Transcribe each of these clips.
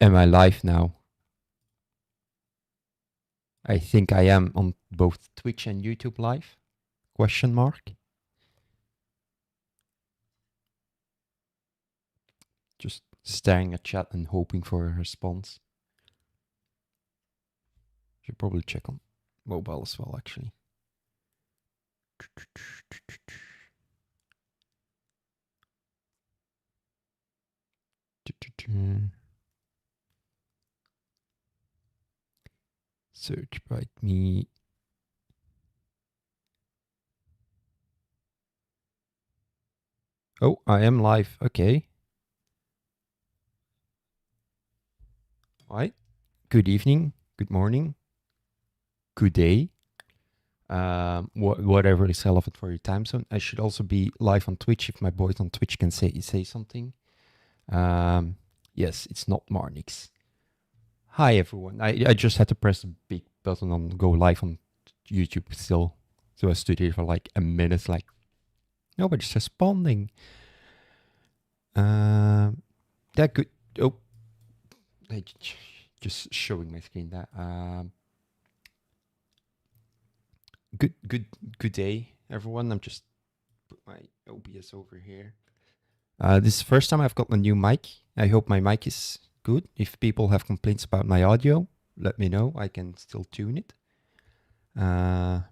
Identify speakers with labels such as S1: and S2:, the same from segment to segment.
S1: Am I live now? I think I am on both Twitch and YouTube live? Question mark. Just staring at chat and hoping for a response. Should probably check on mobile as well, actually. Search by me. Oh, I am live. Okay. All right. Good evening. Good morning. Good day. Whatever is relevant for your time zone. I should also be live on Twitch if my boys on Twitch can say something. Yes, it's not Marnix. Hi everyone. I just had to press the big button on go live on YouTube still. So I stood here for like a minute, like nobody's responding. That good. Oh, just showing my screen. That good day, everyone. I'm just put my OBS over here. This is the first time I've got a new mic. I hope my mic is good. If people have complaints about my audio, let me know. I can still tune it. Oh,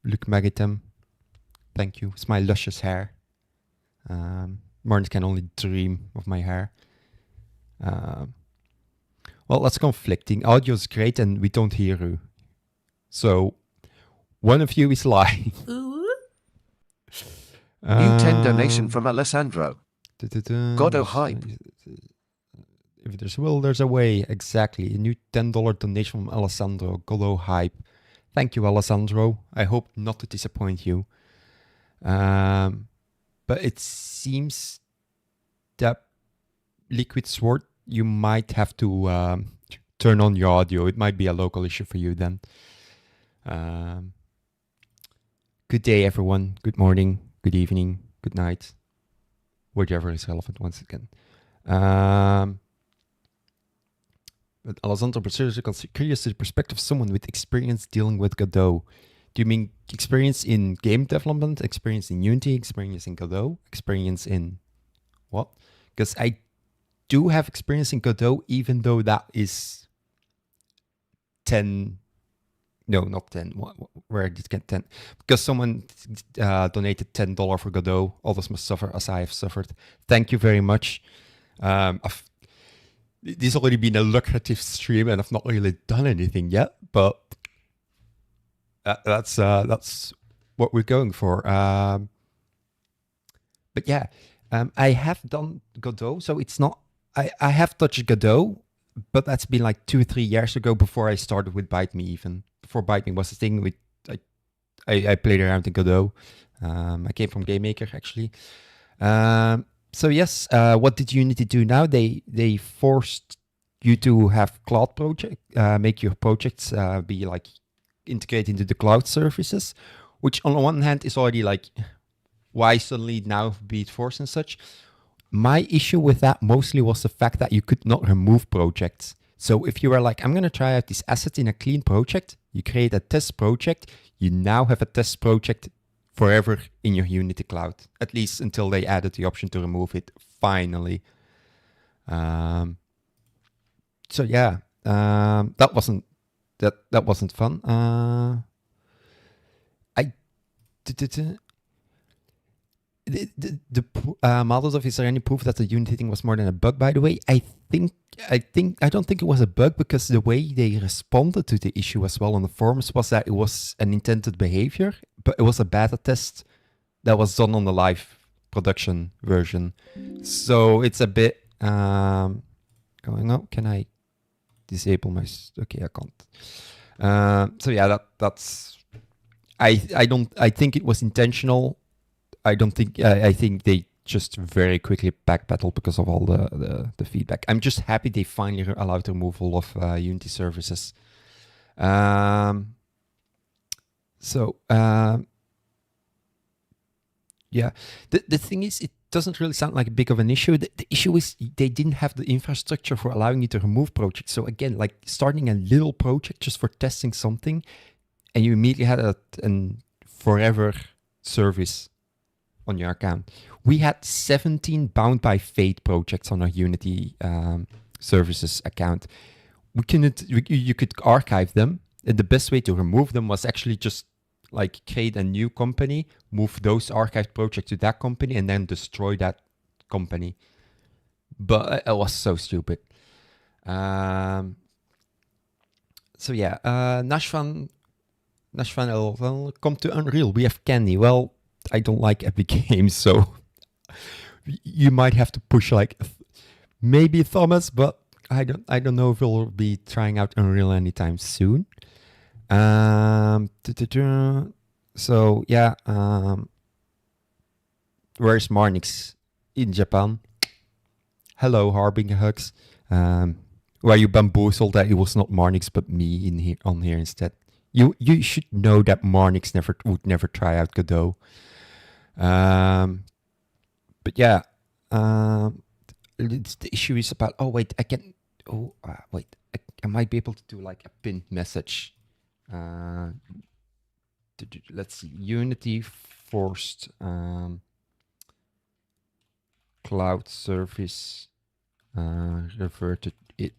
S1: look, Magatem. Thank you. It's my luscious hair. Martin can only dream of my hair. Well, that's conflicting. Audio is great and we don't hear you. So, one of you is lying.
S2: New 10 donation from Alessandro. Godot hype.
S1: If there's a will, there's a way. Exactly. A new $10 donation from Alessandro. Godot hype. Thank you, Alessandro. I hope not to disappoint you. But it seems that Liquid Sword, you might have to turn on your audio. It might be a local issue for you then. Good day, everyone. Good morning. Good evening, good night, whichever is relevant once again. But Alessandro, but seriously, curious to the perspective of someone with experience dealing with Godot. Do you mean experience in game development, experience in Unity, experience in Godot, experience in what? Because I do have experience in Godot, even though that is 10... No, not 10. Where did it get 10? Because someone donated $10 for Godot. Others must suffer as I have suffered. Thank you very much. This has already been a lucrative stream and I've not really done anything yet, but that's what we're going for. But yeah, I have done Godot, so it's not... I have touched Godot, but that's been like 2 or 3 years ago before I started with ByteMe even. Before ByteMe was the thing, I played around in Godot. I came from GameMaker actually. So yes, what did Unity do now? They forced you to have cloud project, make your projects be like integrated into the cloud services, which on the one hand is already like, why suddenly now be it forced and such? My issue with that mostly was the fact that you could not remove projects. So if you were like, I'm going to try out this asset in a clean project, you create a test project, you now have a test project forever in your Unity cloud, at least until they added the option to remove it, finally. So yeah, that wasn't fun. Models of, is there any proof that the Unity thing was more than a bug, by the way? I don't think it was a bug, because the way they responded to the issue as well on the forums was that it was an intended behavior, but it was a beta test that was done on the live production version. So it's a bit going up. Can I disable my... Okay, I can't. So yeah, that's... I think it was intentional. I think they just very quickly backpedaled because of all the feedback. I'm just happy they finally allowed the removal of Unity services. Yeah, the thing is, it doesn't really sound like a big of an issue. The issue is they didn't have the infrastructure for allowing you to remove projects. So again, like starting a little project just for testing something, and you immediately had a forever service on your account. We had 17 bound by fate projects on our Unity services account. You could archive them. And the best way to remove them was actually just like create a new company, move those archived projects to that company, and then destroy that company. But it was so stupid. So yeah, Nashvan, well, come to Unreal. We have Candy. Well, I don't like Epic Games, so you might have to push like maybe Thomas, but I don't know if we'll be trying out Unreal anytime soon. So yeah, where's Marnix? In Japan. Hello, Harbinger Hugs. Were you bamboozled that it was not Marnix but me in here on here instead? You should know that Marnix would never try out Godot. But yeah, the issue is about. Oh wait, I can. Oh wait, I might be able to do like a pinned message. Let's see, Unity forced cloud service reverted it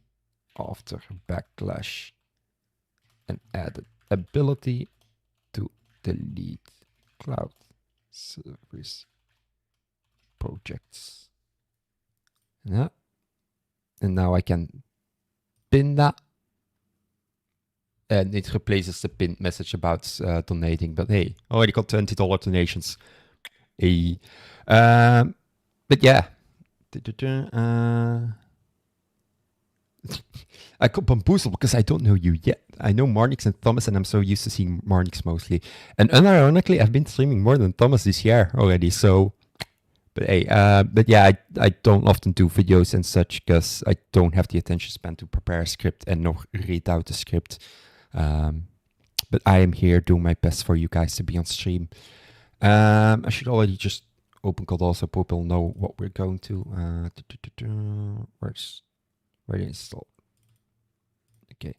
S1: after backlash and added ability to delete cloud service projects. Yeah, and now I can pin that. And it replaces the pinned message about donating. But hey, already got $20 donations. Hey. But yeah. I got bamboozled because I don't know you yet. I know Marnix and Thomas, and I'm so used to seeing Marnix mostly. And unironically, I've been streaming more than Thomas this year already. So, but hey, but yeah, I don't often do videos and such because I don't have the attention span to prepare a script and nor read out the script. But I am here doing my best for you guys to be on stream. I should already just open Godot so people know what we're going to. Where to install? Okay.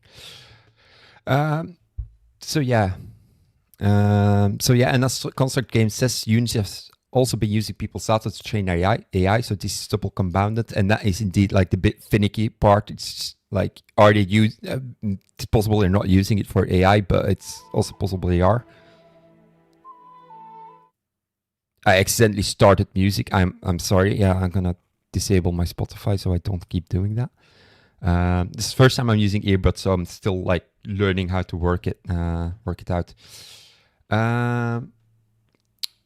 S1: So yeah. And as Construct Game says, Unity has also been using people's data to train AI. So this is double compounded, and that is indeed like the bit finicky part. It's like, are they it's possible they're not using it for AI, but it's also possible they are. I accidentally started music. I'm sorry. Yeah, I'm gonna disable my Spotify so I don't keep doing that. This is the first time I'm using earbuds, so I'm still like learning how to work it out.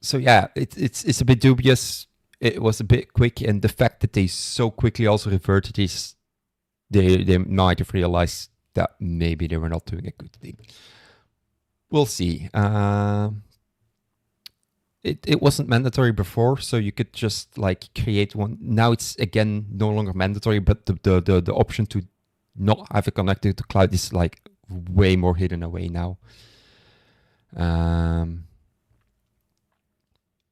S1: So yeah, it's a bit dubious. It was a bit quick, and the fact that they so quickly also reverted is they might have realized that maybe they were not doing a good thing. We'll see. It wasn't mandatory before, so you could just like create one. Now it's again no longer mandatory, but the option to not have it connected to cloud is like way more hidden away now.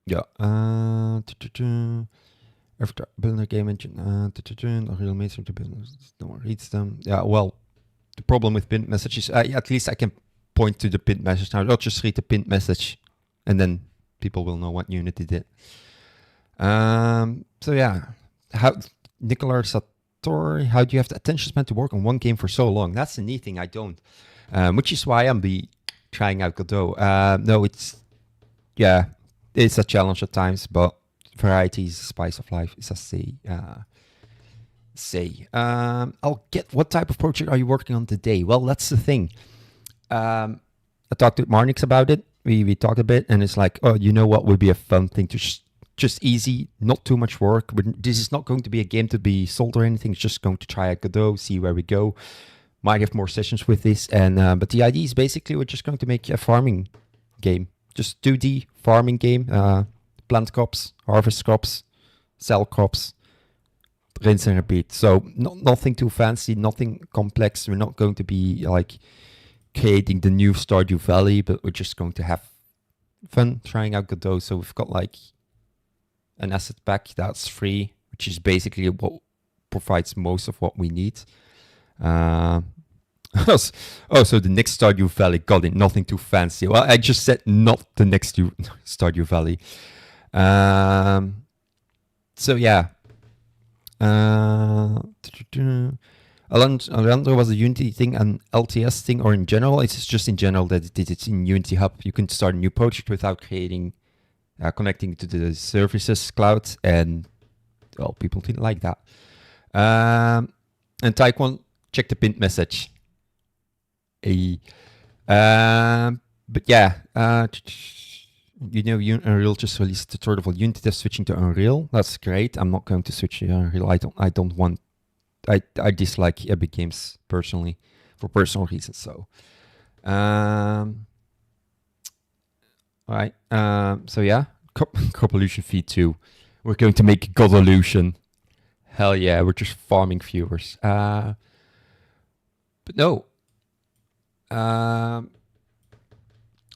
S1: Yeah. After building a game engine, a real mainstream to build, no one reads them. Yeah, well, the problem with pinned messages, at least I can point to the pinned message now. I'll just read the pinned message, and then people will know what Unity did. So yeah, Nicola Satori, how do you have the attention span to work on one game for so long? That's the neat thing. I don't, which is why I'm trying out Godot. No, it's a challenge at times, but variety is the spice of life, as I say. I'll get, what type of project are you working on today? Well, that's the thing. I talked with Marnix about it. We talked a bit, and it's like, oh, you know what would be a fun thing to just easy, not too much work. This is not going to be a game to be sold or anything. It's just going to try out Godot, see where we go. Might have more sessions with this, and but the idea is basically we're just going to make a farming game, just 2D farming game. Plant crops, harvest crops, sell crops, rinse and repeat. So nothing too fancy, nothing complex. We're not going to be like creating the new Stardew Valley, but we're just going to have fun trying out Godot. So we've got like an asset pack that's free, which is basically what provides most of what we need. So the next Stardew Valley, got it, nothing too fancy. Well, I just said not the next Stardew Valley. So yeah. Alejandro, was a Unity thing an LTS thing, or in general? It's just in general that it's in Unity Hub. You can start a new project without creating, connecting to the services cloud, and well, people didn't like that. And Taekwon, check the pinned message. But yeah, Unreal just released a tutorial for Unity test switching to Unreal. That's great. I'm not going to switch to Unreal. I don't want. I dislike Epic Games personally, for personal reasons. So, all right. So yeah, Copolution feed 2. We're going to make Godolution. Hell yeah, we're just farming viewers. But no.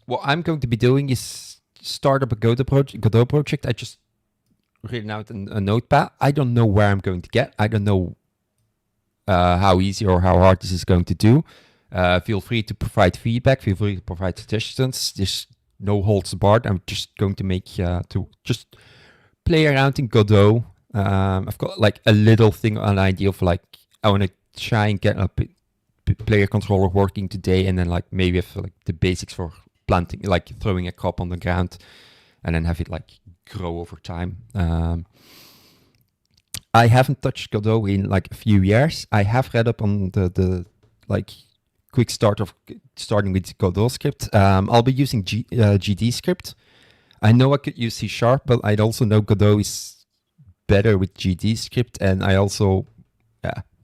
S1: What I'm going to be doing is start up a Godot project. I just written out a notepad. I don't know where I'm going to get. I don't know how easy or how hard this is going to do. Feel free to provide feedback. Feel free to provide suggestions. There's no holds barred. I'm just going to make to just play around in Godot. I've got like a little thing, an idea of like I want to try and get a player controller working today, and then like maybe have like the basics for planting, like throwing a crop on the ground, and then have it like grow over time. I haven't touched Godot in like a few years. I have read up on the like quick start of starting with Godot script. I'll be using GD script. I know I could use C#, but I also know Godot is better with GD script, and I also,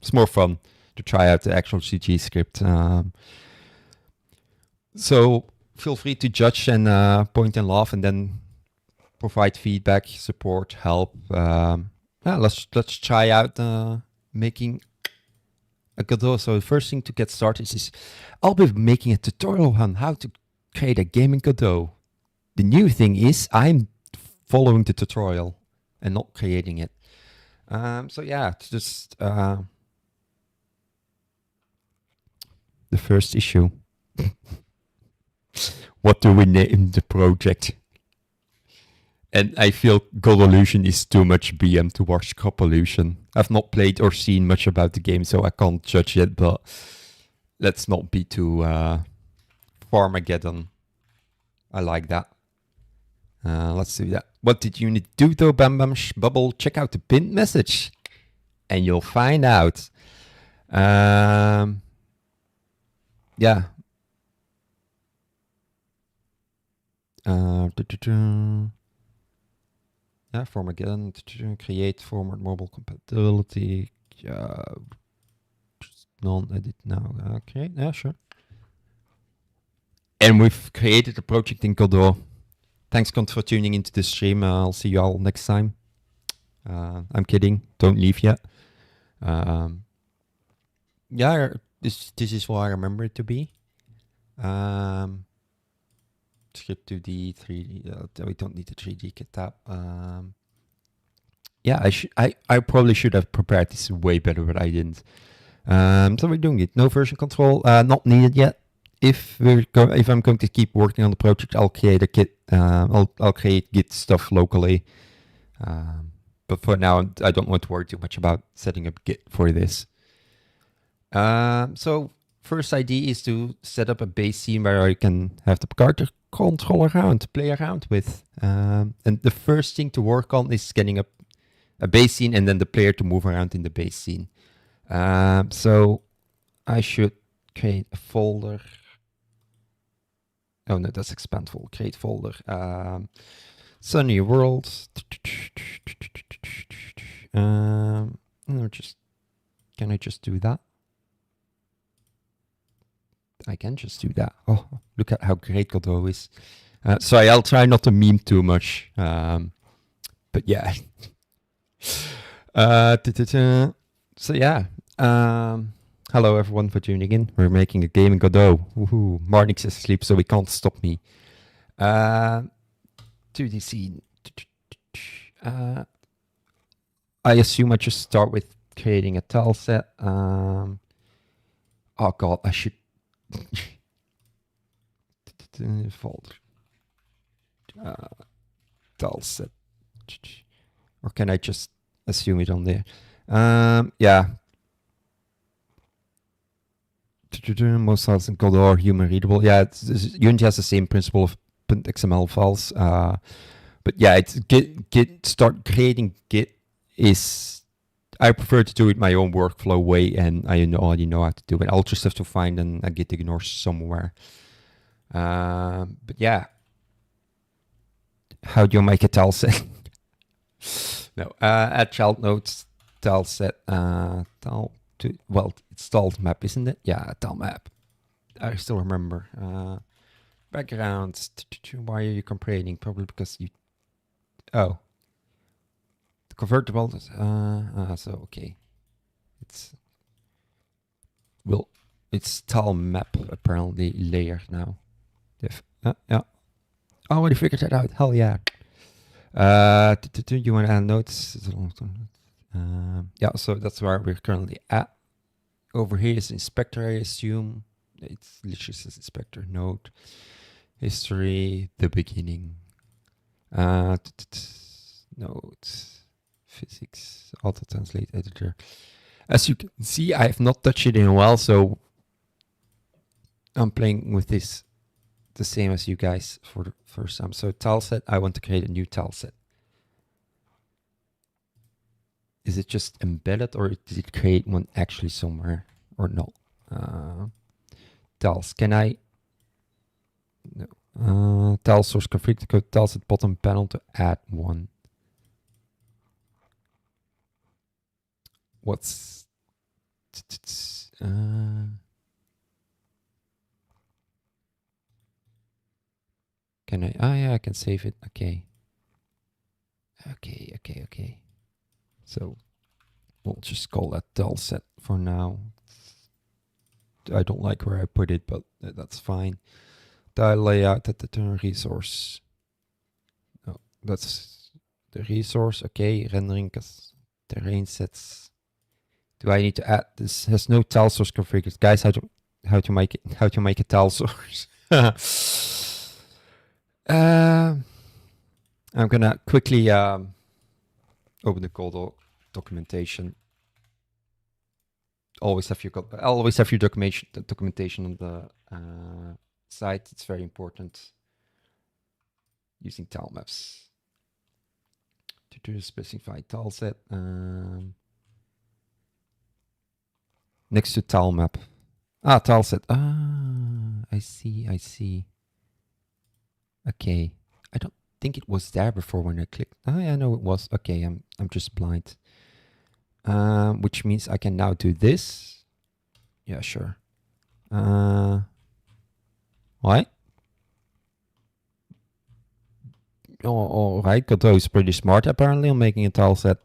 S1: it's more fun to try out the actual GD script. So feel free to judge and point and laugh, and then provide feedback, support, help. Let's try out making a Godot. So the first thing to get started is I'll be making a tutorial on how to create a game in Godot. The new thing is I'm following the tutorial and not creating it. So yeah, it's just the first issue. What do we name the project? And I feel Godolution is too much BM to watch Copolution. I've not played or seen much about the game, so I can't judge it, but let's not be too Farmageddon. I like that. Let's do that. What did you need to do though, Bam Bam Bubble? Check out the pinned message and you'll find out. Yeah. Yeah, Farmageddon, create format mobile compatibility. Just non-edit now. Okay, yeah, sure. And we've created a project in Godot. Thanks, Cont, for tuning into this stream. I'll see you all next time. I'm kidding. Don't leave yet. Yeah, this is what I remember it to be. Script 2D, 3D. We don't need the 3D kit tab. Yeah, I probably should have prepared this way better, but I didn't. So we're doing it. No version control, not needed yet. If I'm going to keep working on the project, I'll create a kit. I'll create Git stuff locally. But for now, I don't want to worry too much about setting up Git for this. So first idea is to set up a base scene where I can have the card control around, play around with. And the first thing to work on is getting a base scene and then the player to move around in the base scene. So I should create a folder. Oh no, that's expand folder. Create folder. Sunny world. Can I just do that? I can just do that. Oh, look at how great Godot is. Sorry, I'll try not to meme too much. But yeah. So yeah. Hello everyone for tuning in. We're making a game in Godot. Woohoo. Marnix is asleep, so he can't stop me. 2D scene. I assume I just start with creating a tile set. Oh god, I should folder tile set, or can I just assume it on there? Yeah. Most files in Godot are human readable. Yeah, Unity has the same principle of .xml files. But yeah, it's Git start creating Git is, I prefer to do it my own workflow way, and I already know how to do it. I'll just have to find a Git ignore somewhere. But yeah, how do you make a tile set? No, add child nodes, tile set, tile to, well, it's tile map, isn't it? Yeah, tile map. I still remember. Backgrounds. Why are you complaining? Probably because you. Oh. The convertible. So okay. It's. Well, it's tile map apparently layer now. Yeah. I already figured that out. Hell yeah. You want to add notes? Yeah, so that's where we're currently at. Over here is inspector, I assume. It's literally says inspector node. History, the beginning. Notes, physics, auto translate editor. As you can see, I have not touched it in a while, so I'm playing with this the same as you guys for the first time. So tile set, I want to create a new tile set. Is it just embedded, or did it create one actually somewhere, or no? Tiles, can I? No. Tile source config to go tiles at bottom panel to add one. What's can I? Oh yeah, I can save it. Okay. So we'll just call that tile set for now. I don't like where I put it, but that's fine. Tile layout at the turn resource. Oh, that's the resource. Okay, rendering terrain sets. Do I need to add this? Has no tile source configured, guys. How to make it? How to make a tile source? I'm gonna quickly open the Godot documentation. Always have your documentation on the site. It's very important. Using tile maps to do a specified tile set. Next to tile map. Tile set. I see. Okay. I don't think it was there before when I clicked. Oh yeah, no, it was. Okay, I'm just blind. Which means I can now do this. Yeah, sure. What? Oh, all right. Godot is pretty smart apparently on making a tile set.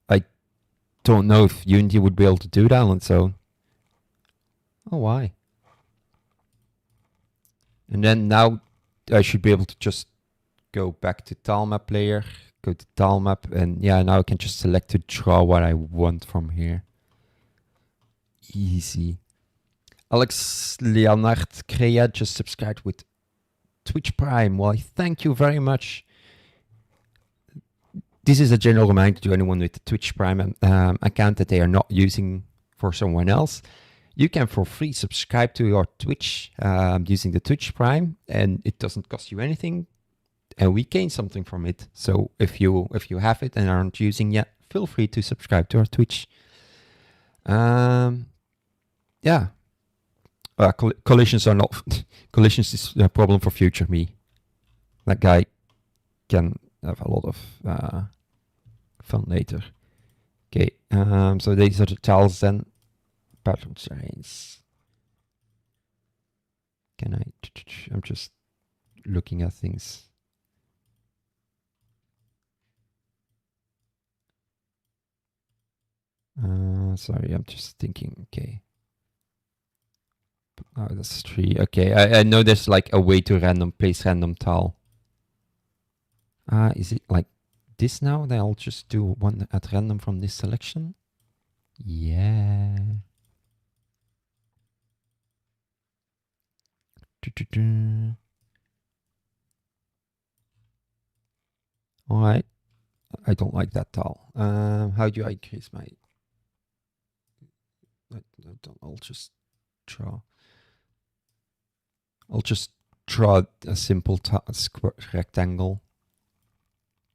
S1: I don't know if Unity would be able to do that on its own. Oh, why? And then now I should be able to just go back to tile map layer, go to tile map, and yeah, now I can just select to draw what I want from here. Easy. Alex Leonard Crea just subscribed with Twitch Prime. Well, thank you very much. This is a general reminder to anyone with the Twitch Prime account that they are not using for someone else. You can for free subscribe to your Twitch using the Twitch Prime, and it doesn't cost you anything, and we gain something from it. So if you have it and aren't using yet, feel free to subscribe to our Twitch. Yeah. Collisions are not collisions is a problem for future me. That guy can have a lot of fun later. Okay, so these are the tiles then. Pattern terrains. Can I? I'm just looking at things. Sorry, I'm just thinking. Okay. Oh, that's 3. Okay, I know there's like a way to place random tile. Is it like this now, then I'll just do one at random from this selection. Yeah. All right. I don't like that tile. How do I increase my... I'll just draw. I'll just draw a simple rectangle.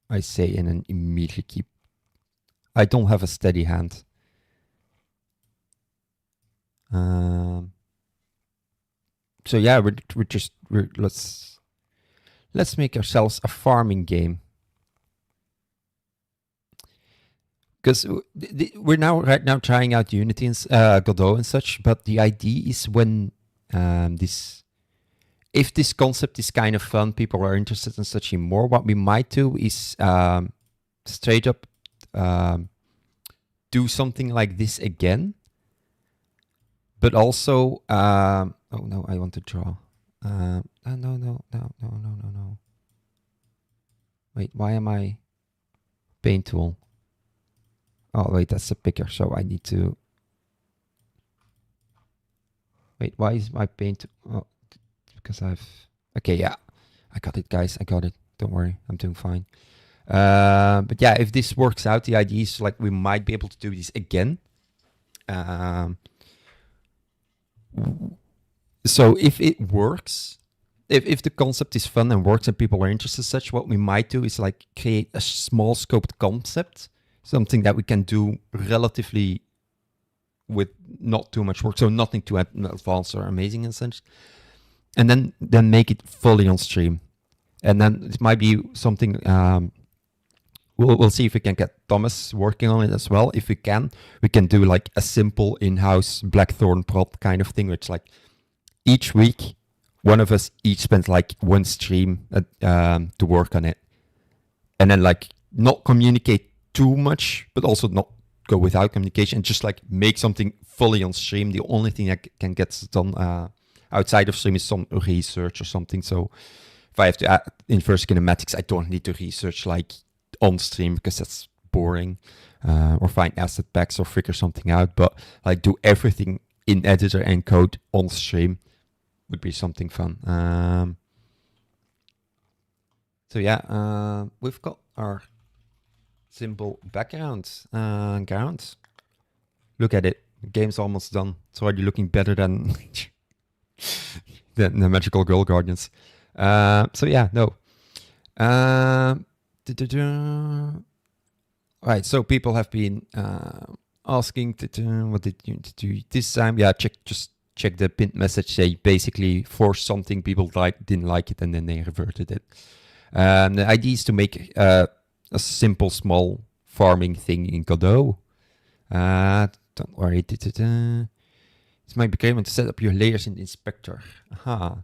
S1: I say, and then immediately keep... I don't have a steady hand. So yeah, let's make ourselves a farming game. Because we're right now trying out Unity and Godot and such, but the idea is when if this concept is kind of fun, people are interested in such more, what we might do is straight up do something like this again. But also, oh no, I want to draw. No. Wait, why am I paint tool? Oh, wait, that's a picker, so I need to... Wait, why is my paint... Oh, because I've... Okay, yeah. I got it, guys. I got it. Don't worry. I'm doing fine. But yeah, if this works out, the idea is like we might be able to do this again. So if it works, if the concept is fun and works and people are interested in such, what we might do is like create a small scoped concept, something that we can do relatively with not too much work, so nothing too advanced or amazing and such, and then make it fully on stream. And then it might be something, we'll see if we can get Thomas working on it as well. If we can do like a simple in-house Blackthorn prod kind of thing, which like each week, one of us each spends like one stream to work on it. And then like not communicate too much, but also not go without communication, just like make something fully on stream. The only thing that can get done outside of stream is some research or something. So if I have to add inverse kinematics, I don't need to research like on stream because that's boring, or find asset packs or figure something out. But like do everything in editor and code on stream would be something fun. So yeah, we've got our simple background ground. Look at it. The game's almost done. It's already looking better than the Magical Girl Guardians. So yeah, no. Right, so people have been asking what did you do this time? Yeah, just check the pinned message. They basically forced something, people didn't like it, and then they reverted it. The idea is to make a simple, small farming thing in Godot. Don't worry. It's my requirement to set up your layers in the inspector. Aha.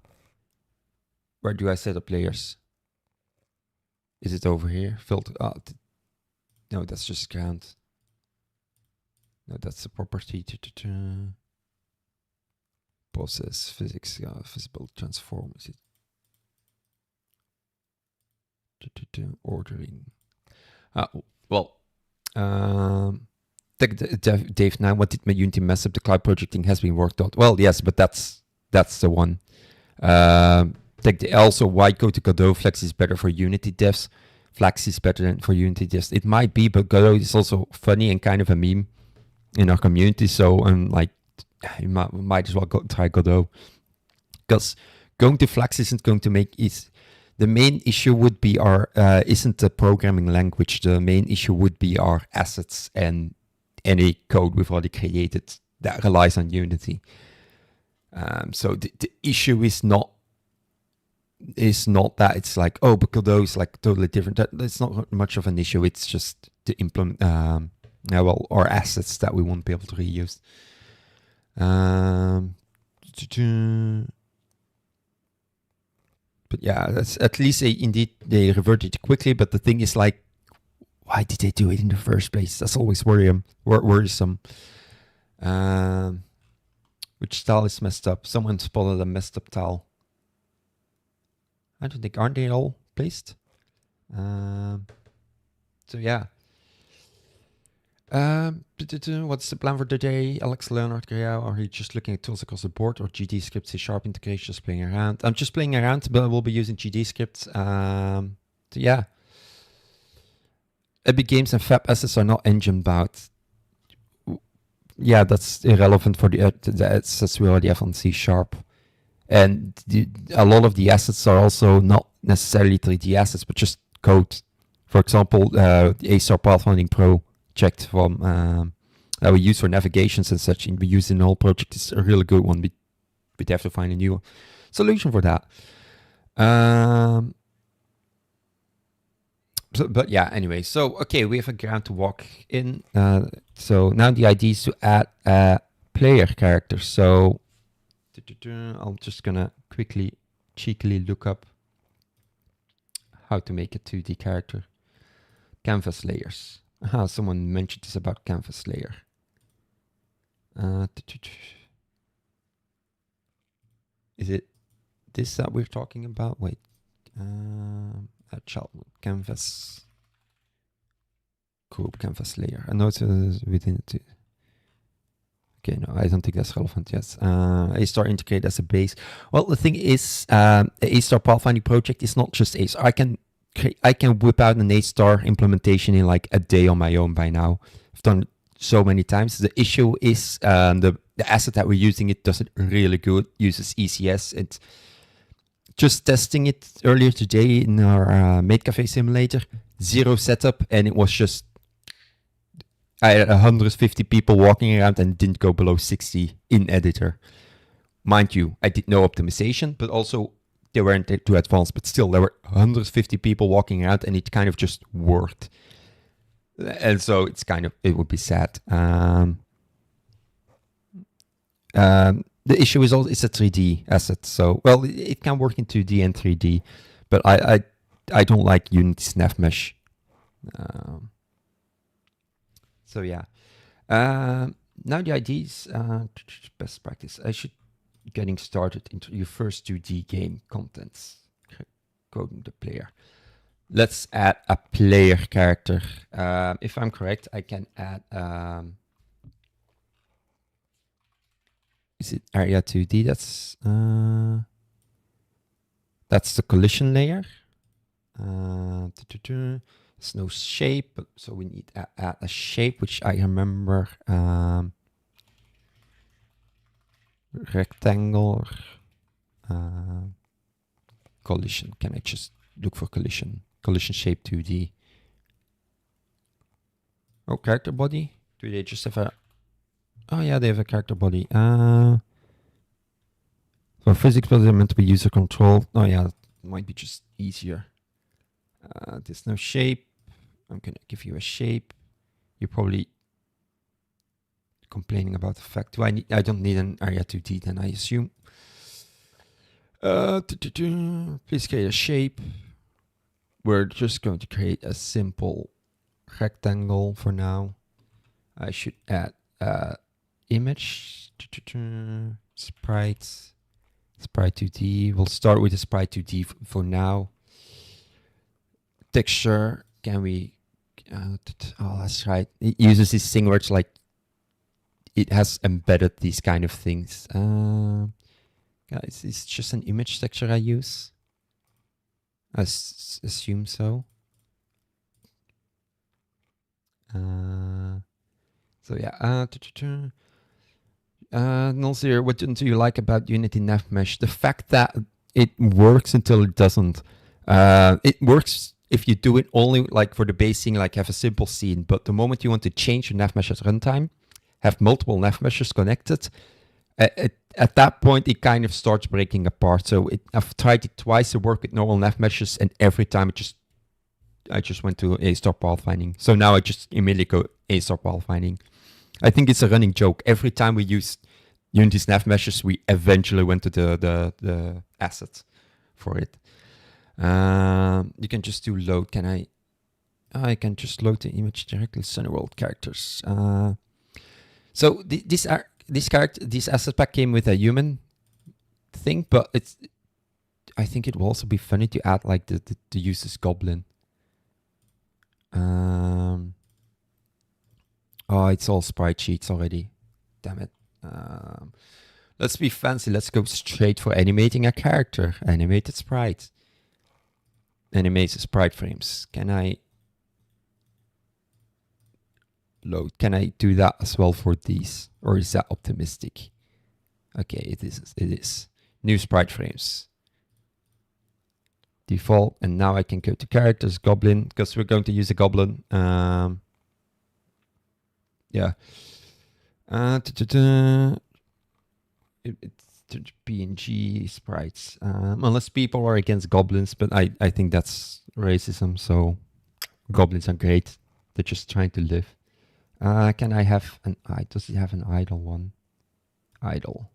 S1: Where do I set up layers? Is it over here? Filter. No, that's just ground. No, that's the property. Process, physics, visible transform. Is it? Ordering. Well, Dave, now what did my Unity mess up? The cloud projecting has been worked out. Well, yes, but that's the one. Also, why go to Godot? Flex is better for Unity devs. Flex is better than for Unity devs. It might be, but Godot is also funny and kind of a meme in our community. So like, you might as well try Godot, because going to Flex isn't going to make it. The main issue would be our isn't the programming language. The main issue would be our assets and any code we've already created that relies on Unity. So the issue is not that it's like, oh, but Godot is like totally different. That's not much of an issue. It's just to implement our assets that we won't be able to reuse. But yeah, that's, at least they reverted it quickly. But the thing is, like, why did they do it in the first place? That's always worrisome. Which tile is messed up? Someone spotted a messed up tile. I don't think, aren't they all placed? So yeah. What's the plan for today? Alex, Leonard, Griao, are you just looking at tools across the board or GD scripts, C# integration, just playing around? I'm just playing around, but I will be using GD scripts. So yeah. Epic Games and Fab assets are not engine bound. Yeah, that's irrelevant for the assets we already have on C#. And a lot of the assets are also not necessarily 3D assets, but just code. For example, the A-Star Pathfinding project from that we use for navigations and such, and we use in all projects is a really good one. We'd have to find a new solution for that. But yeah, anyway, so okay, we have a ground to walk in. So now the idea is to add a player character. So I'm just gonna quickly, cheekily look up how to make a 2D character. Canvas layers. Someone mentioned this about canvas layer. Is it this that we're talking about? Wait. Child canvas group canvas layer. I know it's within it. Okay, no, I don't think that's relevant. Yes, A-Star integrate as a base. Well, the thing is, the A-Star pathfinding project is not just A-Star. I can whip out an A-Star implementation in like a day on my own by now. I've done it so many times. The issue is the asset that we're using, it does it really good. Uses ECS. It's just testing it earlier today in our Maid Cafe simulator. 0 setup, and it was just I had 150 people walking around and didn't go below 60 in editor. Mind you, I did no optimization, but also they weren't too advanced, but still there were 150 people walking around and it kind of just worked. And so it's kind of, it would be sad. The issue is also it's a 3D asset. So, well, it can work in 2D and 3D, but I don't like Unity Snap Mesh. So yeah. Now the idea is best practice. I should getting started into your first 2D game contents. Coding the player. Let's add a player character. If I'm correct, I can add. Is it area 2D? That's the collision layer. There's no shape, so we need to add a shape, which I remember. Rectangle. Collision. Can I just look for collision? Collision shape 2D. Oh, character body. Do they just have a? Oh yeah, they have a character body. For physics, but they're meant to be user controlled. Oh yeah, it might be just easier. There's no shape. I'm gonna give you a shape. You're probably complaining about the fact. I don't need an area 2D then, I assume. Please create a shape. We're just going to create a simple rectangle for now. I should add image, sprite 2D. We'll start with the sprite 2D for now. Texture, can we? Oh, that's right. It uses these thing where it's like it has embedded these kind of things. Guys, it's just an image texture I use. I assume so. So yeah. Nulzir, what do you like about Unity Nav Mesh? The fact that it works until it doesn't. It works if you do it only like for the basing, like have a simple scene. But the moment you want to change your nav mesh at runtime, have multiple nav meshes connected, at that point it kind of starts breaking apart. So I've tried it twice to work with normal nav meshes, and every time I just went to A-Star pathfinding. So now I just immediately go A-Star pathfinding. I think it's a running joke. Every time we use Unity's nav meshes, we eventually went to the assets for it. You can just do load. Can I? I can just load the image directly. Sunnyworld characters. So this asset pack came with a human thing, but I think it will also be funny to add like the user's goblin. Oh, it's all sprite sheets already. Damn it. Let's be fancy. Let's go straight for animating a character. Animated sprite. Animated sprite frames. Can I load? Can I do that as well for these? Or is that optimistic? Okay, it is. It is. New sprite frames. Default. And now I can go to characters, goblin, because we're going to use a goblin. Yeah. It's PNG sprites. Unless people are against goblins, but I think that's racism. So goblins are great. They're just trying to live. Can I have an does it have an idle one? Idle.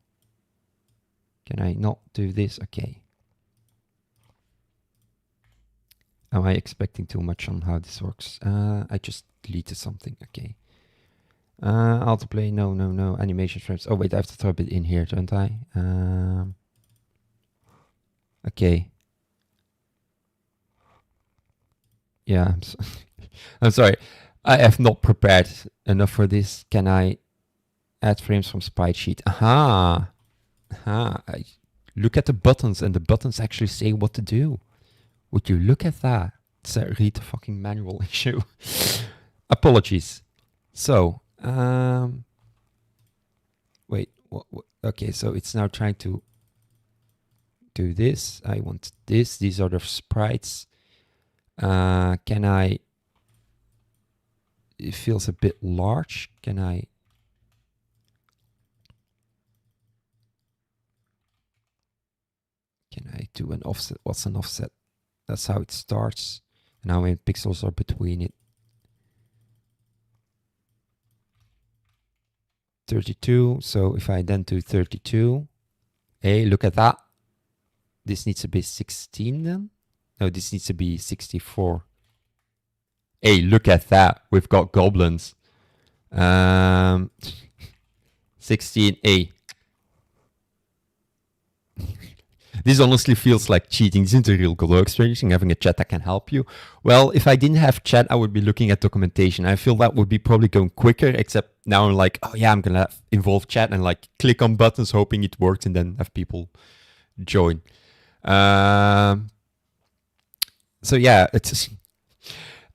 S1: Can I not do this? Okay. Am I expecting too much on how this works? I just deleted something. Okay. Autoplay, no. Animation frames. Oh, wait, I have to throw a bit in here, don't I? Okay. Yeah, I'm sorry. I have not prepared enough for this. Can I add frames from sprite sheet? Aha. Look at the buttons, and the buttons actually say what to do. Would you look at that? It's a read the fucking manual issue. Apologies. So, wait, what? Okay, so it's now trying to do this. I want this. These are the sprites. Can I? It feels a bit large. Can I? Can I do an offset? What's an offset? That's how it starts. And how many pixels are between it? 32. So if I then do 32, hey, look at that. This needs to be 16 then. No, this needs to be 64. Hey, look at that. We've got goblins. 16. Hey. This honestly feels like cheating. This isn't a real Godot experience, having a chat that can help you. Well, if I didn't have chat, I would be looking at documentation. I feel that would be probably going quicker, except now I'm like, oh yeah, I'm going to involve chat and like click on buttons, hoping it works, and then have people join. So yeah, it's.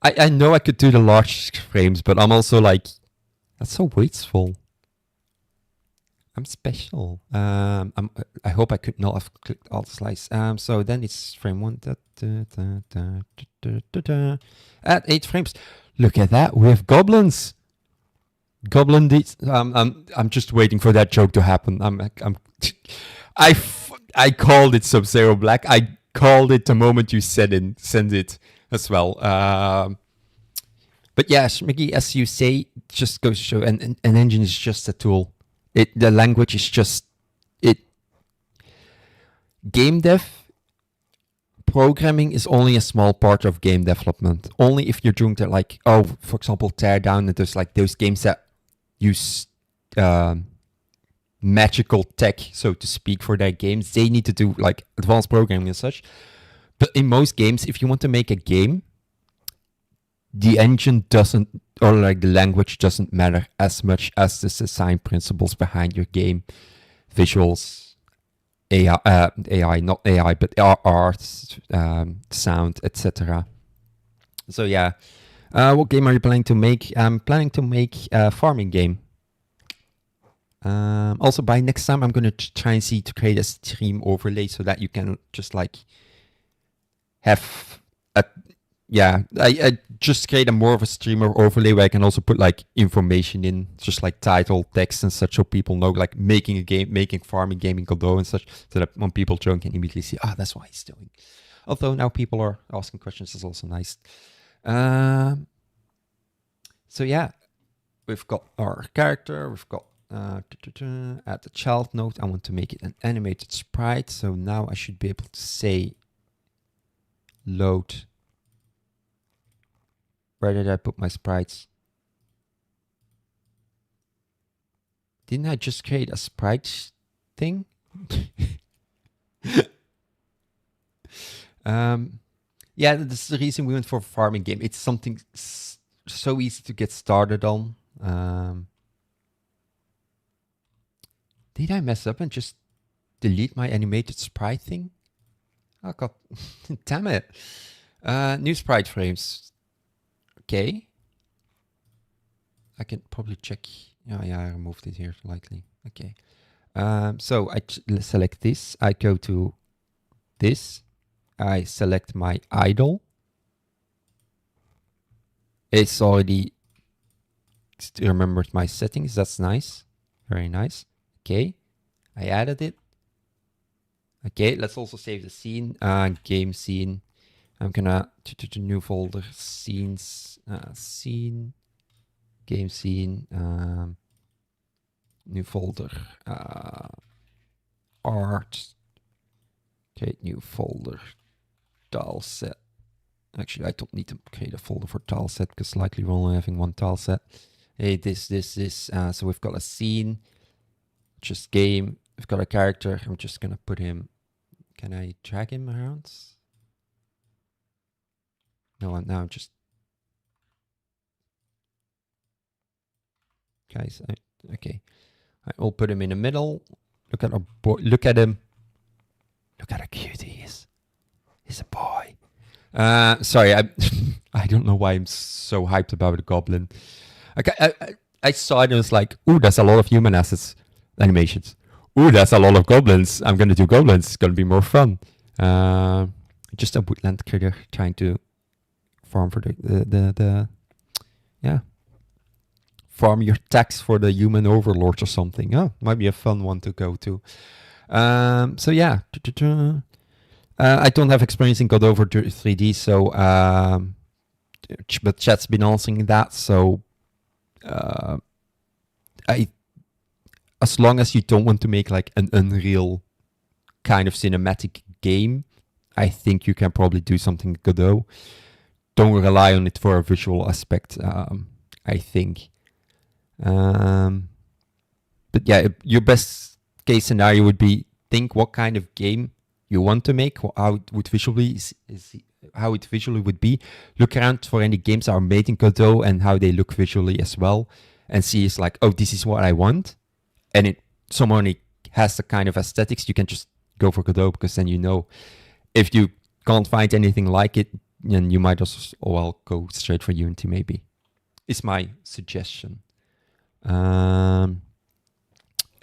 S1: I know I could do the large frames, but I'm also like, that's so wasteful. I'm special. I hope I could not have clicked alt slice. So then it's frame 1. At 8 frames. Look at that. We have goblins. Goblin deeds. I'm just waiting for that joke to happen. I called it Sub-Zero Black. I called it the moment you send it as well. But yeah, Mickey, as you say, just goes to show an engine is just a tool. The language is just it. Game dev programming is only a small part of game development. Only if you're doing that, like, oh, for example, Teardown, and there's like those games that use magical tech, so to speak, for their games. They need to do like advanced programming and such. But in most games, if you want to make a game, the engine doesn't, or like the language doesn't matter as much as the design principles behind your game, visuals, AI, not AI, but art, sound, etc. So yeah, what game are you planning to make? I'm planning to make a farming game. Also, by next time, I'm going to try and see to create a stream overlay so that you can just like have a. Yeah, I just create a more of a streamer overlay where I can also put like information in, just like title, text and such, so people know like making a game, making farming game in Godot and such, so that when people join can immediately see, that's what he's doing. Although now people are asking questions, is also nice. So yeah, we've got our character, we've got at the child node, I want to make it an animated sprite, so now I should be able to say load. Where did I put my sprites? Didn't I just create a sprite thing? Yeah, Yeah, that's the reason we went for a farming game. It's something so easy to get started on. Did I mess up and just delete my animated sprite thing? Oh god, damn it. New sprite frames. Okay. I can probably check. Oh yeah, I removed it here slightly. Okay. So I select this. I go to this. I select my idle. It's already remembered my settings. That's nice. Very nice. Okay. I added it. Okay, let's also save the scene. Game scene. I'm gonna to new folder scenes. Scene. Game scene. New folder. Art. Okay, new folder. Tile set. Actually, I don't need to create a folder for tile set because likely we're only having one tile set. Hey, this. So we've got a scene. Just game. We've got a character. I'm just gonna put him. Can I drag him around? No, now I'm just. Guys, okay. I will put him in the middle. Look at our boy. Look at him. Look at how cute he is. He's a boy. Sorry, I don't know why I'm so hyped about the goblin. Okay, I saw it and was like, ooh, there's a lot of human assets animations. Ooh, there's a lot of goblins. I'm gonna do goblins. It's gonna be more fun. Just a woodland critter trying to farm for the farm your tax for the human overlords or something. Oh, might be a fun one to go to. So yeah. I don't have experience in Godot for 3D, so but chat's been answering that. So as long as you don't want to make like an Unreal kind of cinematic game, I think you can probably do something in Godot. Don't rely on it for a visual aspect. I think. But yeah, your best case scenario would be think what kind of game you want to make, how it would visually how it visually would be. Look around for any games that are made in Godot and how they look visually as well, and see it's like, oh, this is what I want, and someone has the kind of aesthetics, you can just go for Godot, because then you know if you can't find anything like it, then you might as well go straight for Unity. Maybe is my suggestion.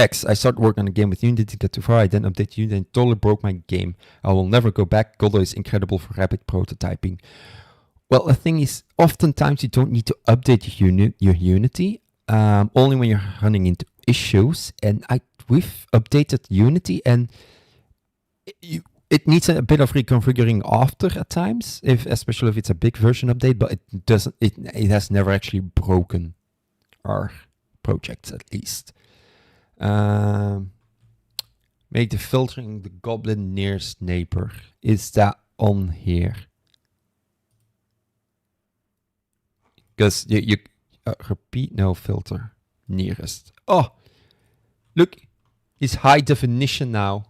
S1: X, I started working on a game with Unity to get too far. I then updated Unity and totally broke my game. I will never go back. Godot is incredible for rapid prototyping. Well, the thing is, oftentimes you don't need to update your Unity, only when you're running into issues. And we've updated Unity, and it needs a bit of reconfiguring after at times, especially if it's a big version update. But it doesn't. It has never actually broken our projects, at least. Make the filtering the goblin nearest neighbor. Is that on here? Because you repeat no filter nearest. Oh, look, it's high definition now.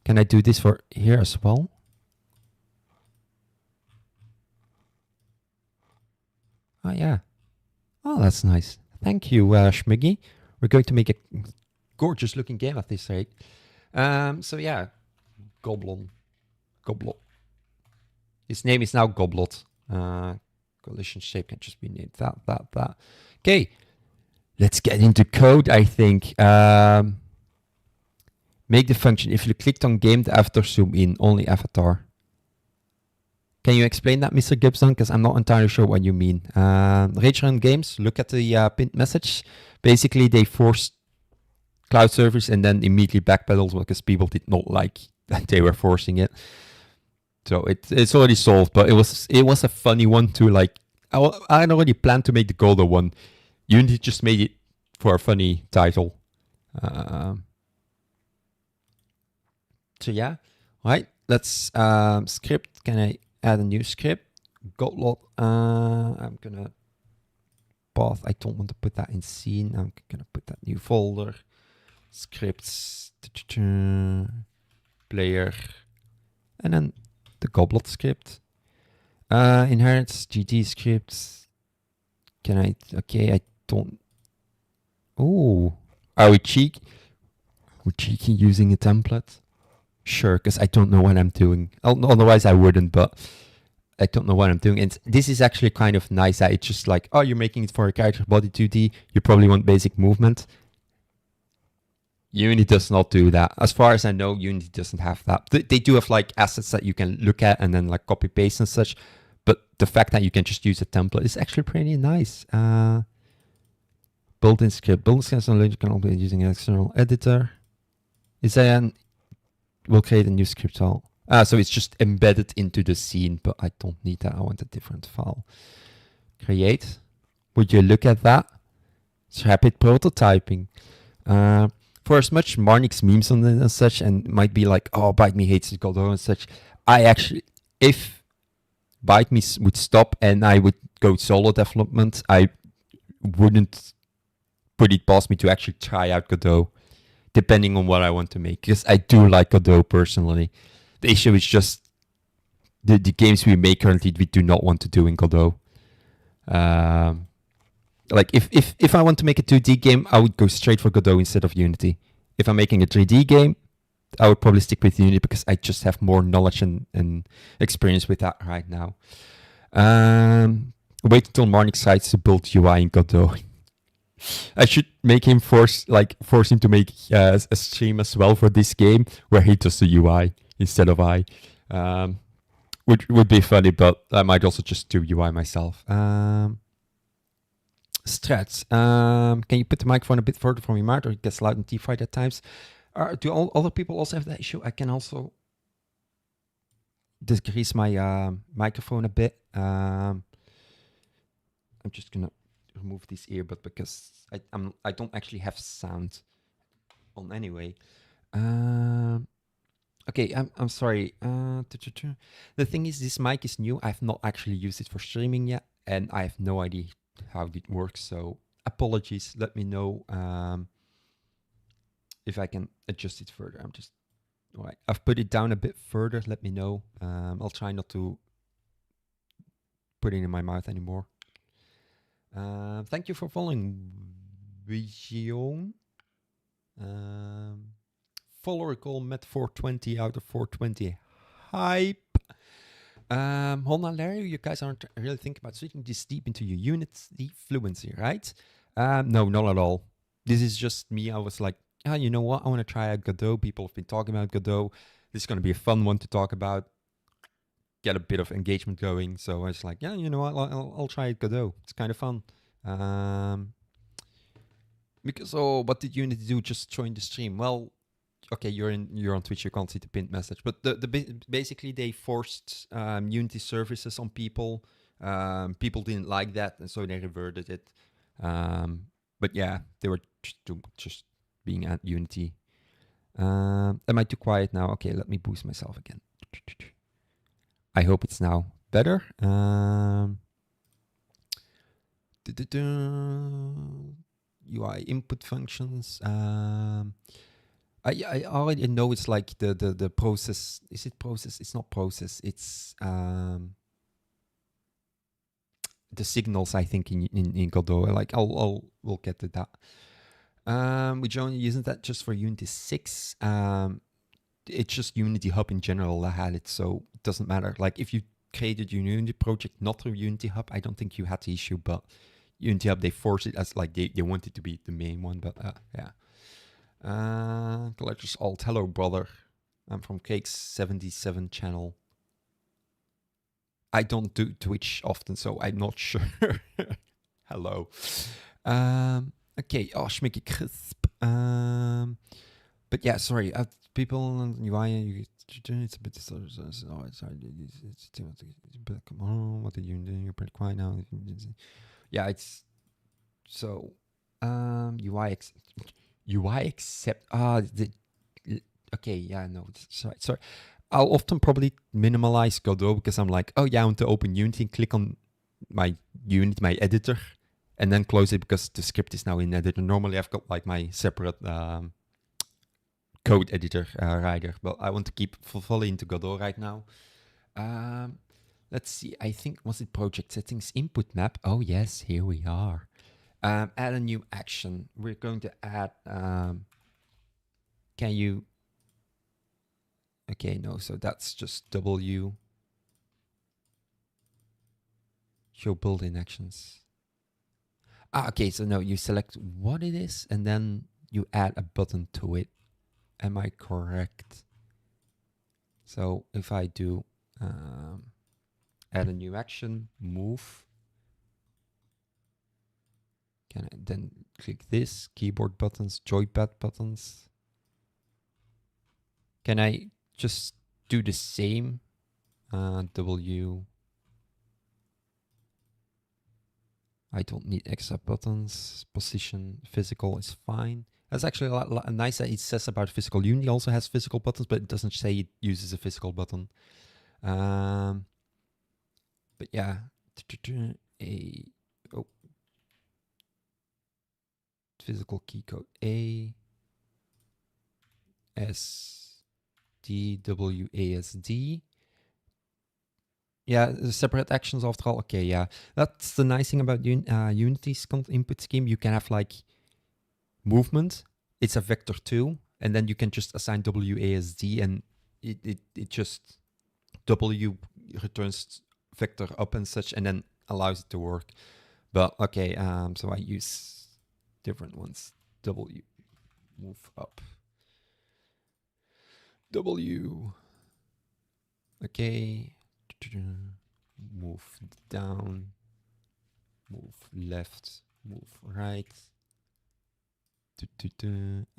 S1: Can I do this for here as well? Oh yeah. Oh, that's nice. Thank you, Schmiggy. We're going to make a gorgeous looking game at this rate. So yeah, Goblin. Goblot. His name is now Goblot. Collision shape can just be named that. Okay, let's get into code, I think. Make the function. If you clicked on game, the avatar zoom in, only avatar. Can you explain that, Mr. Gibson? Because I'm not entirely sure what you mean. Rage Run Games, look at the pinned message. Basically, they forced cloud servers and then immediately backpedaled because people did not like that they were forcing it. So it's already solved, but it was a funny one too. Like I had already planned to make the Godot one. Unity just made it for a funny title. So yeah, all right. Let's script. Can I add a new script? Godlot. I'm gonna path. I don't want to put that in scene. I'm gonna put that new folder. Scripts. Player. And then the Godlot script. Inherits GD scripts. Can I? Okay, I don't. Oh, are we cheeky? We're cheeky using a template. Sure, because I don't know what I'm doing. Otherwise, I wouldn't. But I don't know what I'm doing. And this is actually kind of nice. That it's just like, oh, you're making it for a character body 2D. You probably want basic movement. Unity does not do that. As far as I know, Unity doesn't have that. They do have like assets that you can look at and then like copy paste and such. But the fact that you can just use a template is actually pretty nice. Built-in script. Built-in scripts and logic can also be using an external editor. Is that we'll create a new script file. So it's just embedded into the scene, but I don't need that. I want a different file. Create. Would you look at that? It's rapid prototyping. For as much Marnix memes on it and such, and it might be like, oh, Bite Me hates Godot and such. I actually, if Bite Me would stop and I would go solo development, I wouldn't put it past me to actually try out Godot, depending on what I want to make. Because I do like Godot personally. The issue is just the games we make currently, we do not want to do in Godot. Like if I want to make a 2D game, I would go straight for Godot instead of Unity. If I'm making a 3D game, I would probably stick with Unity because I just have more knowledge and experience with that right now. Wait until Marnik decides to build UI in Godot. I should make him force him to make a stream as well for this game where he does the UI instead of I. Which would be funny, but I might also just do UI myself. Strats. Can you put the microphone a bit further from your mouth, or it gets loud and deep-fried at times? Do all other people also have that issue? I can also decrease my microphone a bit. I'm just gonna remove this earbud because I don't actually have sound on anyway. Okay, I'm sorry. The thing is, this mic is new. I've not actually used it for streaming yet, and I have no idea how it works. So apologies. Let me know if I can adjust it further. All right. I've put it down a bit further. Let me know. I'll try not to put it in my mouth anymore. Thank you for following, Vision. Follower call met 420 out of 420. Hype. Hold on, Larry. You guys aren't really thinking about switching this deep into your Unity fluency, right? No, not at all. This is just me. I was like, you know what? I want to try out Godot. People have been talking about Godot. This is going to be a fun one to talk about. Get a bit of engagement going. So I was like, yeah, you know what? I'll try Godot. It's kind of fun. Because what did Unity do? Just join the stream. Well, okay, you're on Twitch. You can't see the pinned message, but basically they forced Unity services on people. People didn't like that, and so they reverted it. But yeah, they were just being at Unity. Am I too quiet now? Okay, let me boost myself again. I hope it's now better. UI input functions. I already know it's like the process. Is it process? It's not process. It's the signals, I think, in Godot. Like we'll get to that. We're only using that just for Unity 6. It's just Unity Hub in general that had it, so it doesn't matter. Like if you created your Unity project not through Unity Hub, I don't think you had the issue, but Unity Hub, they forced it as like they want it to be the main one, but yeah. Collectors Alt, hello brother. I'm from Cake's 77 channel. I don't do Twitch often, so I'm not sure. Hello. Okay, Schmicky Crisp. But yeah, sorry. People and UI, it's a bit. It's come on. What did you do? You're pretty quiet now. Yeah, it's so. UI accept. Okay, yeah, no. Sorry. I'll often probably minimalize Godot because I'm like, oh yeah, I want to open Unity and click on my Unity, my editor, and then close it because the script is now in editor. Normally I've got like my separate code editor rider, but I want to keep fully into Godot right now. Let's see. I think, was it project settings, input map? Oh, yes, here we are. Add a new action. We're going to add, can you, okay, no, so that's just W. Show built-in actions. Okay, so no, you select what it is and then you add a button to it. Am I correct? So if I do add a new action, move, can I then click this, keyboard buttons, joypad buttons? Can I just do the same? W. I don't need extra buttons. Position, physical is fine. That's actually a lot nice that it says about physical. Unity also has physical buttons, but it doesn't say it uses a physical button. But yeah, physical key code A S D W A S D. Yeah, separate actions after all. Okay, yeah, that's the nice thing about Unity's input scheme. You can have like movement. It's a vector too, and then you can just assign WASD, and it just W returns vector up and such, and then allows it to work. But okay, so I use different ones. W, move up. W. Okay. Move down. Move left. Move right.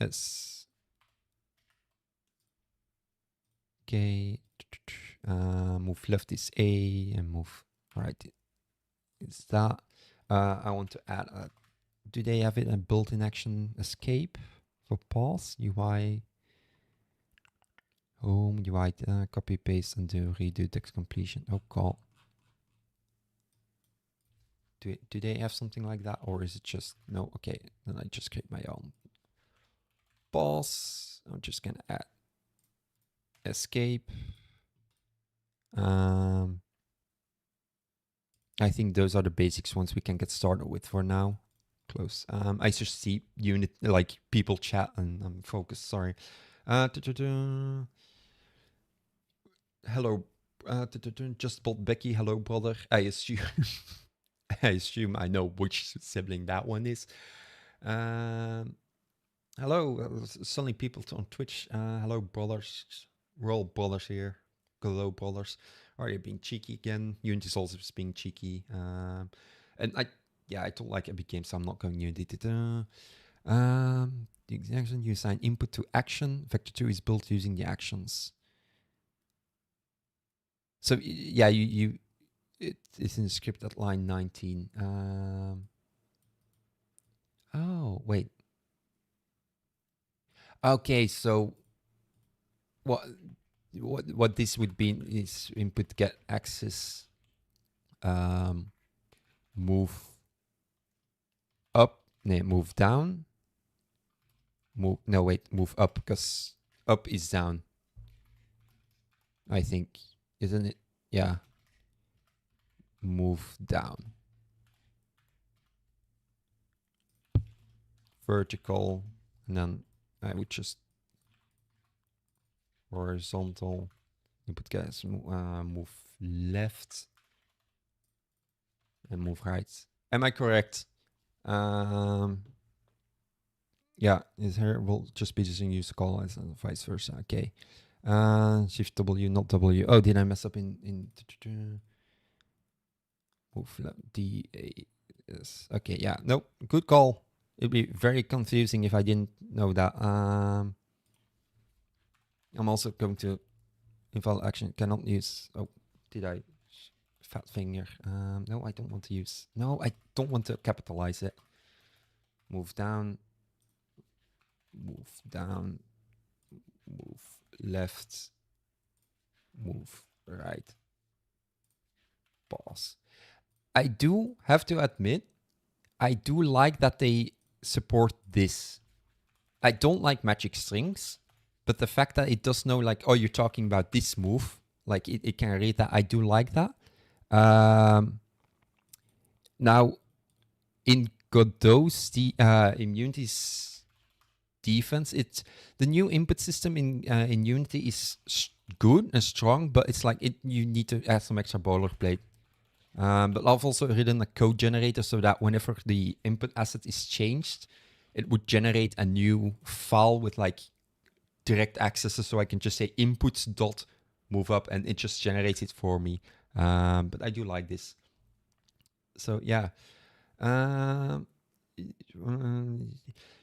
S1: S. Okay. Move left is A, and move right is that. I want to add a. Do they have it a built-in action escape for pause? UI. Home, UI, copy, paste, and do redo text completion. Oh, call. Do they have something like that, or is it just no? Okay, then I just create my own. Pause. I'm just gonna add escape. I think those are the basics ones we can get started with for now. Close. I just see unit like people chat and I'm focused. Sorry. Hello. Just bought Becky. Hello, brother. I assume. I assume I know which sibling that one is. Hello, suddenly people on Twitch. Hello, brothers. We're all brothers here. Godot brothers. Are you being cheeky again? Unity's also being cheeky. And I don't like Epic Games, so I'm not going Unity. The action you assign input to action. Vector 2 is built using the actions. So yeah, it's in the script at line 19. Oh, wait. Okay, so what this would be is input get access, move up, move down, move up, because up is down, I think, isn't it? Yeah, move down, vertical, and then I would just horizontal, input get move left and move right. Am I correct? Yeah, is here will just be using use call as and vice versa. Okay. Shift W, not W. Oh, did I mess up in move D A S? Okay, yeah. Nope. Good call. It'd be very confusing if I didn't know that. I'm also going to invalid action cannot use. Oh, did I? Fat finger. No, I don't want to use. No, I don't want to capitalize it. Move down. Move down. Move left. Move right. Pause. I do have to admit, I do like that they support this. I don't like magic strings, but the fact that it does know like, oh, you're talking about this move, like it can read that. I do like that. Now, in Godot's in Unity's defense, the new input system in Unity is good and strong, but it's like you need to add some extra boilerplate. But I've also written a code generator so that whenever the input asset is changed, it would generate a new file with like direct accesses, so I can just say inputs dot move up and it just generates it for me. But I do like this. So yeah.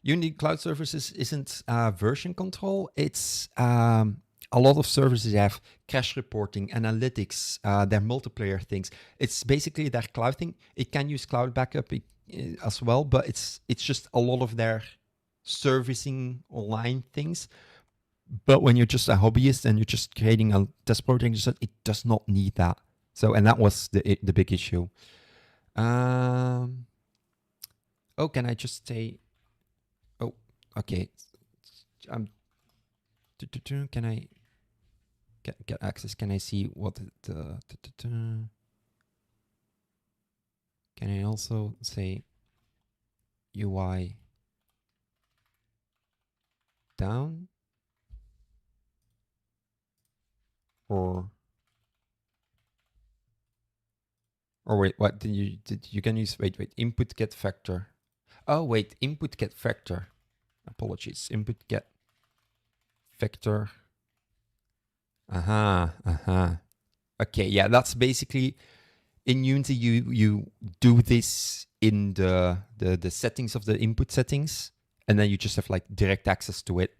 S1: Unity Cloud Services isn't version control. It's a lot of services have crash reporting, analytics, their multiplayer things. It's basically their cloud thing. It can use cloud backup as well, but it's just a lot of their servicing online things. But when you're just a hobbyist and you're just creating a test project, it does not need that. So, and that was the big issue. Oh, can I just say? Oh, okay. Can I get access? Can I see what the? Can I also say UI down or wait? What did you can use? Wait. Input get vector. Oh wait, input get vector. Apologies. Input get vector. Okay, yeah, that's basically in Unity. You do this in the settings of the input settings, and then you just have like direct access to it.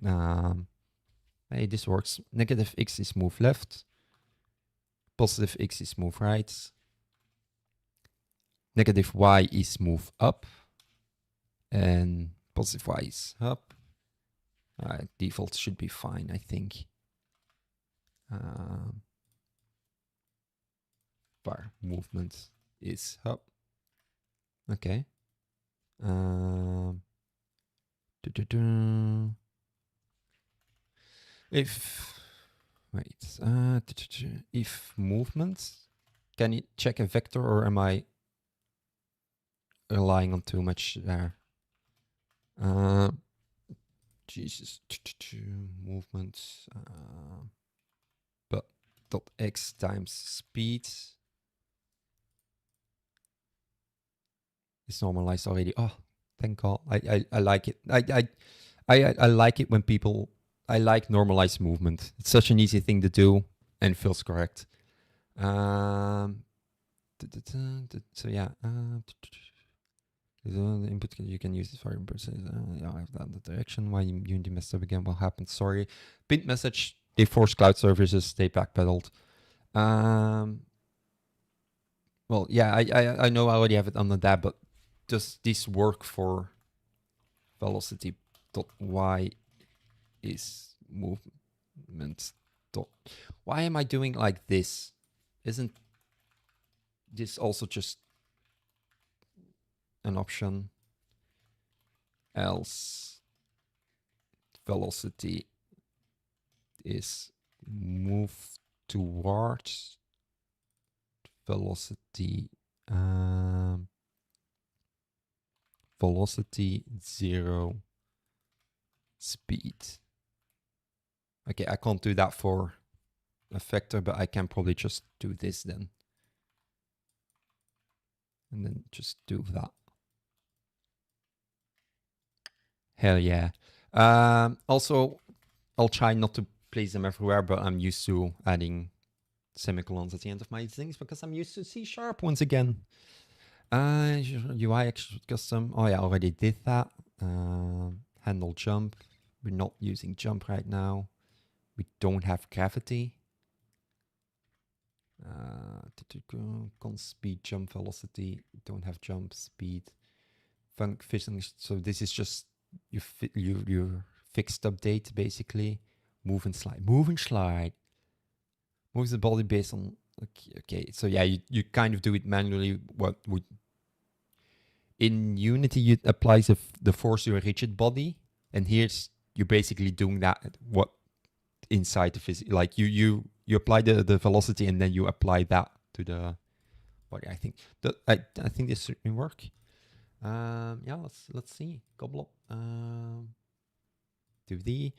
S1: Hey, this works. Negative X is move left. Positive X is move right. Negative Y is move up. And positive Y is up. Default should be fine, I think. Bar movement is up. Okay. If movement, can it check a vector, or am I relying on too much there? Jesus, movements, but dot x times speed is normalized already. Oh, thank God! I like it. I like it when people. I like normalized movement. It's such an easy thing to do and feels correct. So yeah. The input you can use this for inputs. Yeah, I have that in the direction. Why Unity messed up again? What happened? Sorry. Pinned message. They forced cloud services. They backpedaled. Well, yeah, I know I already have it on the tab, but does this work for velocity dot y is movement dot? Why am I doing like this? Isn't this also just an option? Else velocity is move towards velocity velocity 0 speed. Okay, I can't do that for a vector, but I can probably just do this then. And then just do that. Hell yeah. Also, I'll try not to place them everywhere, but I'm used to adding semicolons at the end of my things because I'm used to C# once again. UI custom. Oh yeah, I already did that. Handle jump. We're not using jump right now. We don't have gravity. Const speed, jump velocity. Don't have jump speed. Function. So this is just your fixed update basically. Move and slide. Move and slide. Moves the body based on. Okay. So yeah, you kind of do it manually. What would in Unity you apply the force to a rigid body, and here's you're basically doing that. What inside the physics, like you apply the velocity and then you apply that to the But I think that I think this certainly work. Yeah, let's see. Gobble. Do the.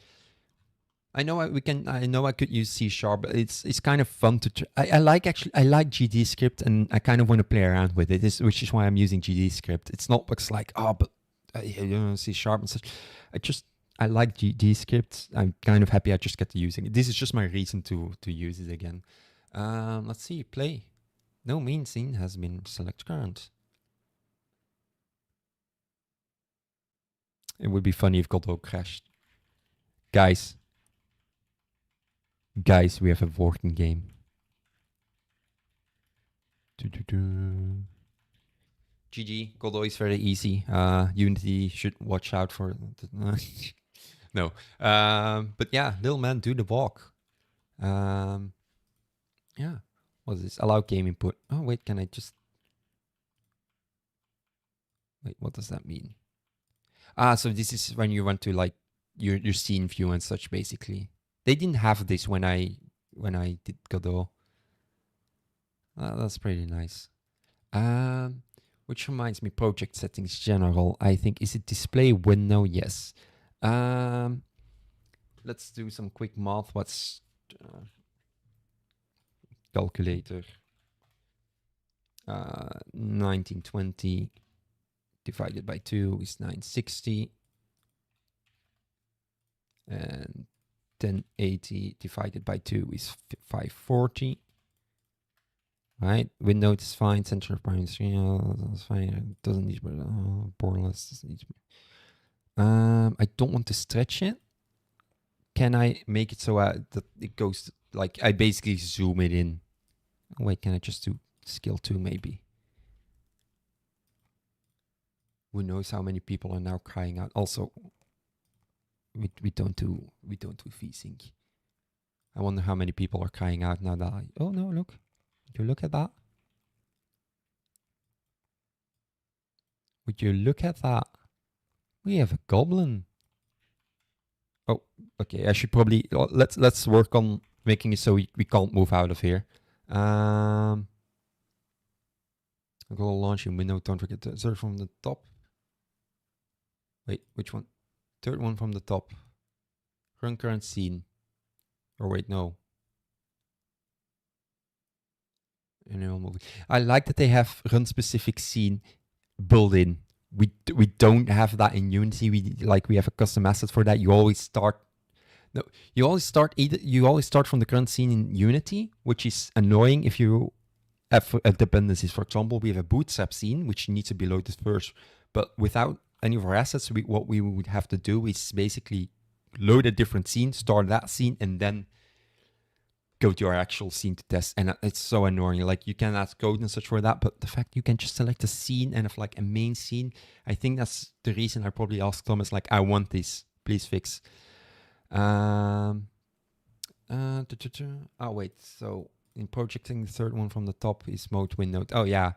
S1: I know we can. I know I could use C#, but it's kind of fun to. I like GD script, and I kind of want to play around with it. Which is why I'm using GD script. It's not what's like but C# and such. I like GD script. I'm kind of happy I just get to using it. This is just my reason to use it again. Let's see. Play. No main scene has been select current. It would be funny if Godot crashed. Guys, we have a working game. GG, Godot is very easy. Unity should watch out for it. No. But yeah, little man, do the walk. Yeah. What is this? Allow game input. Oh, wait, can I just... Wait, what does that mean? So this is when you want to like your scene view and such, basically. They didn't have this when I did Godot. That's pretty nice. Which reminds me, project settings general. I think, is it display window? Yes. Let's do some quick math. What's calculator? 1920 divided by 2 is 960. And 1080 divided by 2 is 540. Right, window is fine. Center of primary screen, that's fine. It doesn't need borderless. I don't want to stretch it. Can I make it so that it goes like I basically zoom it in? Wait, can I just do scale 2 maybe? Who knows how many people are now crying out? Also, we don't do VSync. I wonder how many people are crying out now that oh no, look. Would you look at that? Would you look at that? We have a goblin. Oh, okay. I should probably let's work on making it so we can't move out of here. I'll go launch in window. Don't forget to insert from the top. Wait, which one? Third one from the top. Run current scene. Or wait, no. I like that they have run specific scene built in. We don't have that in Unity. We have a custom asset for that. You always start from the current scene in Unity, which is annoying if you have dependencies. For example, we have a bootstrap scene which needs to be loaded first, but without any of our assets, what we would have to do is basically load a different scene, start that scene, and then go to our actual scene to test. And it's so annoying. Like, you can add code and such for that, but the fact you can just select a scene and have like a main scene, I think that's the reason I probably asked Thomas, like, I want this, please fix. Oh wait, so in projecting, the third one from the top is mode windowed. Oh yeah,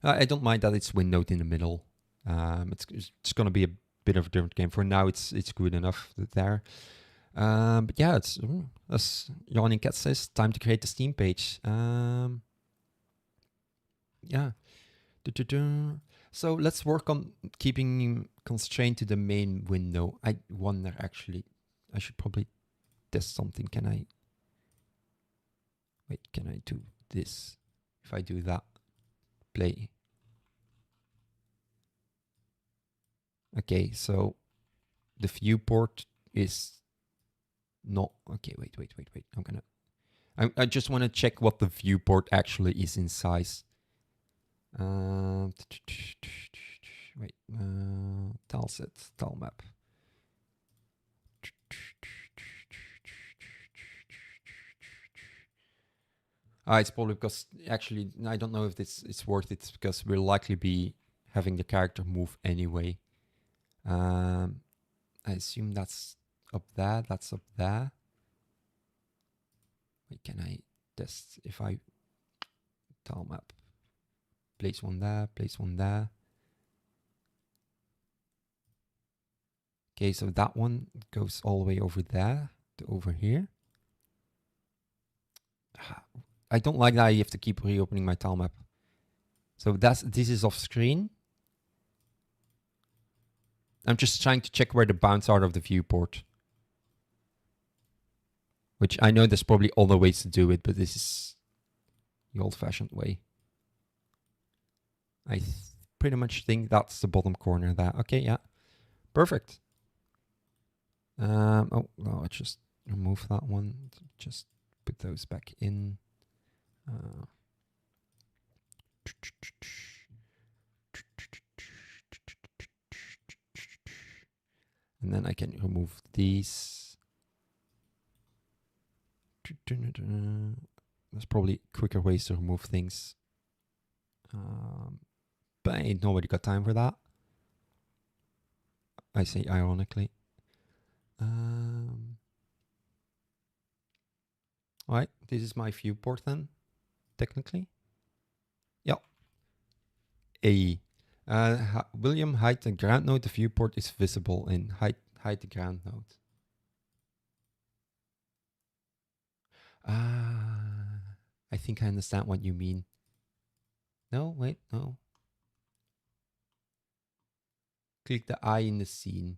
S1: I don't mind that it's windowed in the middle. It's gonna be a bit of a different game. For now, it's good enough there. But yeah, it's as Yawning Cat says, time to create the Steam page. Yeah. So let's work on keeping him constrained to the main window. I wonder, actually, I should probably test something. Can I do this? If I do that, play. Okay, so the viewport is not okay. Wait. I just want to check what the viewport actually is in size. Wait, tile set, tile map. It's probably because actually I don't know if it's worth it, because we'll likely be having the character move anyway. I assume that's up there. That's up there. Wait, can I test if I tile map? Place one there, place one there. Okay, so that one goes all the way over there to over here. I don't like that I have to keep reopening my tile map. So this is off screen. I'm just trying to check where the bounds are of the viewport. Which I know there's probably other ways to do it, but this is the old-fashioned way. I pretty much think that's the bottom corner there. Okay, yeah. Perfect. Oh, no, let's just remove that one. Just put those back in. And then I can remove these. There's probably quicker ways to remove things. But ain't nobody got time for that. I say ironically. Alright, this is my viewport then, technically. Yep. William, hide the ground node. The viewport is visible in hide the ground node. I think I understand what you mean. No, wait, no. Click the eye in the scene.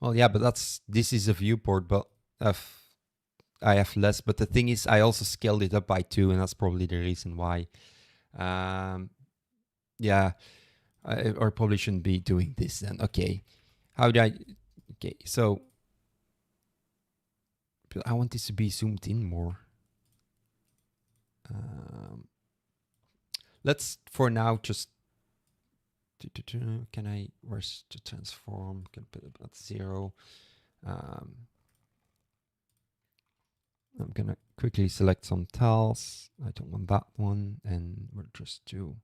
S1: Well, yeah, but this is a viewport, but I have less. But the thing is, I also scaled it up by 2, and that's probably the reason why. Yeah, I probably shouldn't be doing this then. Okay, how do I? Okay, so I want this to be zoomed in more. Let's for now just. Can I? Where's the transform? Can put it at 0. I'm gonna quickly select some tiles. I don't want that one, and we'll just do.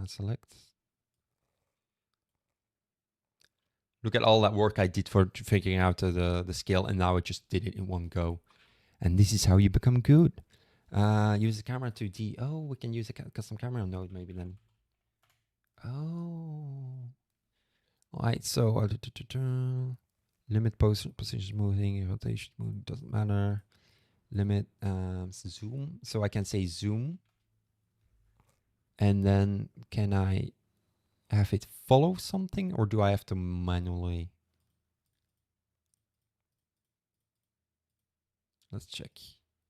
S1: Select. Look at all that work I did for figuring out the scale, and now I just did it in one go. And this is how you become good. Use the camera 2D. Oh, we can use a custom camera node maybe then. Oh. All right, so limit position moving, rotation moving, doesn't matter. Limit zoom. So I can say zoom. And then can I have it follow something, or do I have to manually? Let's check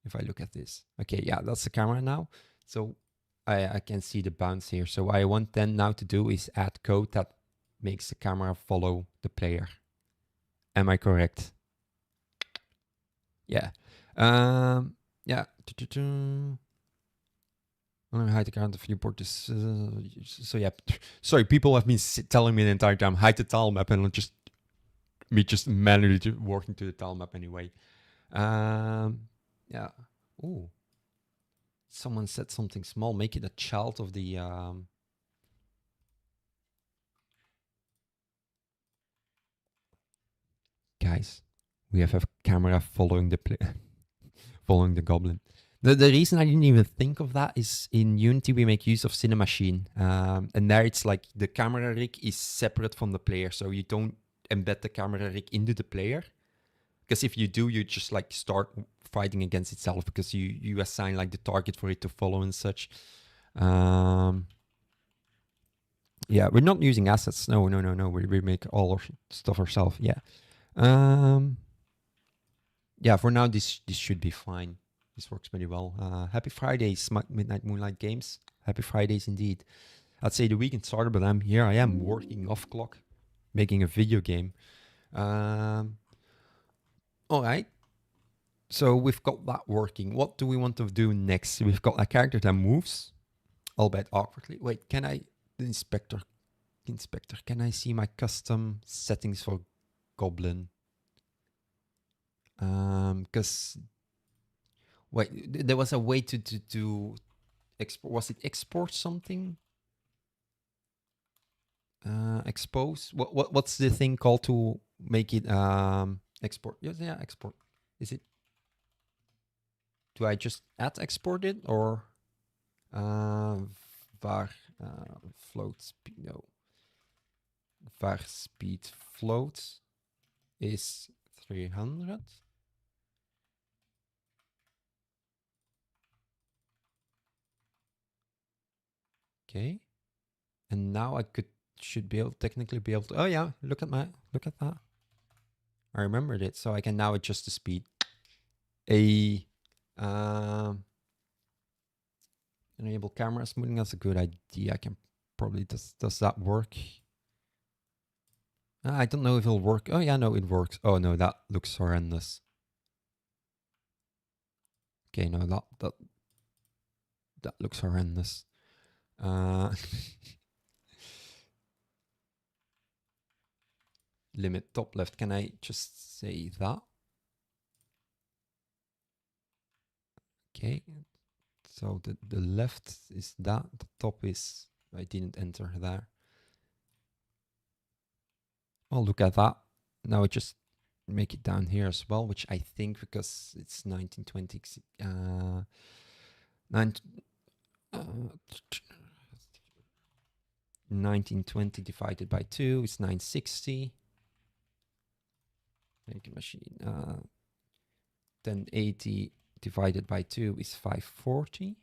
S1: if I look at this. Okay, yeah, that's the camera now. So I can see the bounce here. So what I want then now to do is add code that makes the camera follow the player. Am I correct? Yeah. Yeah. Hide the camera viewport is so yeah. Sorry, people have been telling me the entire time hide the tile map, and just manually working to the tile map anyway. Yeah. Ooh. Someone said something small. Make it a child of the. Guys, we have a camera following the following the goblin. The reason I didn't even think of that is in Unity we make use of Cinemachine, and there it's like the camera rig is separate from the player, so you don't embed the camera rig into the player. Because if you do, you just like start fighting against itself because you assign like the target for it to follow and such. Yeah, we're not using assets. No. We make all our stuff ourselves. Yeah. Yeah, for now this should be fine. This works pretty well. Happy Fridays, Midnight Moonlight Games. Happy Fridays indeed. I'd say the weekend started, but I am working off clock, making a video game. All right. So we've got that working. What do we want to do next? We've got a character that moves, albeit awkwardly. Wait, can I, the inspector, can I see my custom settings for Goblin? Because, wait, there was a way to export, was it export something? Expose? What's the thing called to make it export? Yeah, export. Is it? Do I just add export it or var float speed? No. Var speed float is 300. Okay. And now I should be able, technically be able to, oh yeah, look at that. I remembered it. So I can now adjust the speed. Enable camera smoothing, that's a good idea. I can probably, does that work? I don't know if it'll work. Oh yeah, no, it works. Oh no, that looks horrendous. Okay, no, that looks horrendous. Limit top left. Can I just say that? Okay. So the left is that. The top is, I didn't enter there. Well, look at that. Now I just make it down here as well, which I think because it's 1920, 1920 divided by 2 is 960. Make a machine. 1080 divided by 2 is 540.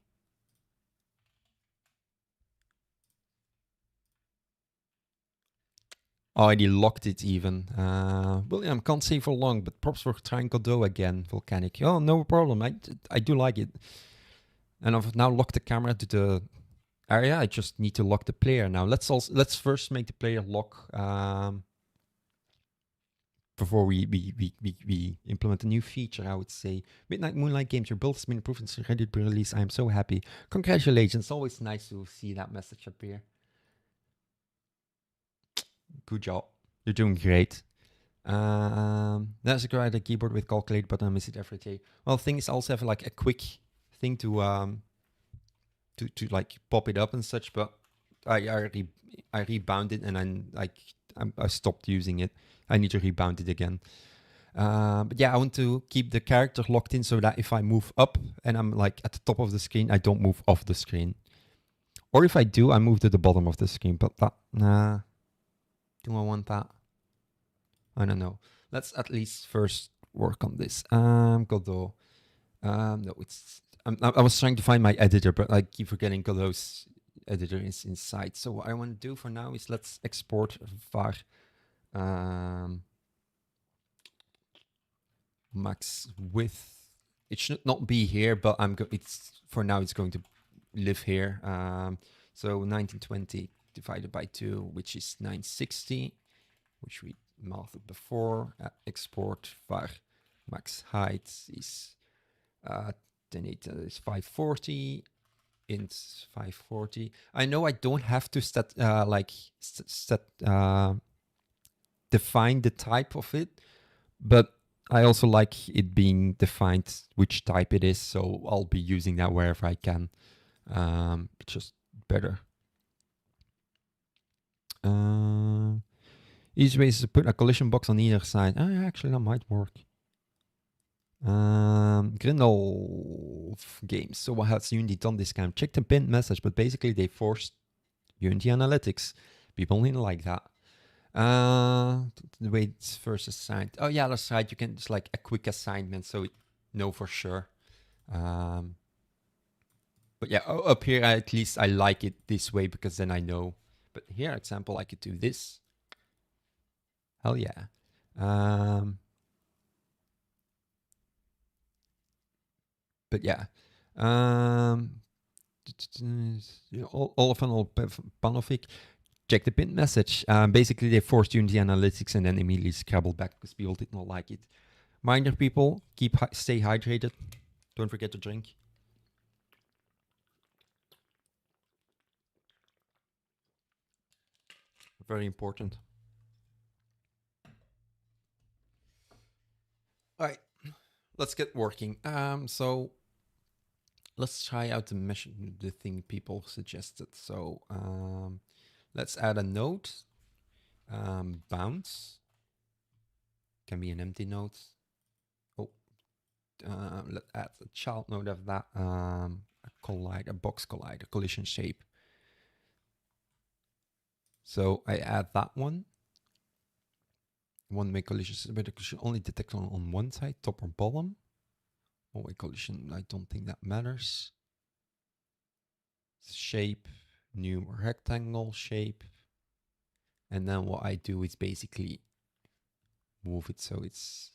S1: Oh, already locked it even. William, can't say for long, but props for trying Godot again, Volcanic. Oh, no problem. I do like it. And I've now locked the camera to the area. I just need to lock the player now. Let's first make the player lock before we implement a new feature. I would say Midnight Moonlight Games, your build has been approved and is ready to be released. I am so happy. Congratulations. Always nice to see that message appear. Good job. You're doing great. That's a great keyboard with calculate, but I miss it every day. Well, things also have like a quick thing to like pop it up and such, but I rebound it and then I stopped using it. I need to rebound it again. But yeah, I want to keep the character locked in so that if I move up and I'm like at the top of the screen, I don't move off the screen. Or if I do, I move to the bottom of the screen. But that, nah. Do I want that? I don't know. Let's at least first work on this. Godot. No, it's. I was trying to find my editor, but I keep forgetting Godot's editor is inside. So what I want to do for now is let's export var max width. It should not be here, but it's for now. It's going to live here. So 1920 divided by 2, which is 960, which we mathed before. Export var max height is 1080 is 540. Int 540. I know I don't have to define the type of it, but I also like it being defined which type it is, so I'll be using that wherever I can. It's just better. Easy way is to put a collision box on either side. Actually, that might work. Grindel games. So what has Unity done this time? Check the pinned message, but basically they forced Unity Analytics. People didn't like that. The way it's first assigned. Oh yeah, that's right. You can just like a quick assignment, so we know for sure. But yeah, up here at least I like it this way because then I know. But here, example, I could do this. Hell yeah. But yeah. Olafan Panovic. Check the pinned message. Basically, they forced Unity Analytics and then immediately scrabbled back because people did not like it. Minder people, stay hydrated. Don't forget to drink. Very important. All right, let's get working. So let's try out the thing people suggested. So let's add a node. Bounce can be an empty node. Oh, let's add a child node of that. A box collider, collision shape. So I add that one. One-way collision, but it should only detect on one side, top or bottom. One-way collision, I don't think that matters. Shape, new rectangle shape. And then what I do is basically move it so it's,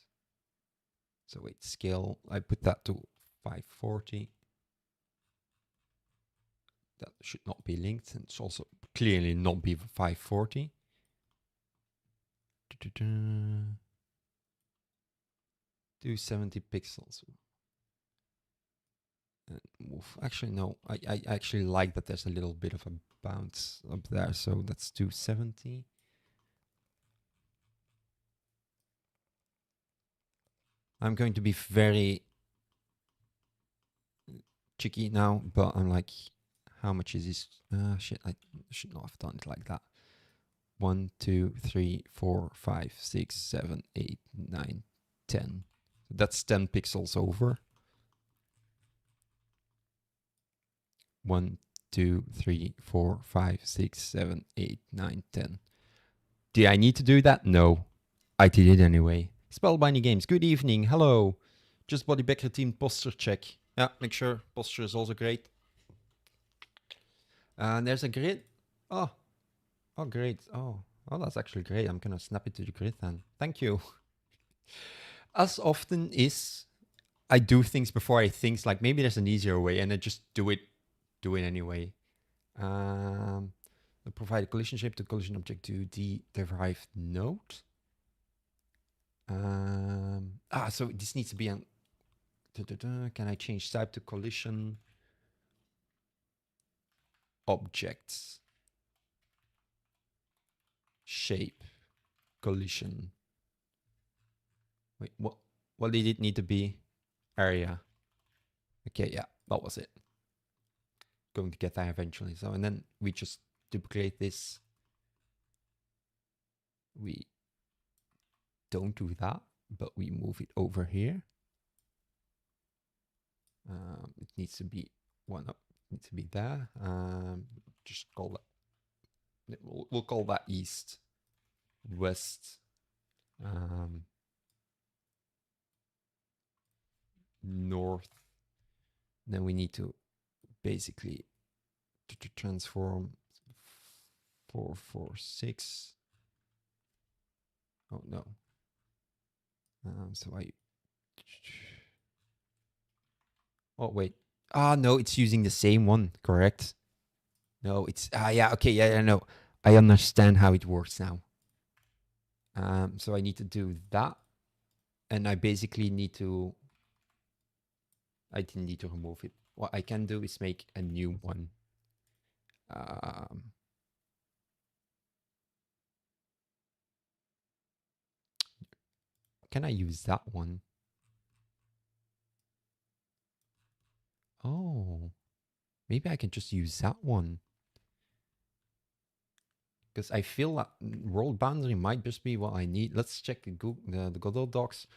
S1: scale. I put that to 540. That should not be linked, and it's also clearly not be 540. Do 70 pixels. And move. Actually, no. I actually like that there's a little bit of a bounce up there, so let's do 70. I'm going to be very cheeky now, but I'm like, how much is this? Shit, I should not have done it like that. 1, 2, 3, 4, 5, 6, 7, 8, 9, 10. That's 10 pixels over. 1, 2, 3, 4, 5, 6, 7, 8, 9, 10. Do I need to do that? No. I did it anyway. Spellbinding Games, good evening. Hello. Just body back routine posture check. Yeah, make sure posture is also great. And there's a grid. Oh, great. Oh, that's actually great. I'm gonna snap it to the grid then. Thank you. As often is, I do things before I think, like maybe there's an easier way, and I just do it anyway. Provide a collision shape to collision object to the derived node. So this needs to be on. Can I change type to collision objects? Shape collision. Wait, what did it need to be? Area. Okay, yeah, that was it. Going to get there eventually. So, and then we just duplicate this. We don't do that, but we move it over here. It needs to be one up. It needs to be there. Just call that. We'll call that east, west, north. Then we need to basically to transform 4, 4, 6. Oh no. So I. Oh wait. No, it's using the same one. Correct. No, it's yeah. Okay, yeah, no. I understand how it works now. So I need to do that, and I basically need to. I didn't need to remove it. What I can do is make a new one. Can I use that one? Oh, maybe I can just use that one. Because I feel that world boundary might just be what I need. Let's check the Godot docs.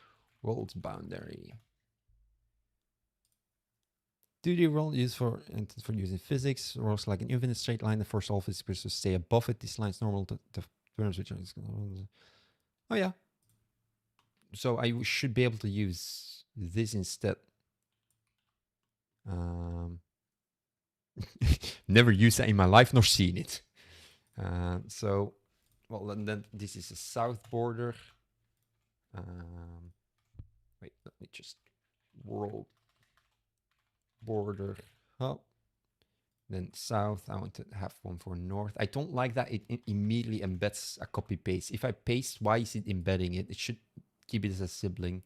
S1: World boundary. Do the world used for using physics? Works like an infinite straight line. The first alpha is supposed to stay above it. This line is normal to terms which are. Oh yeah. So I should be able to use this instead. Never used that in my life nor seen it. So, well, and then this is a south border. Wait, let me just world border. Oh, then south. I want to have one for north. I don't like that it immediately embeds a copy paste. If I paste, why is it embedding it? It should keep it as a sibling.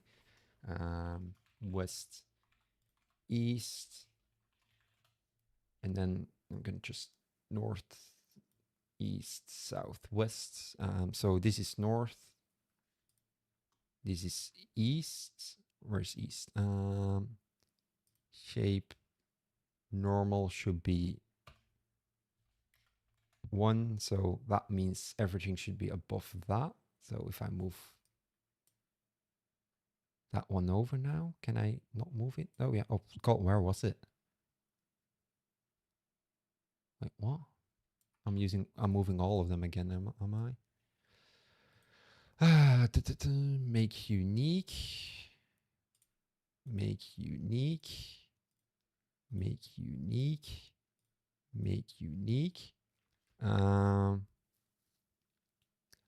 S1: West, east, and then I'm gonna just north, east, south, west. So this is north. This is east. Where's east? Shape normal should be 1. So that means everything should be above that. So if I move that one over now, can I not move it? Oh yeah. Oh God, where was it? Wait, what? I'm moving all of them again. Am I? Make unique. Make unique. Make unique. make unique. So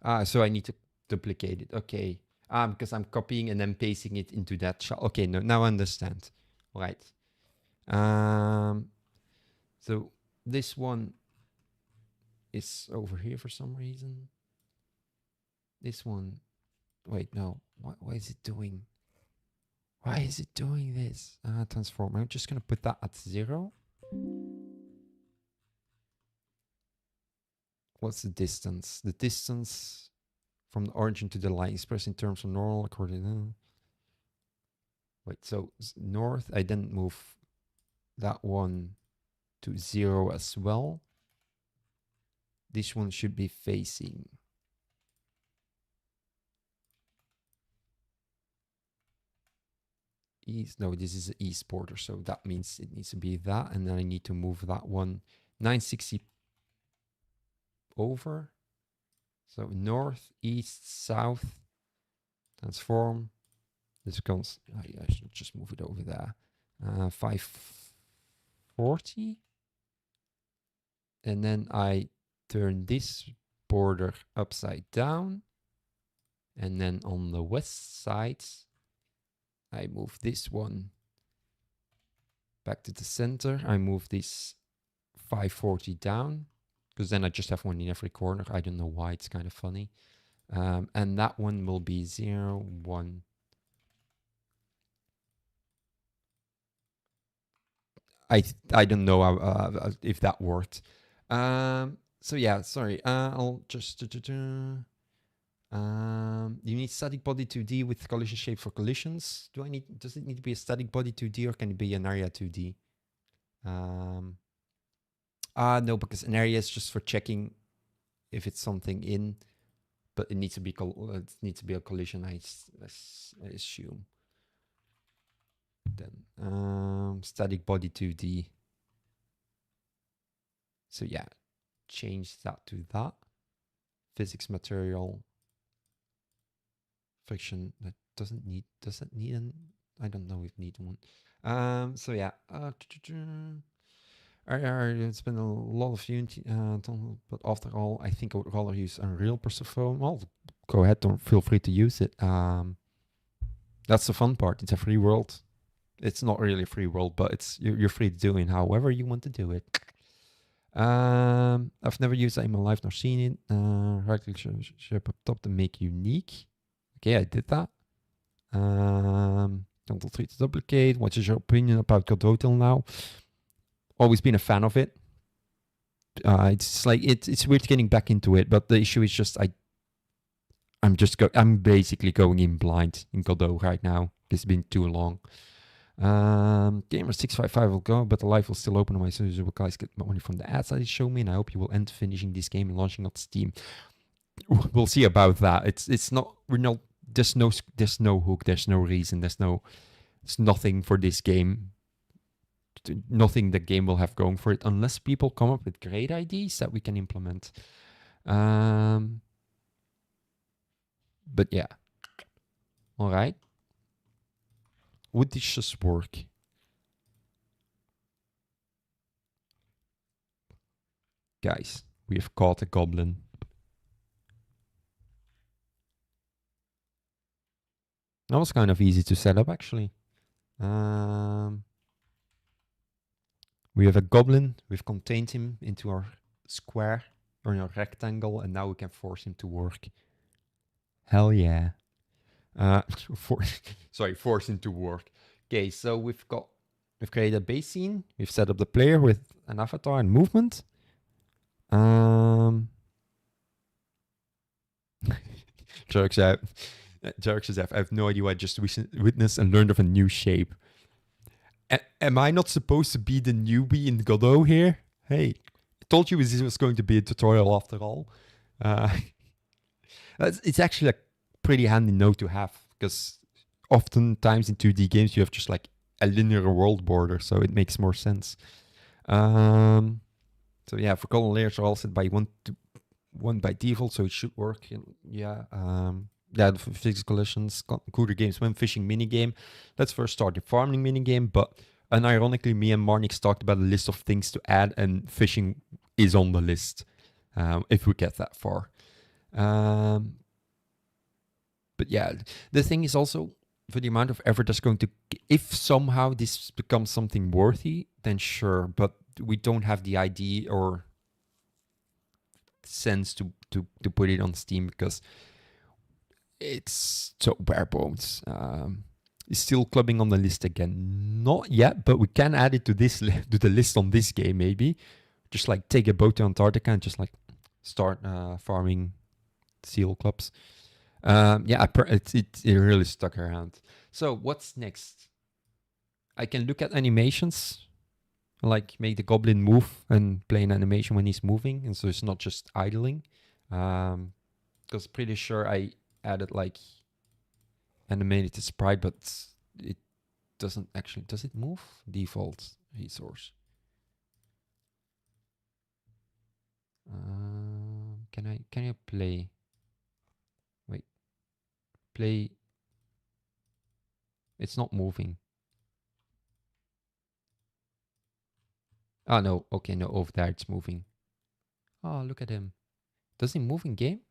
S1: I need to duplicate it. Okay. Because I'm copying and then pasting it into that shell. Okay, no, now I understand. Right. So this one is over here for some reason. This one, wait, no. What is it doing? Why is it doing this? Transform. I'm just going to put that at 0. What's the distance? The distance from the origin to the line expressed in terms of normal according. Wait, so north, I didn't move that one to 0 as well. This one should be facing east. No, this is the east border, so that means it needs to be that, and then I need to move that one 960 over. So north, east, south, transform. This comes, I should just move it over there. 540. And then I turn this border upside down. And then on the west side, I move this one back to the center. I move this 540 down, because then I just have one in every corner. I don't know why, it's kind of funny. And that one will be 0, 1. I don't know if that worked. So yeah, sorry. I'll just you need static body 2D with collision shape for collisions. Does it need to be a static body 2D, or can it be an area 2D? No, because an area is just for checking if it's something in, but it needs to be a collision, I assume. Then static body 2D. So yeah, change that to that. Physics material friction. That does it need an, I don't know if need one. So yeah, it's been a lot of Unity, but after all, I think I would rather use Unreal Persephone. Well, go ahead, don't feel free to use it. That's the fun part. It's a free world. It's not really a free world, but it's you're free to do it however you want to do it. I've never used that in my life nor seen it. Right click shape up top to make unique. Okay, I did that. Ctrl-3 to duplicate. What is your opinion about Godot till now? Always been a fan of it. It's like it's weird getting back into it, but the issue is just I'm basically going in blind in Godot right now. It's been too long. Gamer655 will go, but the live will still open on my server. You guys get money from the ads that you show me, and I hope you will end finishing this game and launching on Steam. We'll see about that. It's not. We're not. There's no hook. There's no reason. There's nothing for this game. Nothing the game will have going for it unless people come up with great ideas that we can implement. But yeah. All right. Would this just work? Guys, we have caught a goblin. That was kind of easy to set up, actually. We have a goblin. We've contained him into our square or in our rectangle, and now we can force him to work. Hell yeah. Force him to work. Okay, so we've created a base scene. We've set up the player with an avatar and movement. Jerks out. Jerks says, I have no idea what I just witnessed and learned of a new shape. Am I not supposed to be the newbie in Godot here? Hey, I told you this was going to be a tutorial after all. It's actually a pretty handy note to have, because oftentimes in 2D games you have just like a linear world border, so it makes more sense. So yeah, for color layers are all set by one by default, so it should work. Yeah. The physics collisions, cooler games when fishing minigame. Let's first start the farming minigame, but unironically, me and Marnix talked about a list of things to add, and fishing is on the list if we get that far. But yeah, the thing is also for the amount of effort that's going to, if somehow this becomes something worthy, then sure, but we don't have the idea or sense to put it on Steam because it's so bare bones. It's still clubbing on the list again. Not yet, but we can add it to this to the list on this game maybe. Just like take a boat to Antarctica and just like start farming seal clubs. Yeah, it really stuck around. So what's next? I can look at animations, like make the goblin move and play an animation when he's moving, and so it's not just idling. Because pretty sure I added like animated sprite, but it doesn't actually. Does it move? Default resource. Can I play? Wait, play. It's not moving. Oh no, okay, no, over there it's moving. Oh, look at him. Does he move in game?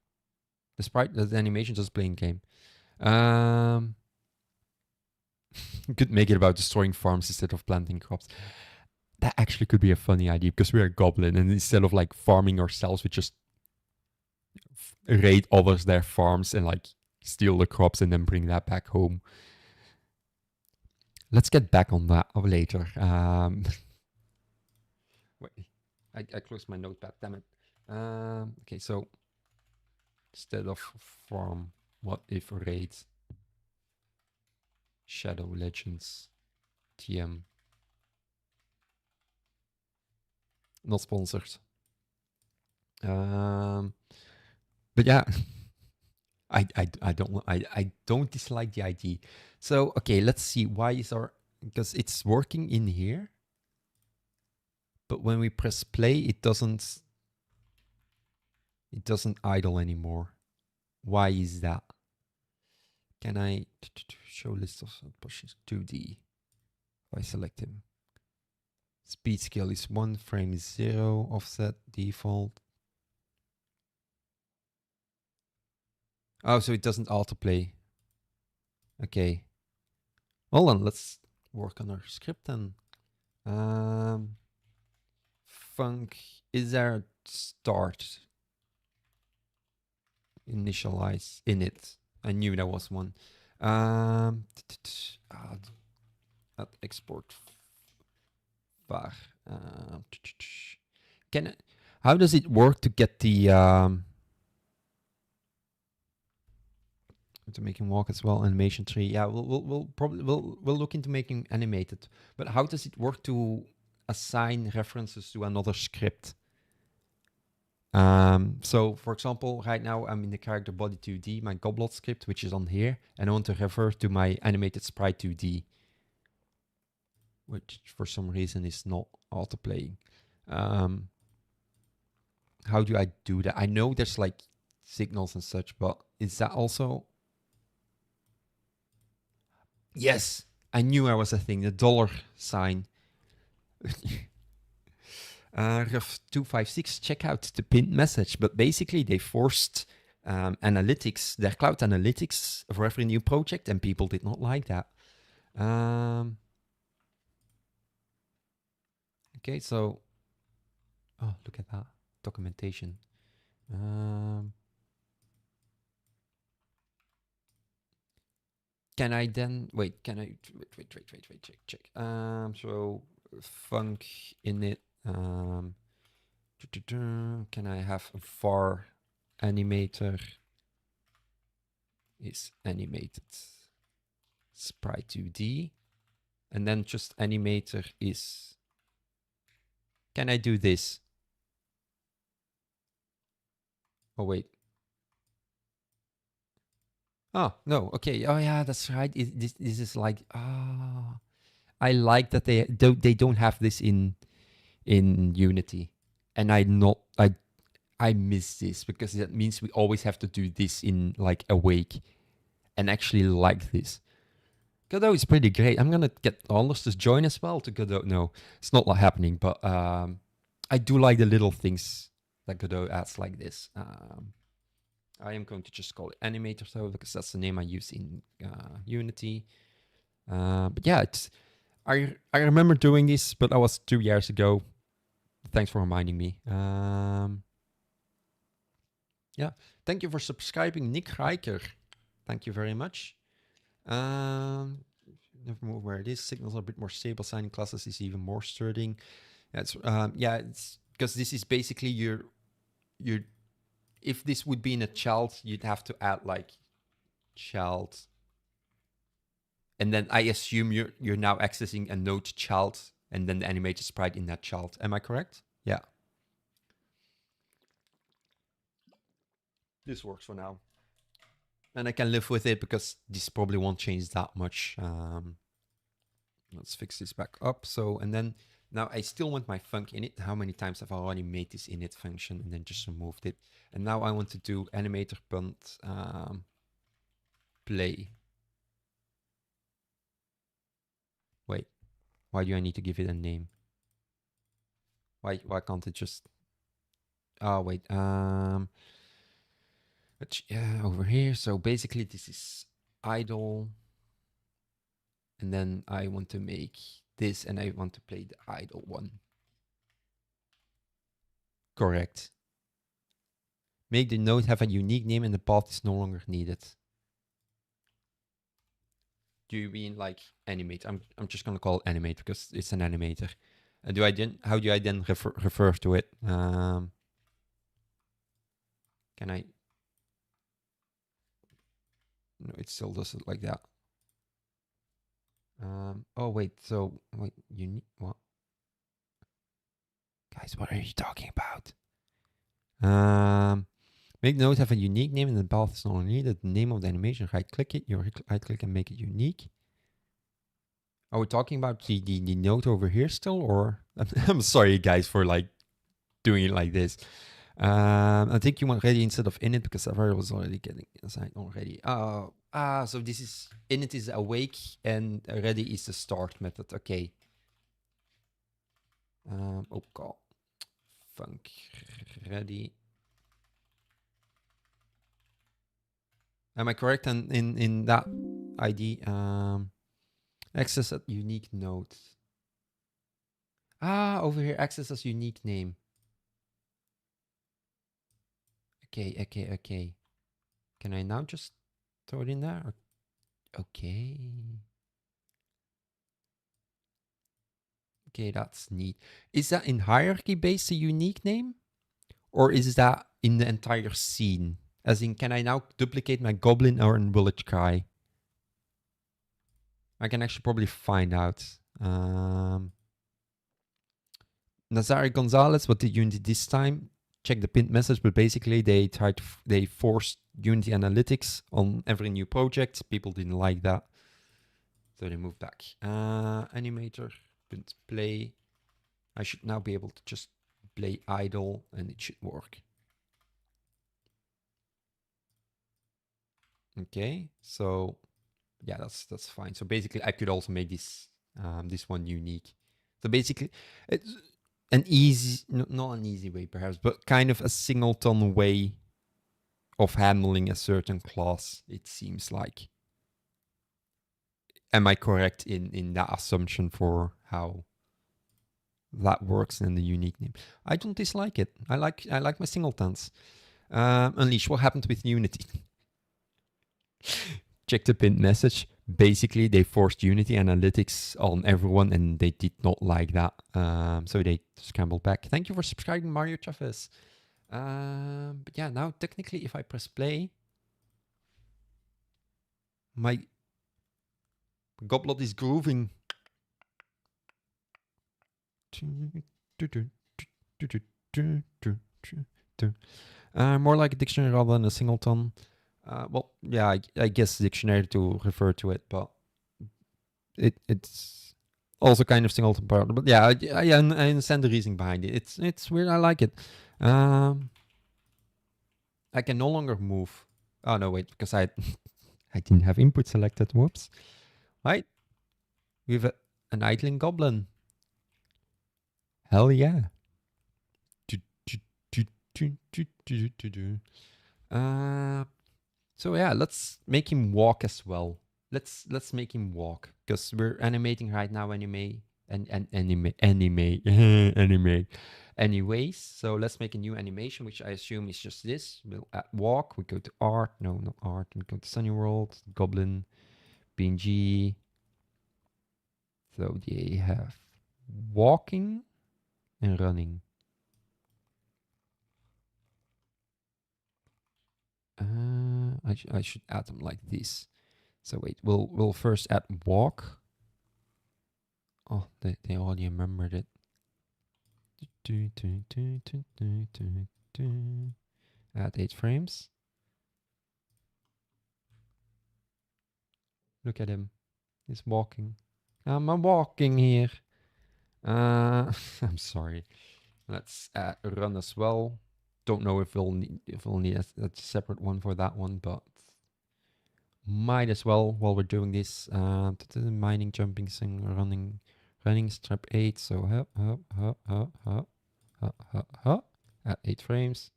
S1: The sprite, the animation does play in game. Could make it about destroying farms instead of planting crops. That actually could be a funny idea because we're a goblin, and instead of like farming ourselves, we just raid others their farms and like steal the crops and then bring that back home. Let's get back on that later. Wait, I closed my notepad, damn it. Okay, so instead of farm, what if raid Shadow Legends TM? Not sponsored. But yeah, I don't dislike the idea. So okay, let's see why is our, because it's working in here, but when we press play, it doesn't idle anymore. Why is that? Can I show list of pushes 2D? If I select him, speed scale is 1, frame is 0, offset default. Oh, so it doesn't autoplay. Okay. Hold on, let's work on our script then. Func, is there a start? Initialize init. I knew there was one. At export var. How does it work to get the to make him walk as well? Animation tree. Yeah, we'll probably look into making animated. But how does it work to assign references to another script? So for example, right now I'm in the character body 2D, my goblet script, which is on here, and I want to refer to my animated sprite 2D, which for some reason is not autoplaying. How do I do that? I know there's like signals and such, but is that also? Yes, I knew I was a thing, the dollar sign. Ref256, check out the pinned message. But basically, they forced analytics, their cloud analytics for every new project, and people did not like that. Okay, so, oh, look at that documentation. Can I then wait? Can I wait? Check. So func init. Can I have var animator is animated sprite 2D, and then just animator is. Can I do this? Oh wait. Oh no. Okay. Oh yeah, that's right. This is like I like that they don't have this in Unity, and I miss this because that means we always have to do this in like Awake, and actually like this Godot is pretty great. I'm gonna get Anders to join as well to Godot. No, it's not happening, but I do like the little things that Godot adds like this. I am going to just call it animator though, because that's the name I use in Unity. But yeah, I remember doing this, but that was 2 years ago. Thanks for reminding me. Yeah, thank you for subscribing, Nick Riker. Thank you very much. Never move where it is. Signals are a bit more stable. Signing classes is even more sturdy. That's yeah, it's because this is basically your. If this would be in a child, you'd have to add like child, and then I assume you're now accessing a node child, and then the animated sprite in that child. Am I correct? Yeah. This works for now. And I can live with it because this probably won't change that much. Let's fix this back up. So, and then now I still want my func init. How many times have I already made this init function and then just removed it? And now I want to do animator punt play. Wait, why do I need to give it a name? Why can't it just? Oh wait, yeah, over here. So basically this is idle. And then I want to make this and I want to play the idle one. Correct. Make the node have a unique name and the path is no longer needed. Do you mean like animate? I'm just gonna call it animate because it's an animator. And how do I then refer to it? Can I? No, it still does it like that. Oh wait, so wait, unique what? Guys, what are you talking about? Make the node have a unique name and the path is no longer needed. The name of the animation, right click it, you right click and make it unique. Are we talking about the node over here still, or I'm sorry guys for like doing it like this. I think you want ready instead of init because I was already getting assigned already. So this is init is awake and ready is the start method. Okay. Oh god. Func ready. Am I correct in that ID? Access at unique node. Over here, access as unique name. Okay. Can I now just throw it in there? Okay. Okay, that's neat. Is that in hierarchy based a unique name? Or is that in the entire scene? As in, can I now duplicate my goblin or in village cry? I can actually probably find out. Nazari Gonzalez, what did Unity this time? Check the pinned message, but basically they forced Unity Analytics on every new project. People didn't like that, so they moved back. Animator, pinned play. I should now be able to just play idle, and it should work. Okay, so yeah, that's fine. So basically, I could also make this this one unique. So basically, it's an easy, not an easy way perhaps, but kind of a singleton way of handling a certain class, it seems like. Am I correct in that assumption for how that works in the unique name? I don't dislike it. I like my singletons. Unleash, what happened with Unity? Check the pinned message. Basically, they forced Unity Analytics on everyone, and they did not like that. So they scrambled back. Thank you for subscribing, Mario Chavez. But yeah, now technically, if I press play, my goblet is grooving. More like a dictionary rather than a singleton. Well, yeah, I guess dictionary to refer to it, but it's also kind of singleton part. But yeah, I understand the reasoning behind it. It's weird. I like it. I can no longer move. Oh no, wait, because I I didn't have input selected. Whoops. Right? We have an idling goblin. Hell yeah. So yeah, let's make him walk as well. Let's make him walk because we're animating right now anime and anime anime anyways. So let's make a new animation, which I assume is just this. We'll add walk. We go to art. No, not art. We go to Sunny World, Goblin, PNG. So they have walking and running. I should add them like this. So wait, we'll first add walk. Oh, they already remembered it. Add 8 frames. Look at him. He's walking. I'm walking here. I'm sorry. Let's run as well. Don't know if we'll need a separate one for that one, but might as well while we're doing this. Mining, jumping, sing, running, strap 8. So at 8 frames.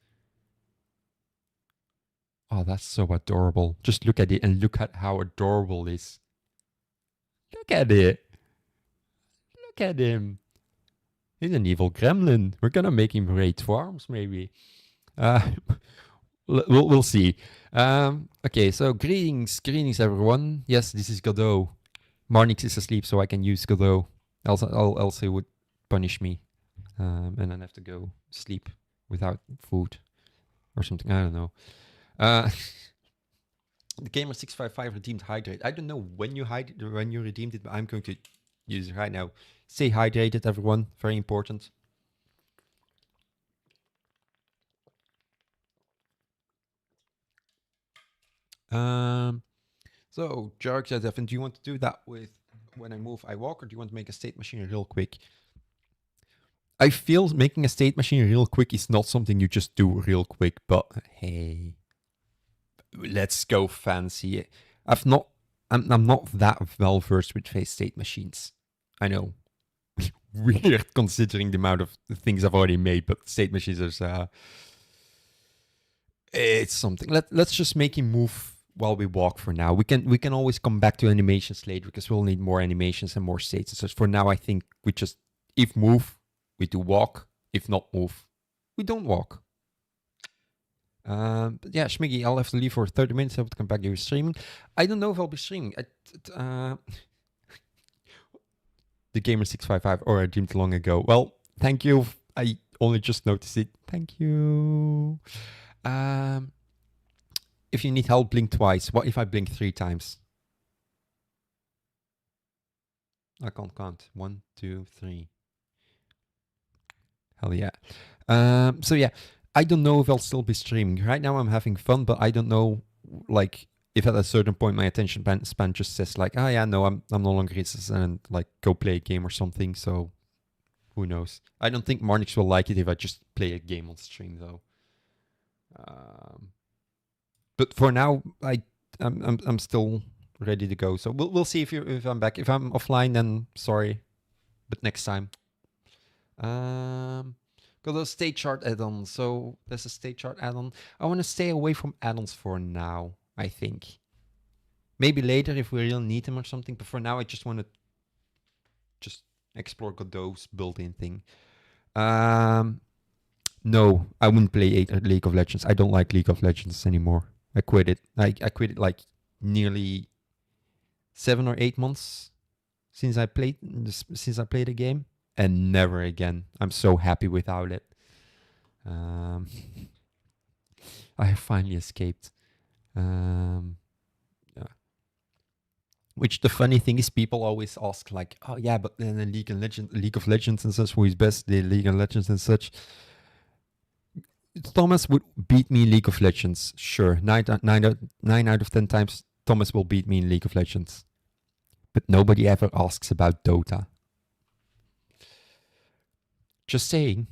S1: Oh, that's so adorable. Just look at it and look at how adorable it is. Look at it. Look at him. He's an evil gremlin. We're gonna make him raid farms, maybe. We'll see. Okay, so greetings everyone. Yes, this is Godot. Marnix is asleep, so I can use Godot. Else he would punish me, and then have to go sleep without food or something. I don't know. The Gamer 655 redeemed hydrate. I don't know when you redeemed it, but I'm going to use it right now. Stay hydrated, everyone. Very important. So Jarek says, Evan, do you want to do that with when I move, I walk, or do you want to make a state machine real quick? I feel making a state machine real quick is not something you just do real quick, but hey, let's go fancy. I'm not that well versed with phase state machines. I know. Weird considering the amount of things I've already made, but state machines are it's something. Let's just make him move while we walk for now. We can always come back to animations later because we'll need more animations and more states and such. For now, I think we just, if move, we do walk. If not move, we don't walk. But yeah, Schmiggy, I'll have to leave for 30 minutes. I have to come back to streaming. I don't know if I'll be streaming. The Gamer 655 or I dreamed long ago. Well, thank you. I only just noticed it. Thank you. If you need help, blink twice. What if I blink 3 times? I can't count. 1, 2, 3. Hell yeah. So yeah, I don't know if I'll still be streaming. Right now I'm having fun, but I don't know, like, if at a certain point my attention span just says like, oh yeah, no, I'm no longer interested, and like go play a game or something. So who knows? I don't think Marnix will like it if I just play a game on stream though. But for now, I'm still ready to go. So we'll see if I'm back. If I'm offline, then sorry, but next time. Got a state chart add-on. So there's a state chart add-on. I want to stay away from add-ons for now, I think. Maybe later if we really need them or something. But for now, I just want to just explore Godot's built-in thing. No, I wouldn't play League of Legends. I don't like League of Legends anymore. I quit it. I quit it like nearly 7 or 8 months since I played the game, and never again. I'm so happy without it. I have finally escaped. Yeah. Which the funny thing is, people always ask like, oh yeah, but then the League of Legends and such, who is best? The League of Legends and such. Thomas would beat me in League of Legends. Sure, 9 out of 10 times Thomas will beat me in League of Legends. But nobody ever asks about Dota. Just saying.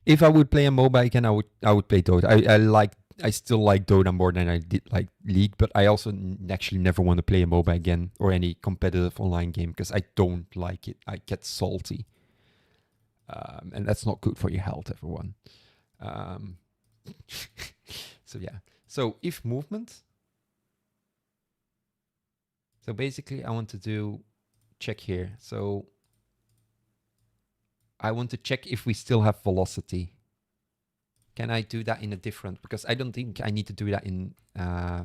S1: If I would play a MOBA again, I would play Dota. I like still like Dota more than I did like League, but I also actually never want to play a MOBA again or any competitive online game because I don't like it. I get salty. And that's not good for your health, everyone. So yeah. So if movement. So basically I want to do check here. So I want to check if we still have velocity. Can I do that in a different, because I don't think I need to do that in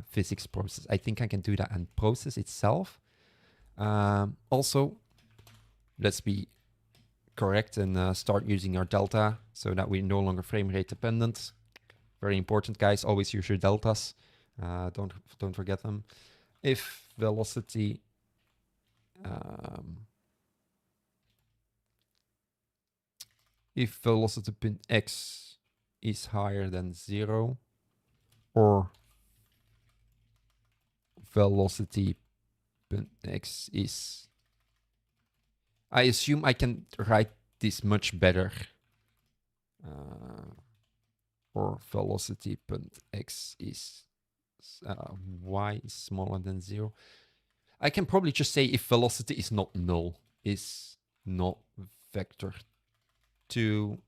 S1: physics process. I think I can do that in process itself. Also, let's be correct and start using our delta so that we're no longer frame rate dependent. Very important, guys. Always use your deltas. Don't forget them. If velocity pin x is higher than 0, or velocity pin x is... I assume I can write this much better. Or velocity pin x is y is smaller than 0. I can probably just say if velocity is not null, is not vector 2,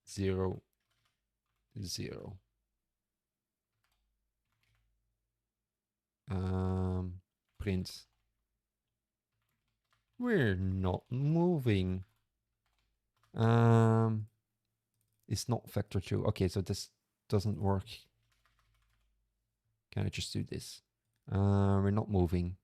S1: 0, 0. Print. We're not moving. It's not vector 2. Okay, so this doesn't work. Can I just do this? We're not moving.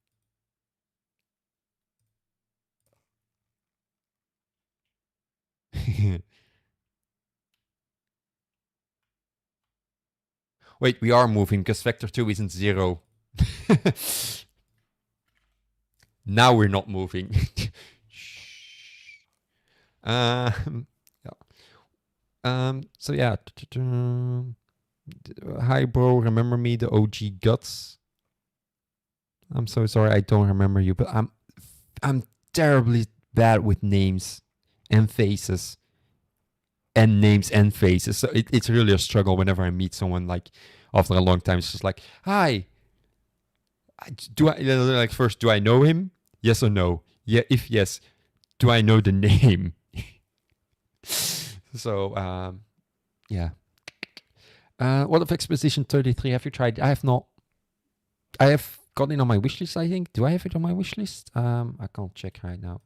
S1: Wait, we are moving because vector 2 isn't 0. Now we're not moving. Yeah. So yeah. Hi, bro. Remember me, the OG Guts? I'm so sorry, I don't remember you, but I'm terribly bad with names and faces. And names and faces. So it's really a struggle whenever I meet someone, like after a long time. It's just like, hi. Do I like first? Do I know him? Yes or no? Yeah. If yes, do I know the name? So yeah. What of Expedition 33? Have you tried? I have not. I have got it on my wish list, I think. Do I have it on my wish list? I can't check right now.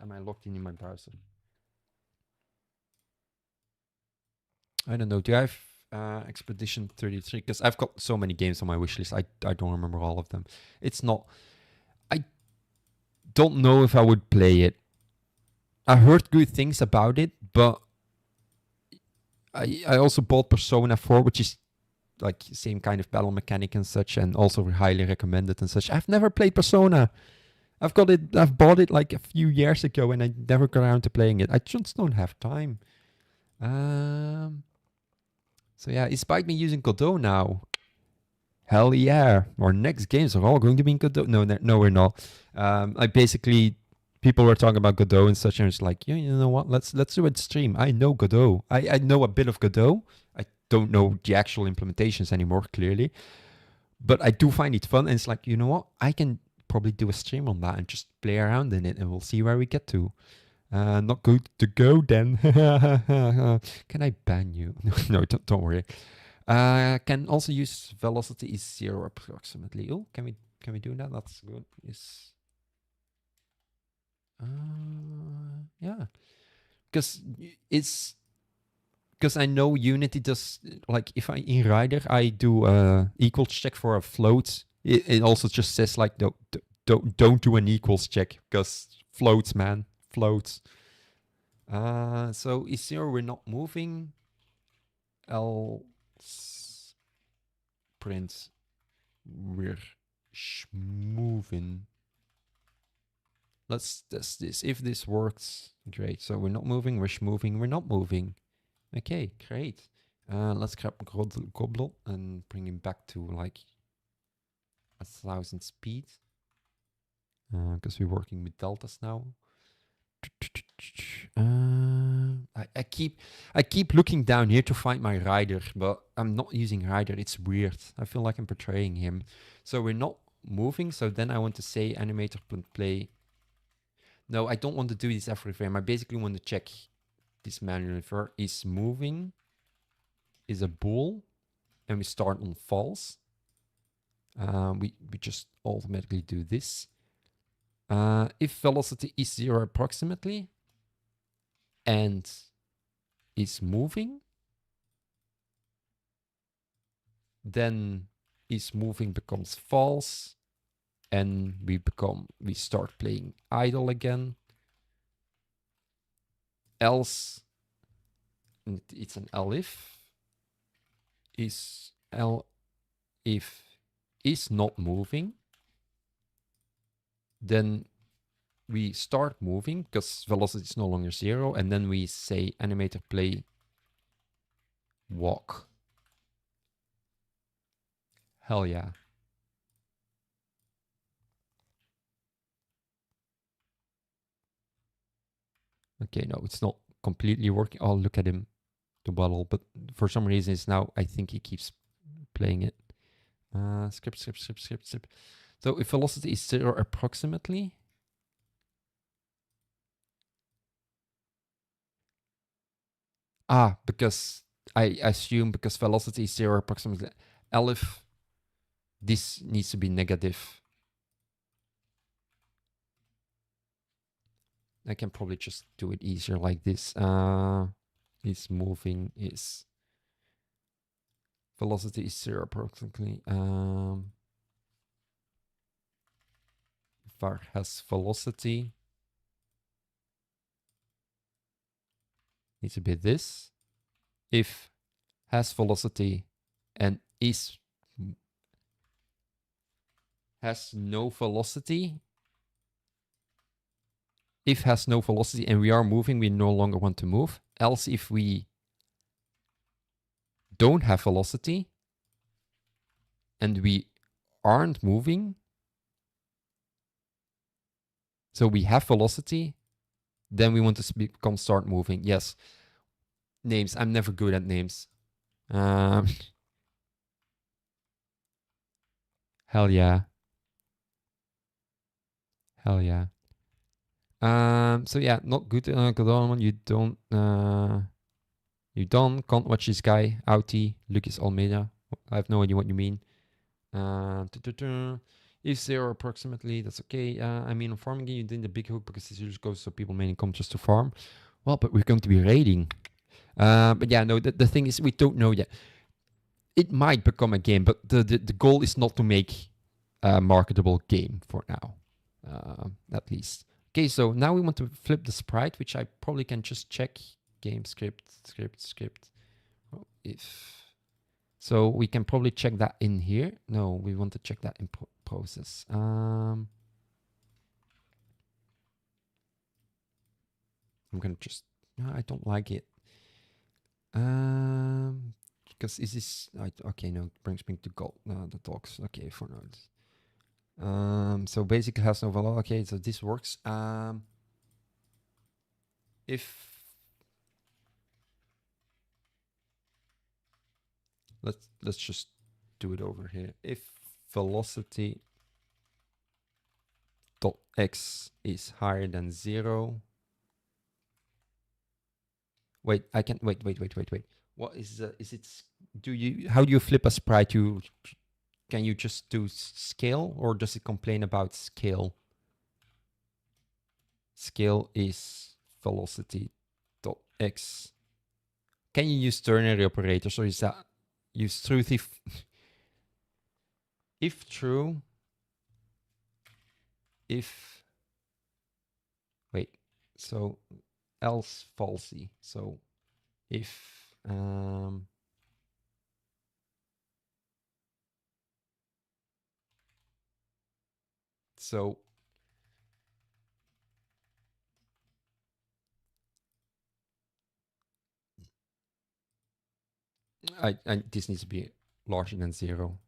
S1: Am I logged in my browser? I don't know. Do I have Expedition 33? Because I've got so many games on my wish list. I don't remember all of them. It's not... I don't know if I would play it. I heard good things about it, but I also bought Persona 4, which is like same kind of battle mechanic and such, and also highly recommended and such. I've never played Persona. I've bought it like a few years ago, and I never got around to playing it. I just don't have time. So yeah, despite me using Godot now, hell yeah, our next games are all going to be in Godot. No, we're not. Like basically, people were talking about Godot and such, and it's like, yeah, you know what? Let's do a stream. I know Godot. I know a bit of Godot. I don't know the actual implementations anymore, clearly, but I do find it fun. And it's like, you know what? I can probably do a stream on that and just play around in it, and we'll see where we get to. Not good to go then. Can I ban you? No, don't worry. Can also use velocity is 0 approximately. Oh, can we do that? That's good. Is yeah, because I know Unity does, like if I in Rider I do equals check for a float. It also just says like don't do an equals check because floats, man, floats. So is 0 we're not moving, else print we're moving. Let's test this. If this works, great. So we're not moving, we're moving, we're not moving. Okay, great. Let's grab Goblet and bring him back to like 1,000 speed. Because we're working with deltas now. I keep looking down here to find my rider, but I'm not using rider. It's weird. I feel like I'm portraying him. So we're not moving. So then I want to say animator play. No, I don't want to do this every frame. I basically want to check this manually. For is moving is a bool, and we start on false. We just automatically do this. If velocity is 0 approximately and is moving, then is moving becomes false, and we start playing idle again. Else, it's an elif. Is if is not moving, then we start moving because velocity is no longer 0, and then we say animator play walk. Hell yeah. Okay, no, it's not completely working. Oh, look at him, the bottle. But for some reason, it's now, I think he keeps playing it. Skip. So if velocity is 0 approximately, because I assume because velocity is 0 approximately, elif, this needs to be negative. I can probably just do it easier like this. Is moving is velocity is 0 approximately. Var has velocity. Needs to be this. If has velocity and is has no velocity. If has no velocity and we are moving, we no longer want to move. Else if we don't have velocity and we aren't moving, so we have velocity, then we want to start moving. Yes. Names. I'm never good at names. Hell yeah. Hell yeah. So yeah, not good. Godot, you can't watch this guy. Outie, Lucas Almeida. I have no idea what you mean. If 0 approximately, that's okay. I mean, on farming game, you did the big hook because this usually goes so people mainly come just to farm. Well, but we're going to be raiding. But yeah, no, the thing is, we don't know yet. It might become a game, but the goal is not to make a marketable game for now, at least. Okay, so now we want to flip the sprite, which I probably can just check. Game script. Oh, if so, we can probably check that in here. No, we want to check that in process. I'm gonna just. No, I don't like it. Because is this okay? No, it brings me to gold. No, the dogs. Okay, for now. So basically has no value. Okay, so this works. If let's just do it over here. If velocity dot x is higher than 0. Wait, I can wait. What is it? How do you flip a sprite? Can you just do scale, or does it complain about scale? Scale is velocity dot x. Can you use ternary operators, or is that use truth if true? If wait, so else falsy. So if so this needs to be larger than 0.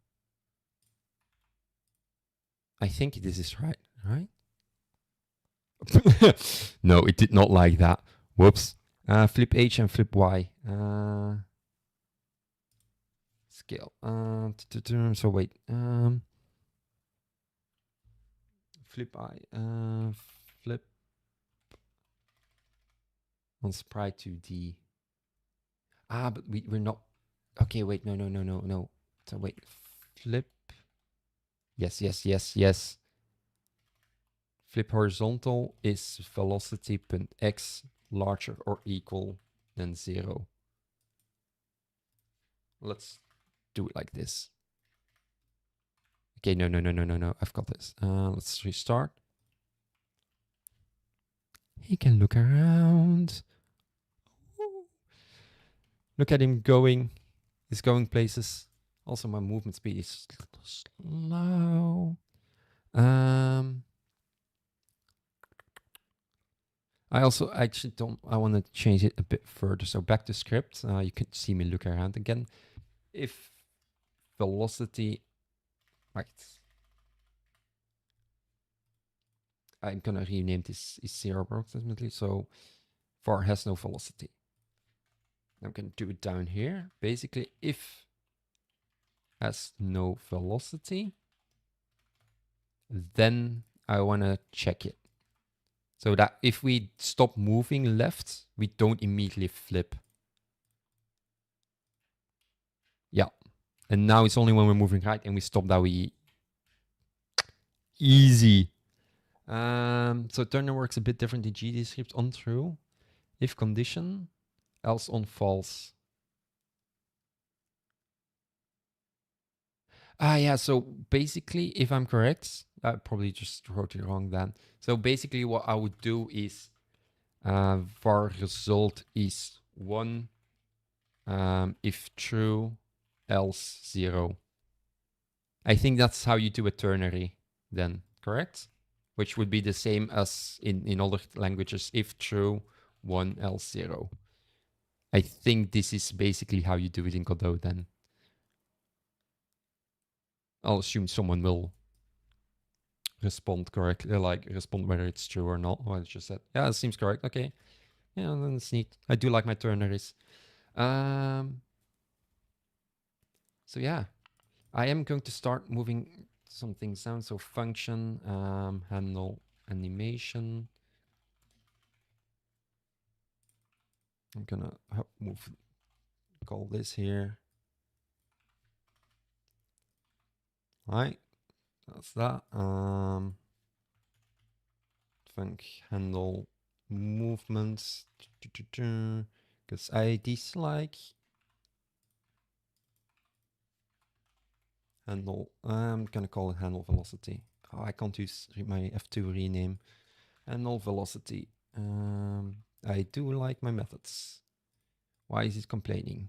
S1: I think this is right? No, it did not like that. Whoops. Flip H and flip Y. Scale. So wait. Flip I. Flip on sprite to D. But we're not. Okay, wait. No. So wait. Flip. Yes. Flip horizontal is velocity point x larger or equal than 0. Let's do it like this. Okay, no. I've got this. Let's restart. He can look around. Look at him going. He's going places. Also, my movement speed is slow. I also actually don't, I want to change it a bit further. So back to script, you can see me look around again. If velocity, right. I'm gonna rename this is 0 approximately. So var has no velocity. I'm gonna do it down here. Basically, if has no velocity, then I wanna check it. So that if we stop moving left, we don't immediately flip. Yeah. And now it's only when we're moving right and we stop that we... Easy. So turner works a bit different in GD script on true. If condition, else on false. Yeah, so basically, if I'm correct, I probably just wrote it wrong then. So basically what I would do is var result is 1, if true, else 0. I think that's how you do a ternary then, correct? Which would be the same as in other languages, if true, 1, else 0. I think this is basically how you do it in Godot then. I'll assume someone will respond correctly, like respond whether it's true or not. Well, I just said, yeah, it seems correct. Okay. Yeah, then it's neat. I do like my ternaries. So yeah, I am going to start moving some things down. So function, handle animation. I'm gonna move, call this here. Right, that's that. Func handle movements, because I dislike handle. I'm gonna call it handle velocity. Oh, I can't use my F2 rename. Handle velocity. I do like my methods. Why is it complaining?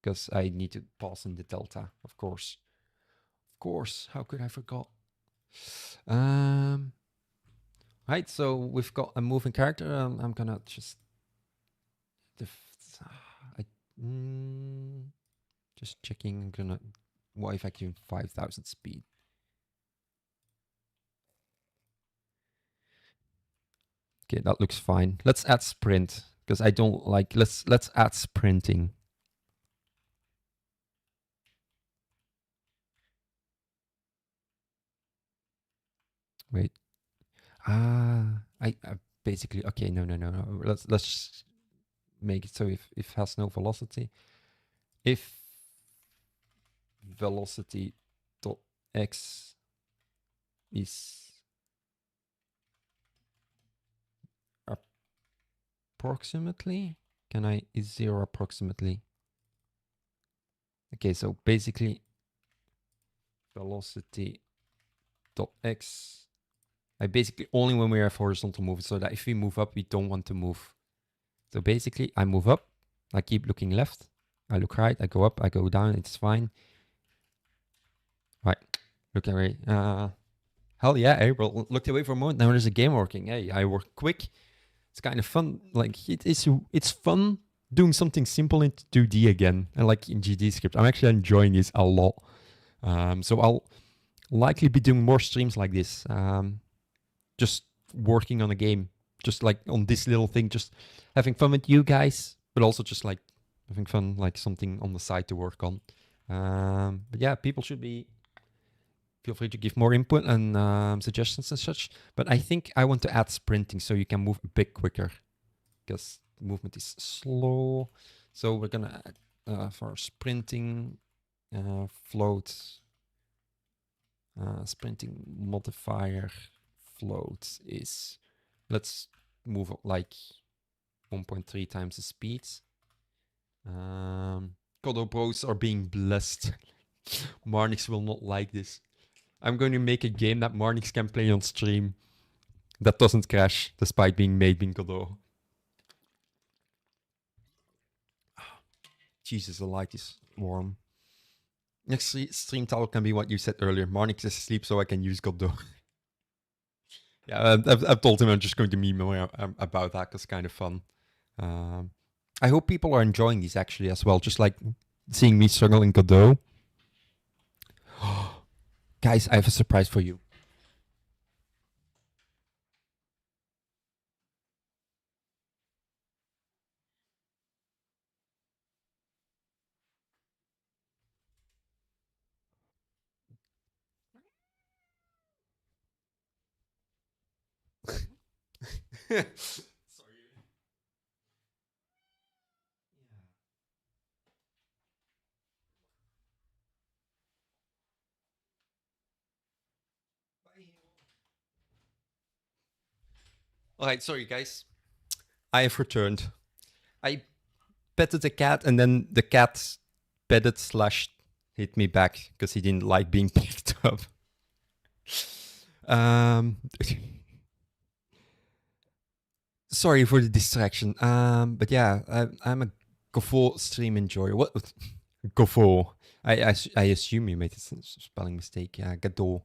S1: Because I need to pass in the delta, of course. Of course, how could I forget? Right, so we've got a moving character. I'm gonna just just checking. I'm gonna what if I give 5,000 speed? Okay, that looks fine. Let's add sprint because I don't like. Let's add sprinting. Wait. I basically okay. No. Let's make it so if has no velocity, if velocity dot x is approximately, is 0 approximately? Okay, so basically velocity dot x. I basically only when we have horizontal movement, so that if we move up, we don't want to move. So basically, I move up, I keep looking left, I look right, I go up, I go down, it's fine. Right, look away. Hell yeah, hey, well, looked away for a moment. Now there's a game working. Hey, I work quick. It's kind of fun. Like it's fun doing something simple in 2D again, and like in GD script. I'm actually enjoying this a lot. So likely be doing more streams like this. Just working on a game, just like on this little thing, just having fun with you guys, but also just like having fun, like something on the side to work on. But yeah, people should be feel free to give more input and suggestions and such. But I think I want to add sprinting so you can move a bit quicker because movement is slow. So we're gonna add for sprinting float, sprinting modifier float is, let's move like 1.3 times the speed. Godot bros are being blessed. Marnix will not like this. I'm going to make a game that Marnix can play on stream that doesn't crash despite being made in Godot. Jesus, the light is warm. Next stream title can be what you said earlier. Marnix is asleep, so I can use Godot. Yeah, I've told him I'm just going to meme about that because it's kind of fun. I hope people are enjoying these actually as well, just like seeing me struggle in Godot. Guys, I have a surprise for you. Sorry. All right, sorry guys. I have returned. I petted the cat and then the cat petted slash hit me back because he didn't like being picked up. Sorry for the distraction. But yeah, I'm a Godot stream enjoyer. What? Godot. I assume you made a spelling mistake. Yeah, Godot.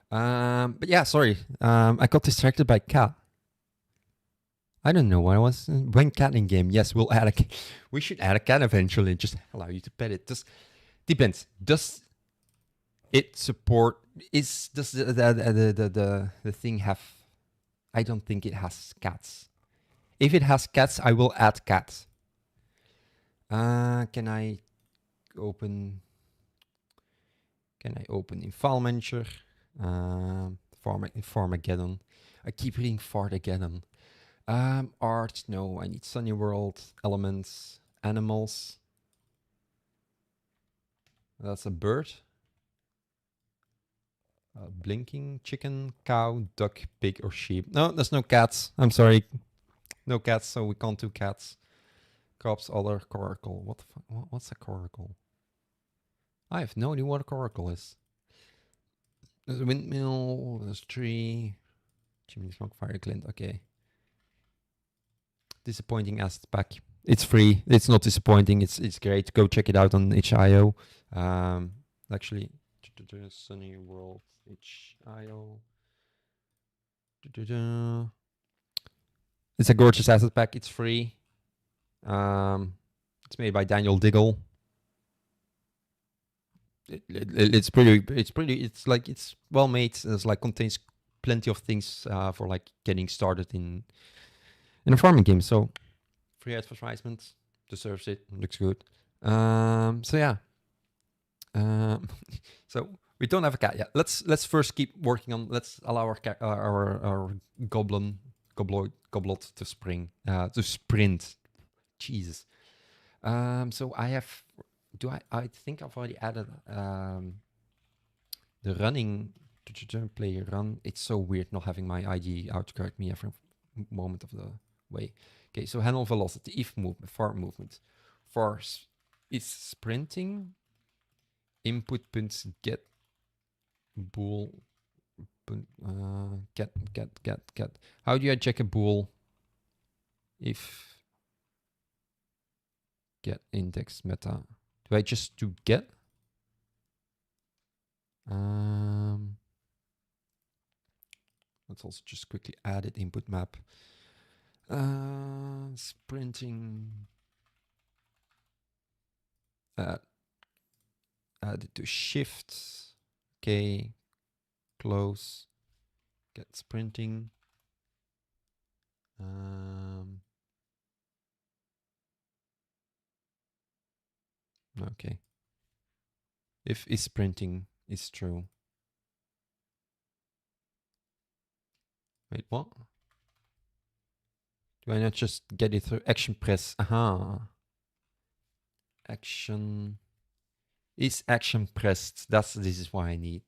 S1: But yeah, sorry. I got distracted by cat. I don't know what I was. When cat in game, yes, we'll add a. We should add a cat eventually. Just allow you to pet it. Just depends. Does it support? Does the thing have? I don't think it has cats. If it has cats, I will add cats. Can I open? Can I open in File Manager? Farmageddon. I keep reading Farmageddon. Art, no. I need Sunny World, elements, animals. That's a bird. Blinking, chicken, cow, duck, pig, or sheep. No, there's no cats. I'm sorry. No cats, so we can't do cats. Crops, other, coracle. What the fuck? What's a coracle? I have no idea what a coracle is. There's a windmill, there's a tree. Chimney smoke, fire, glint. Okay. Disappointing asset pack. It's free. It's not disappointing. It's great. Go check it out on itch.io. Actually, Sunny World itch.io. It's a gorgeous asset pack. It's free. It's made by Daniel Diggle. It's pretty. It's like it's well made. It's like contains plenty of things for like getting started in a farming game. So free advertisement, deserves it. Looks good. So yeah. So we don't have a cat yet. Let's first keep working on. Let's allow our cat, our goblot to sprint. Jesus. So I have. I think I've already added the running player run. It's so weird not having my ID out to correct me every moment of the way. Okay, so handle velocity, if movement, far movement. Force is sprinting. Input punts get bool. Get. How do I check a bool? If get index meta. Do I just do get? Let's also just quickly add it input map. Sprinting. Add it to shift. Okay. close, get sprinting. Okay. If is sprinting is true. Wait, what? Do I not just get it through action press? Aha. Action. Is action pressed? This is why I need.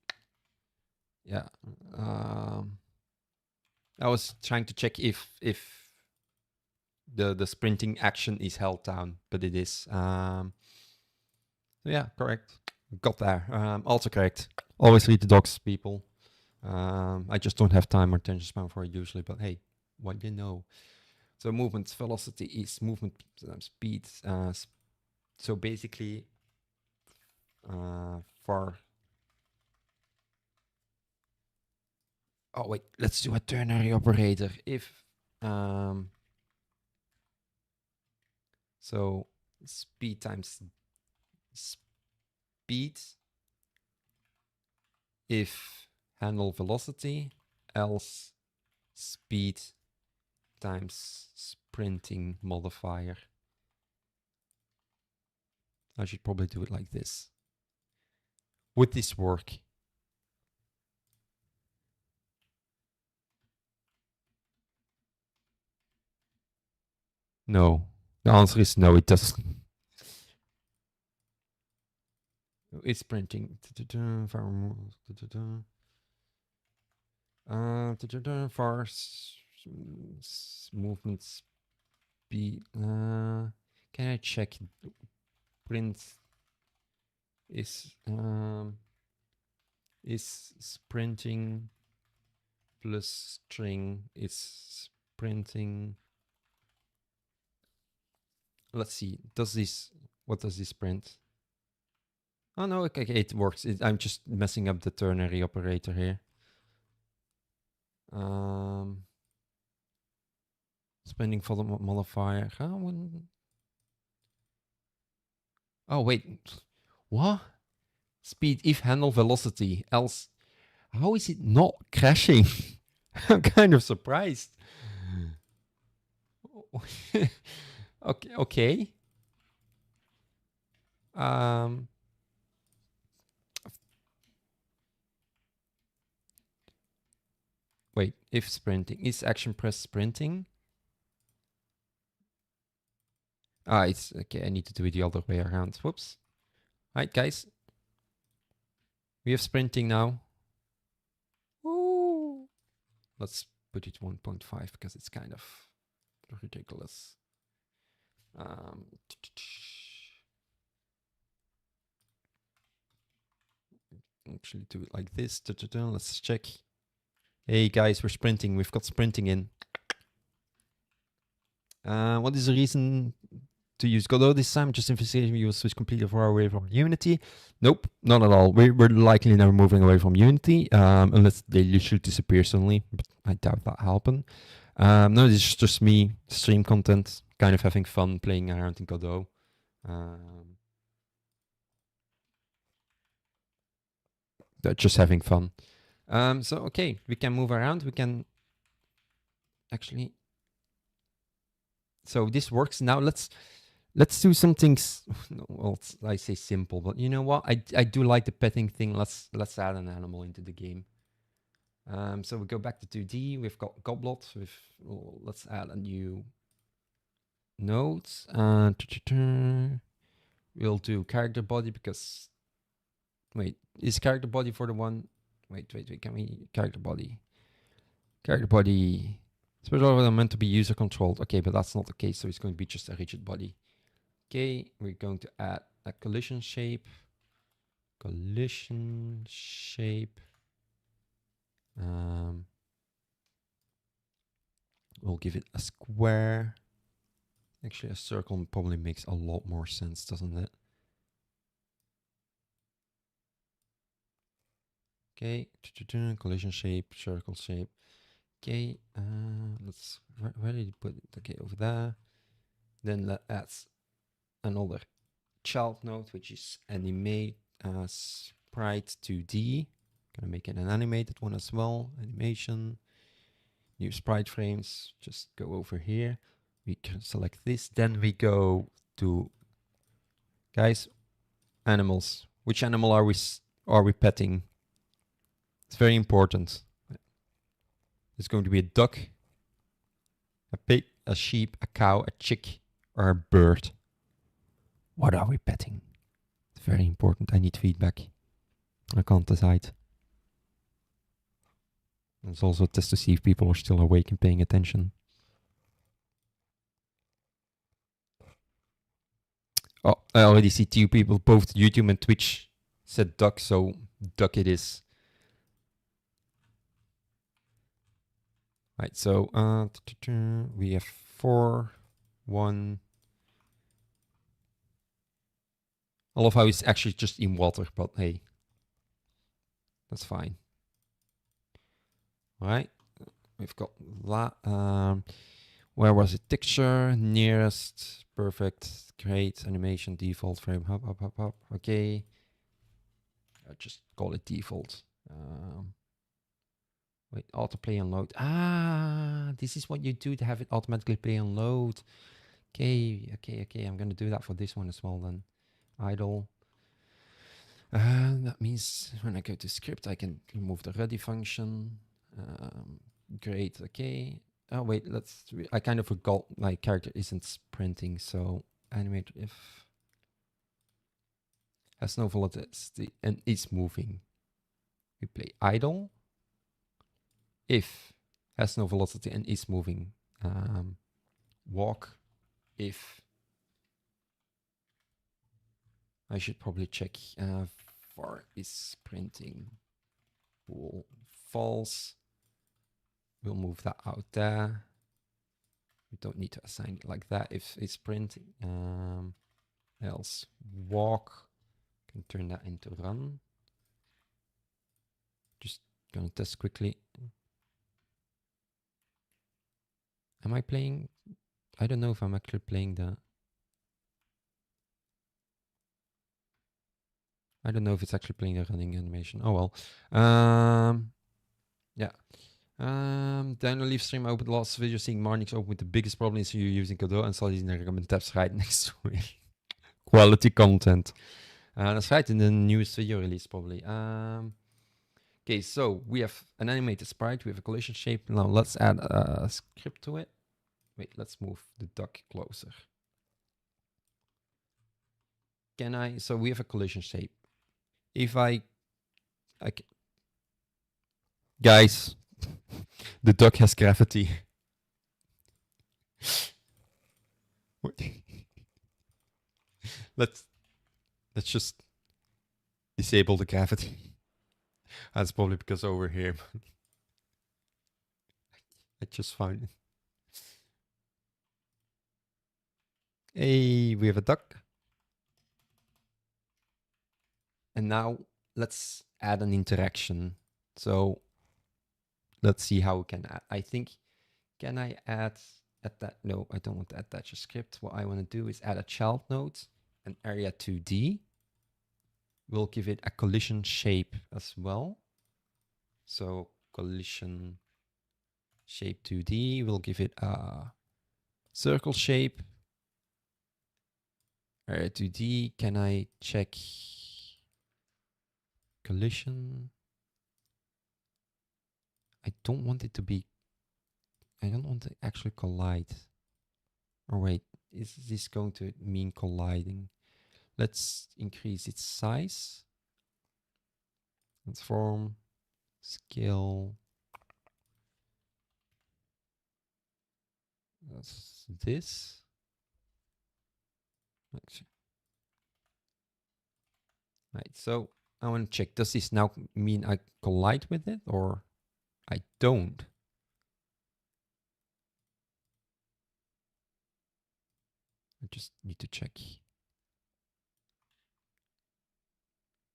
S1: Yeah. I was trying to check if the sprinting action is held down, but it is. So yeah, correct. Got there. Also correct. Always read the docs, people. I just don't have time or attention span for it usually, but hey, what you know. So movement velocity is movement speed. So basically, for... Oh wait, let's do a ternary operator. If so speed times speed if handle velocity, else speed times sprinting modifier. I should probably do it like this. Would this work? No. The answer is no, it doesn't. It's sprinting. For movement speed. Can I check? Print is sprinting plus string is sprinting. Let's see. What does this print? Oh no, okay, it works. I'm just messing up the ternary operator here. Spending for the modifier. Oh wait, what? Speed if handle velocity, else. How is it not crashing? I'm kind of surprised. Okay. Wait, if sprinting is action press sprinting. It's okay. I need to do it the other way around. Whoops. All right, guys. We have sprinting now. Woo. Let's put it 1.5 because it's kind of ridiculous. Actually do it like this. Let's check. Hey guys, we're sprinting. We've got sprinting in. What is the reason to use Godot this time? Just investigating we will switch completely far away from Unity. Nope, not at all. We're likely never moving away from Unity, unless they should disappear suddenly, but I doubt that happen. No, this is just me, stream content, kind of having fun playing around in Godot. Just having fun. So okay, we can move around. We can actually. So this works now. Let's do something. Well, I say simple, but you know what? I do like the petting thing. Let's add an animal into the game. So we go back to 2D. We've got Goblet. Let's add a new node. We'll do character body because. Wait, is character body for the one? Wait. Can we character body? Character body. Special are meant to be user controlled. Okay, but that's not the case. So it's going to be just a rigid body. Okay, we're going to add a collision shape. Collision shape. We'll give it a square. Actually, a circle probably makes a lot more sense, doesn't it? Okay, collision shape, circle shape. Okay, let's, where did you put it? Okay, over there. Then let's add another child node, which is animate sprite 2D. Gonna make it an animated one as well. Animation, new sprite frames. Just go over here. We can select this. Then we go to, guys, animals. Which animal are we petting? It's very important. It's going to be a duck, a pig, a sheep, a cow, a chick, or a bird. What are we petting? It's very important. I need feedback. I can't decide. It's also a test to see if people are still awake and paying attention. Oh, I already see two people, both YouTube and Twitch, said duck, so duck it is. Right, so we have 4, 1. I love how it's actually just in water, but hey, that's fine. All right, we've got that. Where was it? Texture, nearest, perfect, great, animation, default, frame, hop. Okay, I'll just call it default. Wait, autoplay and load. Ah, this is what you do to have it automatically play and load. Okay. I'm gonna do that for this one as well then. Idle. That means when I go to script, I can remove the ready function. Great. Okay. Oh wait, I kind of forgot my character isn't sprinting, so animate if has no velocity and is moving. We play idle. If has no velocity and is moving. Walk if. I should probably check for is sprinting. Bool false. We'll move that out there. We don't need to assign it like that if it's sprinting. Else walk. Can turn that into run. Just gonna test quickly. Am I playing? I don't know if I'm actually playing the. I don't know if it's actually playing the running animation. Oh well. Yeah. Daniel live stream opened last video seeing Marnix open with the biggest problem is you're using Godot and zal die in recommend tabs right next to it. Quality content. That's right in the newest video release probably. Okay, so we have an animated sprite, we have a collision shape. Now let's add a script to it. Wait, let's move the duck closer. So we have a collision shape. If I can, guys, the duck has gravity. let's just disable the gravity. That's probably because over here. I just found it. Hey, we have a duck. And now let's add an interaction. So let's see how we can add. I think, can I add at that? No, I don't want to attach a script. What I want to do is add a child node, an area 2D. We'll give it a collision shape as well. So collision shape 2D. We'll give it a circle shape. Area 2D. Can I check collision? I don't want it to be. I don't want to actually collide. Or wait, is this going to mean colliding? Let's increase its size. Transform, scale. That's this. Actually. Right, so I want to check, does this now mean I collide with it or I don't? I just need to check.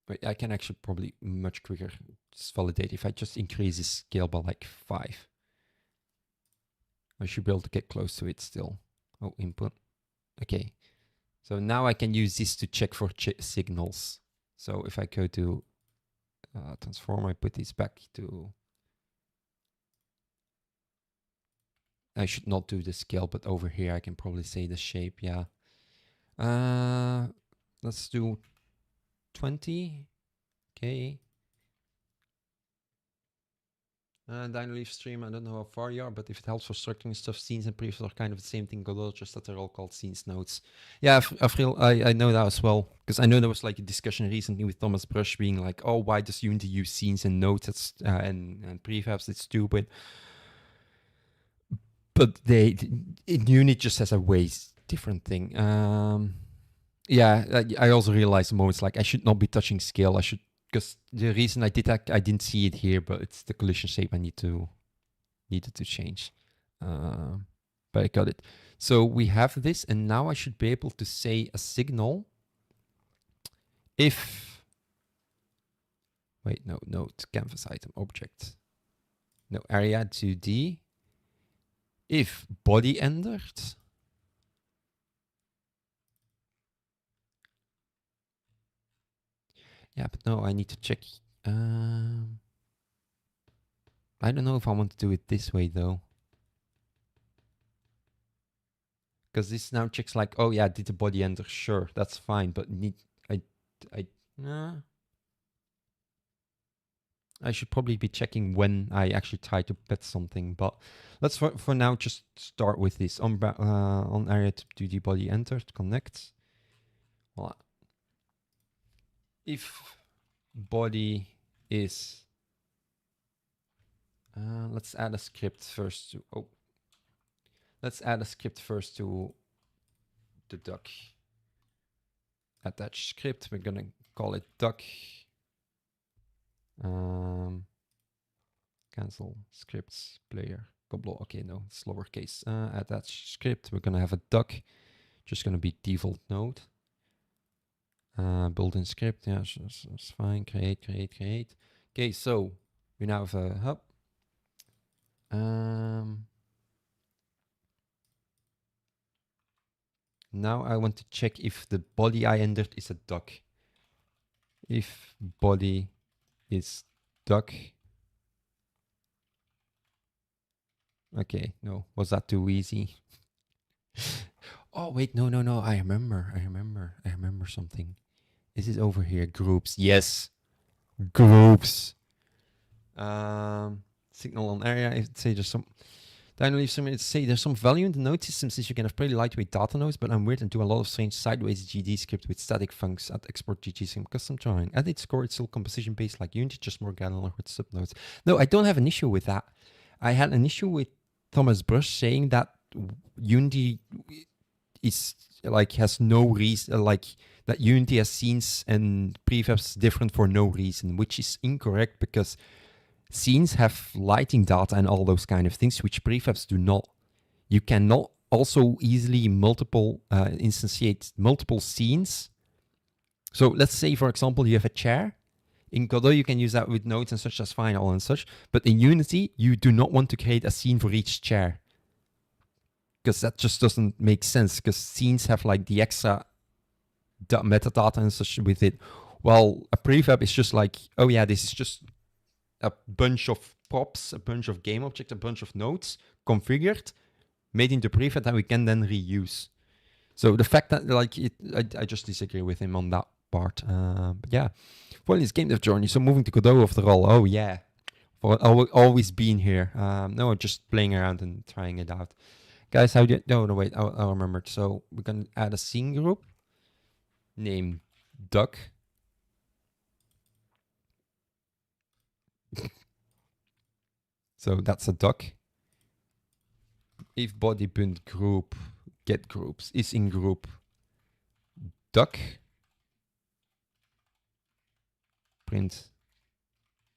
S1: Wait, I can actually probably much quicker just validate if I just increase the scale by like 5. I should be able to get close to it still. Oh, input. Okay. So now I can use this to check for signals. So if I go to transform. I put this back to. I should not do the scale, but over here I can probably say the shape. Yeah. Let's do 20. Okay. Dynaleaf stream, I don't know how far you are, but if it helps for structuring stuff, scenes and prefabs are kind of the same thing, Godot, just that they're all called scenes nodes. Yeah, I know that as well, because I know there was like a discussion recently with Thomas Brush being like, oh, why does Unity use scenes and nodes and prefabs? It's stupid. But Unity just has a way different thing. Yeah, I also realized the moments like I should not be touching scale. I should, because the reason I did that, I didn't see it here, but it's the collision shape I needed to change. But I got it. So we have this, and now I should be able to say a signal if, wait, no, node, canvas item, object, no, area 2D, if body entered, yeah, but no, I need to check. I don't know if I want to do it this way though. Because this now checks like, oh yeah, did the body enter? Sure, that's fine, but I should probably be checking when I actually try to bet something. But let's for now just start with this on area to the body entered, connect. Voila. If body is, let's add a script first to, oh, let's add a script first to the duck. Attach script, we're gonna call it duck. Cancel scripts player. Okay, no, it's lowercase. Attach script, we're gonna have a duck. Just gonna be default node. Built-in script, yeah, that's fine. Create. Okay, so we now have a hub. Now I want to check if the body I entered is a duck. If body is duck. Okay, no, was that too easy? Oh, wait, no. I remember something. Is it over here? Groups. Yes. Groups. Signal on area. If say there's some. Dynaleaf some say there's some value in the node system since you can have pretty lightweight data nodes, but I'm weird and do a lot of strange sideways GD script with static funcs at export GG some custom drawing. At its core, it's still composition based like Unity, just more granular with subnodes. No, I don't have an issue with that. I had an issue with Thomas Brush saying that Unity is like has no reason, like that Unity has scenes and prefabs different for no reason, which is incorrect because scenes have lighting data and all those kind of things, which prefabs do not. You cannot also easily instantiate multiple scenes. So let's say, for example, you have a chair. In Godot, you can use that with nodes and such as final and such. But in Unity, you do not want to create a scene for each chair, because that just doesn't make sense, because scenes have like the extra metadata and such with it. Well, a prefab is just like, oh yeah, this is just a bunch of props, a bunch of game objects, a bunch of nodes configured, made into prefab that we can then reuse. So the fact that like I just disagree with him on that part. But yeah, for this game dev journey. So moving to Godot after all. Oh yeah, for always been here. No, just playing around and trying it out. Guys, how do you? No, wait. I remembered. So we're gonna add a scene group named Duck. So that's a duck. If body build group get groups is in group duck, print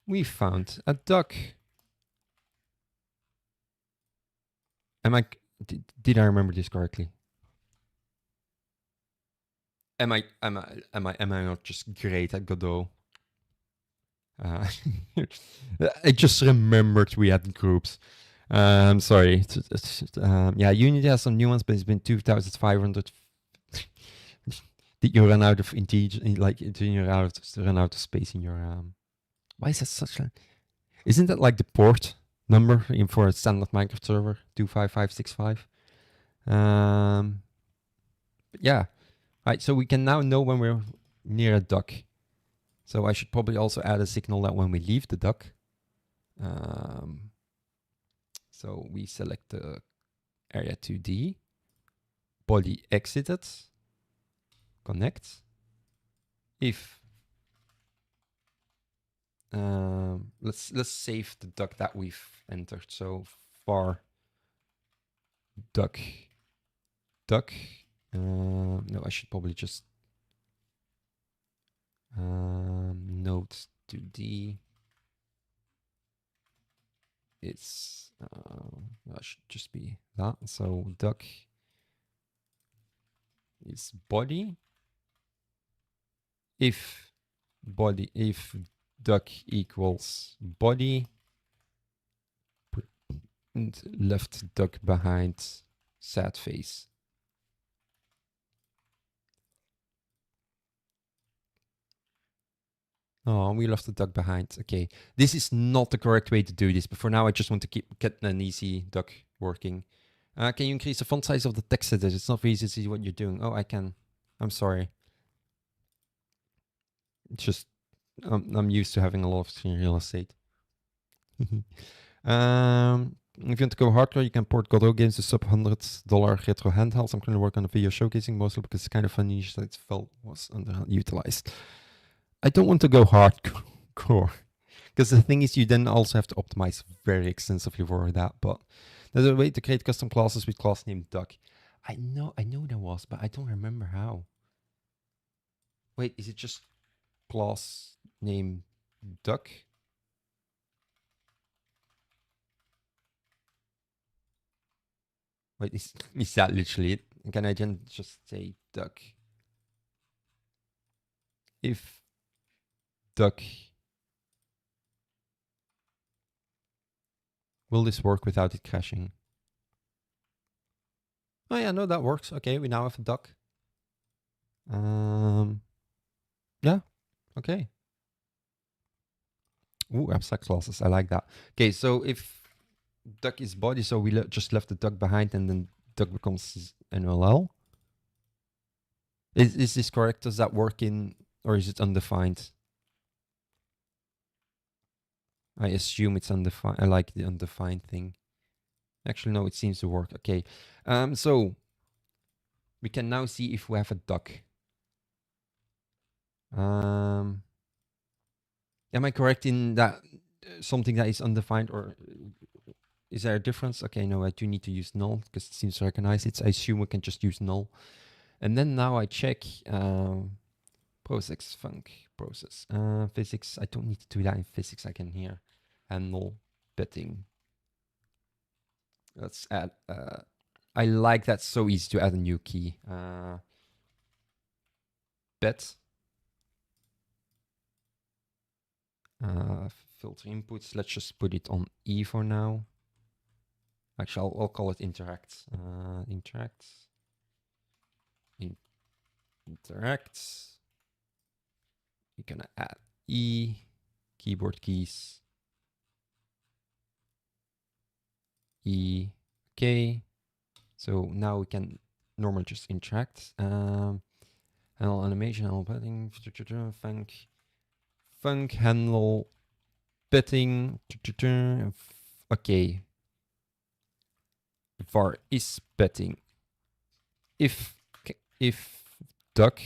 S1: we found a duck. Did I remember this correctly? Am I not just great at Godot? I just remembered we had groups. Sorry. Yeah, Unity has some new ones, but it's been 2,500. Did you run out of integer? Like, did you run out of space in your Why is that such a... Isn't that like the port number for a standard Minecraft server? 25565? Yeah. Right, so we can now know when we're near a dock. So I should probably also add a signal that when we leave the dock. So we select the area 2D, body exited, connect. If let's save the dock that we've entered. So var dock. No, I should probably just node 2D. It's that should just be that. So dock is body. If dock equals body, and left dock behind sad face. Oh, we left the duck behind. Okay, this is not the correct way to do this, but for now I just want to get an easy duck working. Can you increase the font size of the text edit? It's not very easy to see what you're doing. Oh, I can. I'm sorry. It's just I'm used to having a lot of screen real estate. If you want to go hardcore, you can port Godot games to sub $100 retro handhelds. I'm currently working on a video showcasing mostly because it's kind of funny that it felt was underutilized. I don't want to go hardcore because the thing is you then also have to optimize very extensively for that. But there's a way to create custom classes with class name duck. I know there was, but I don't remember how. Wait, is it just class name duck? Wait, is that literally it? Can I then just say duck? If duck. Will this work without it crashing? Oh yeah, no, that works. Okay, we now have a duck. Yeah, okay. Ooh, abstract classes, I like that. Okay, so if duck is body, so we just left the duck behind and then duck becomes NLL. Is this correct? Does that work in, or is it undefined? I assume it's undefined. I like the undefined thing. Actually, no, it seems to work. Okay, so we can now see if we have a duck. Am I correct in that something that is undefined, or is there a difference? Okay, no, I do need to use null because it seems to recognize it. So I assume we can just use null. And then now I check process func process physics. I don't need to do that in physics. I can here handle betting. Let's add. I like that, so easy to add a new key. Bet. Filter inputs. Let's just put it on E for now. Actually, I'll call it interact. Interact. We're gonna add E, keyboard keys, E, okay. So now we can normally just interact. Handle animation, handle betting, func, handle betting. Okay. var is betting. If duck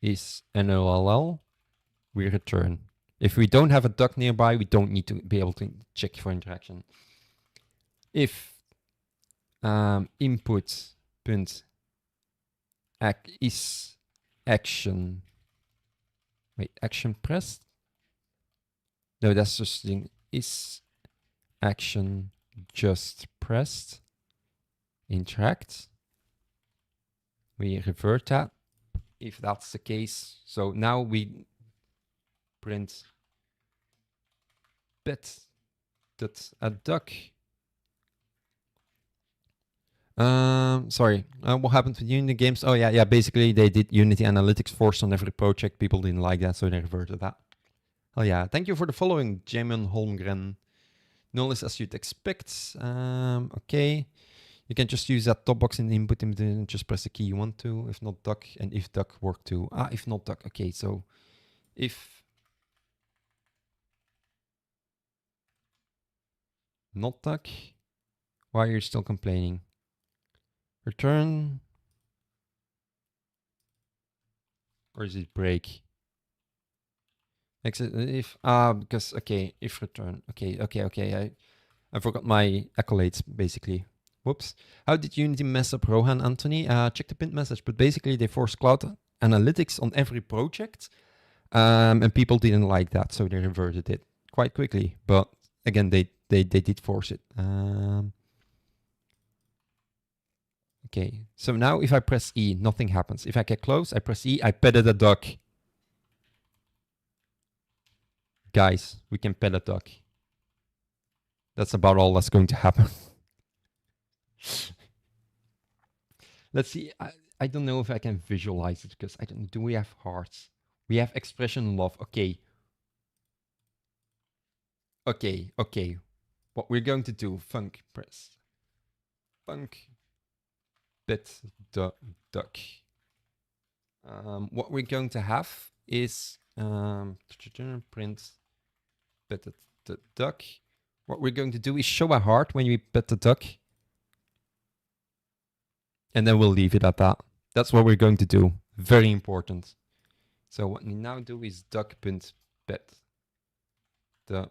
S1: is NOLL, we return. If we don't have a duck nearby, we don't need to be able to check for interaction. If input punt is action. Wait, action pressed? No, that's just thing. Is action just pressed? Interact. We revert that if that's the case. So now we print bet that a duck. Sorry, what happened with Unity games? Oh yeah, basically they did Unity analytics forced on every project. People didn't like that, so they reverted that. Oh yeah, thank you for the following, Jamin Holmgren. Null is as you'd expect. Okay. You can just use that top box in the input and just press the key you want to. If not duck, and if duck work too. If not duck. Okay, so if not duck, why are you still complaining? Return. Or is it break? Exit if because okay, if return. Okay. I forgot my accolades basically. Whoops. How did Unity mess up Rohan, Anthony? Check the pinned message, but basically they forced cloud analytics on every project. And people didn't like that, so they reverted it quite quickly. But again, they did force it. Okay, so now if I press E, nothing happens. If I get close, I press E, I petted a duck. Guys, we can pet a duck. That's about all that's going to happen. Let's see. I don't know if I can visualize it because I don't. Do we have hearts? We have expression love. Okay. Okay. What we're going to do? Funk press. Funk. Pet the duck. What we're going to have is print pet the duck. What we're going to do is show a heart when we pet the duck. And then we'll leave it at that. That's what we're going to do. Very important. So what we now do is duck.pet the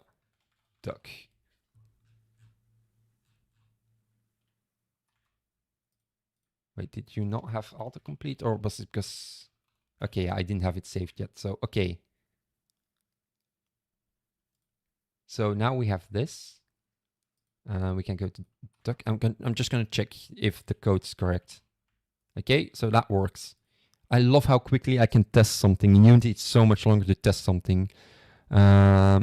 S1: duck. Wait, did you not have autocomplete, or was it because... Okay, I didn't have it saved yet. So, okay. So now we have this. We can go to duck. I'm just going to check if the code's correct. Okay, so that works. I love how quickly I can test something. In Unity, it's so much longer to test something. I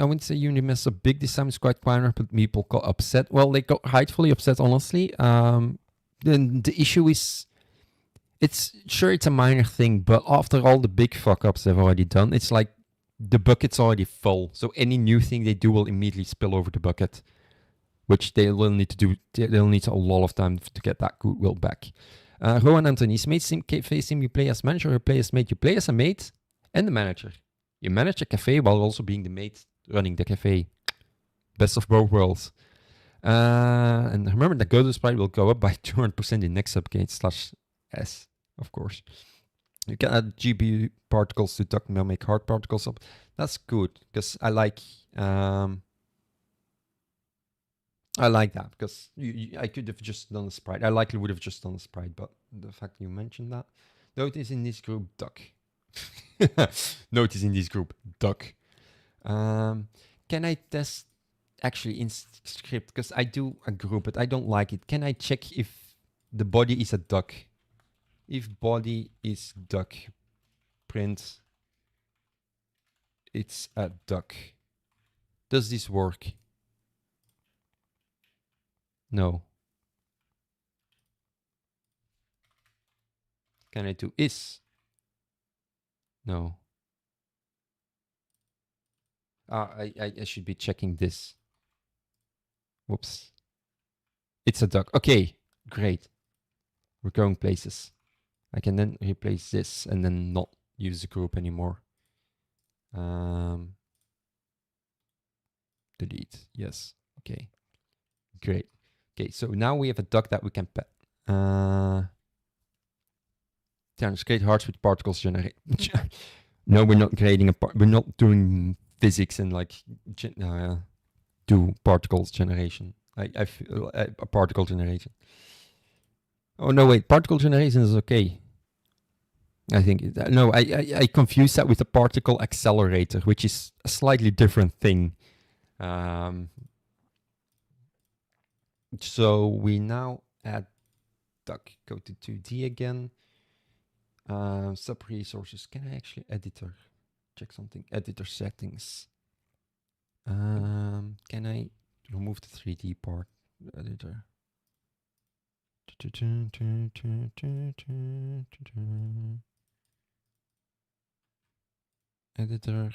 S1: wouldn't say Unity messed up big this time. It's quite minor, but people got upset. Well, they got rightfully upset, honestly. Then the issue is, it's a minor thing, but after all the big fuck ups they've already done, it's like the bucket's already full. So any new thing they do will immediately spill over the bucket, which they will need to do. They'll need a lot of time to get that goodwill back. Rowan Anthony, mate facing you play as manager or play as mate? You play as a mate and the manager. You manage a cafe while also being the mate running the cafe. Best of both worlds. And remember that Godot sprite will go up by 200% in next update /s, of course. You can add GPU particles to duck now make hard particles up. That's good, because I like that, because I could have just done a sprite. I likely would have just done a sprite, but the fact you mentioned that. Notice in this group, duck. Notice in this group, duck. Can I test actually in script? Because I do a group, but I don't like it. Can I check if the body is a duck? If body is duck, print it's a duck. Does this work? No. Can I do is? No. I should be checking this. Whoops. It's a duck. Okay, great. We're going places. I can then replace this and then not use the group anymore. Delete. Yes. Okay. Great. Okay, so now we have a duck that we can pet. Just create hearts with particles generate. No, we're not creating we're not doing physics and like do particles generation. I feel a particle generation. Oh no, wait, particle generation is okay. I think no, I confuse that with a particle accelerator, which is a slightly different thing. So we now add duck. Go to 2D again. Sub resources. Can I actually editor? Check something. Editor settings. Can I remove the 3D part? Editor. Editor.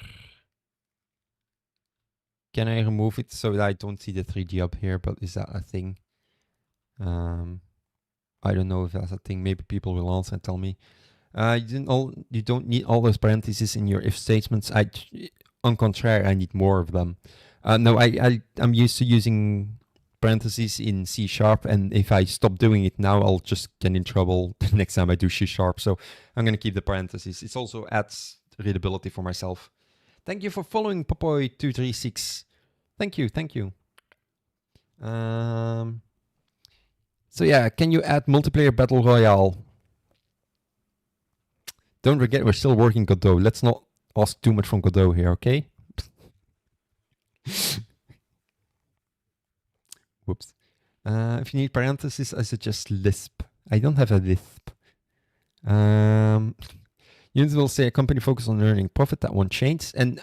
S1: Can I remove it so that I don't see the 3D up here? But is that a thing? I don't know if that's a thing. Maybe people will answer and tell me. You don't need all those parentheses in your if statements. On contrary, I need more of them. No, I'm used to using parentheses in C#, and if I stop doing it now, I'll just get in trouble the next time I do C#. So I'm gonna keep the parentheses. It also adds readability for myself. Thank you for following Popoy236. Thank you. So yeah, can you add multiplayer battle royale? Don't forget, we're still working Godot. Let's not ask too much from Godot here, okay? Whoops. If you need parentheses, I suggest Lisp. I don't have a Lisp. Units will say a company focused on earning profit. That won't change, and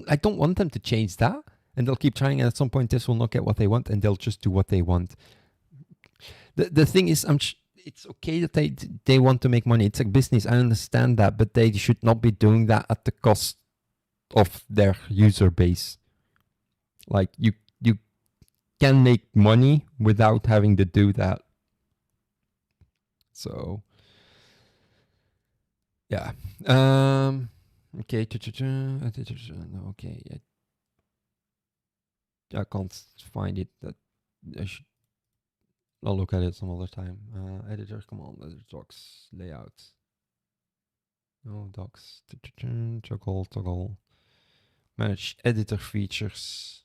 S1: I don't want them to change that. And they'll keep trying, and at some point, this will not get what they want, and they'll just do what they want. The thing is, it's okay that they want to make money. It's a business. I understand that, but they should not be doing that at the cost of their user base. Like you can make money without having to do that. So yeah. Okay. Okay. I can't find it. That I'll look at it some other time. Editor, come on, editor docs, layout. No docs. Toggle. Manage editor features.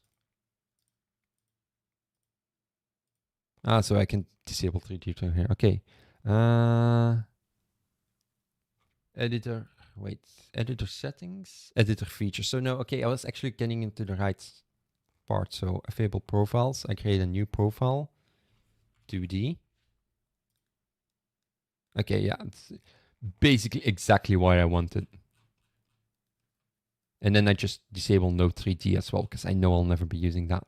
S1: So I can disable 3D from here. Okay. Editor. Wait. Editor settings. Editor features. So no. Okay. I was actually getting into the right part. So available profiles. I create a new profile. 2D. Okay. Yeah. It's basically exactly what I wanted. And then I just disable no 3D as well, because I know I'll never be using that.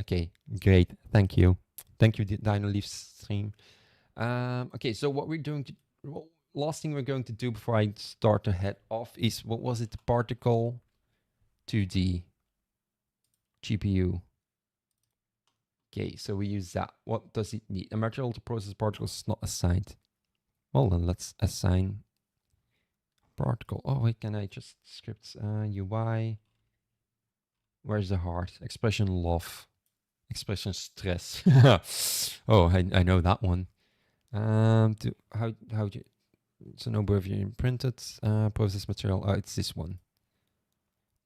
S1: Okay, great. Thank you. Thank you, Dino Leaf stream. Okay, so what we're doing last thing we're going to do before I start to head off is, what was it? The particle 2D GPU. Okay, so we use that. What does it need? A material to process particles is not assigned. Well, then let's assign particle. Oh, wait, can I just script UI? Where's the heart? Expression love. Expression stress. Oh, I know that one. How do you? So no version printed. Process material. It's this one.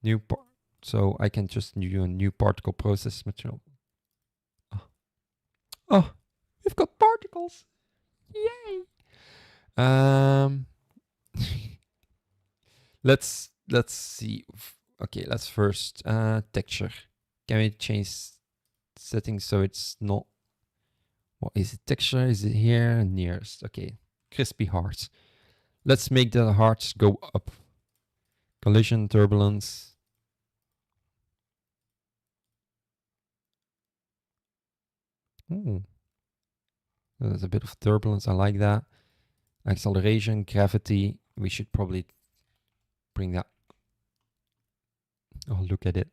S1: New part. So I can just do a new particle process material. Oh, we've got particles. Yay. Let's see. Okay, let's first texture. Can we change settings so it's not? What is it? Texture? Is it here? Nearest. Okay. Crispy hearts. Let's make the hearts go up. Collision, turbulence. Ooh. There's a bit of turbulence. I like that. Acceleration, gravity. We should probably bring that. Oh, look at it.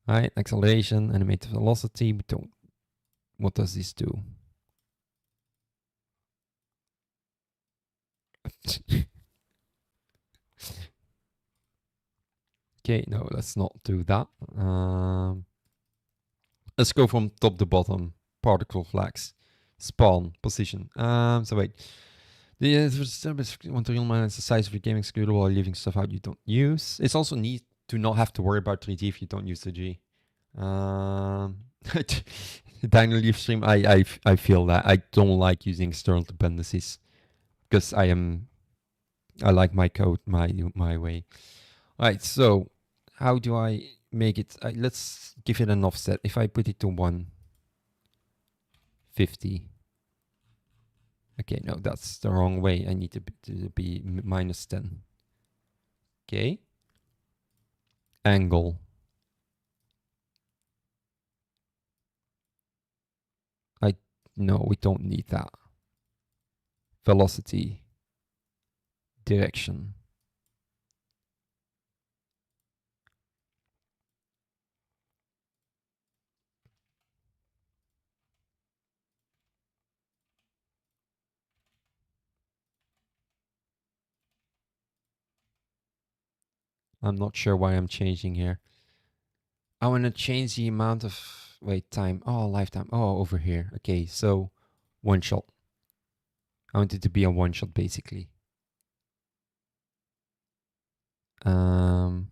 S1: All right. Acceleration, animated velocity. We don't. What does this do? Okay, no, let's not do that. Let's go from top to bottom. Particle flags. Spawn position. So wait. Want to realize the size of your gaming scooter while leaving stuff out you don't use. It's also neat to not have to worry about 3D if you don't use the G. Dino Leaf stream, I feel that. I don't like using external dependencies because I like my code my way. All right, so how do I make it? Let's give it an offset. If I put it to 150. Okay, no, that's the wrong way. I need to be minus 10. Okay. Angle. No, we don't need that. Velocity. Direction. I'm not sure why I'm changing here. I want to change the amount of wait time. Oh, lifetime. Oh, over here. Okay, so one shot. I want it to be a one shot basically. So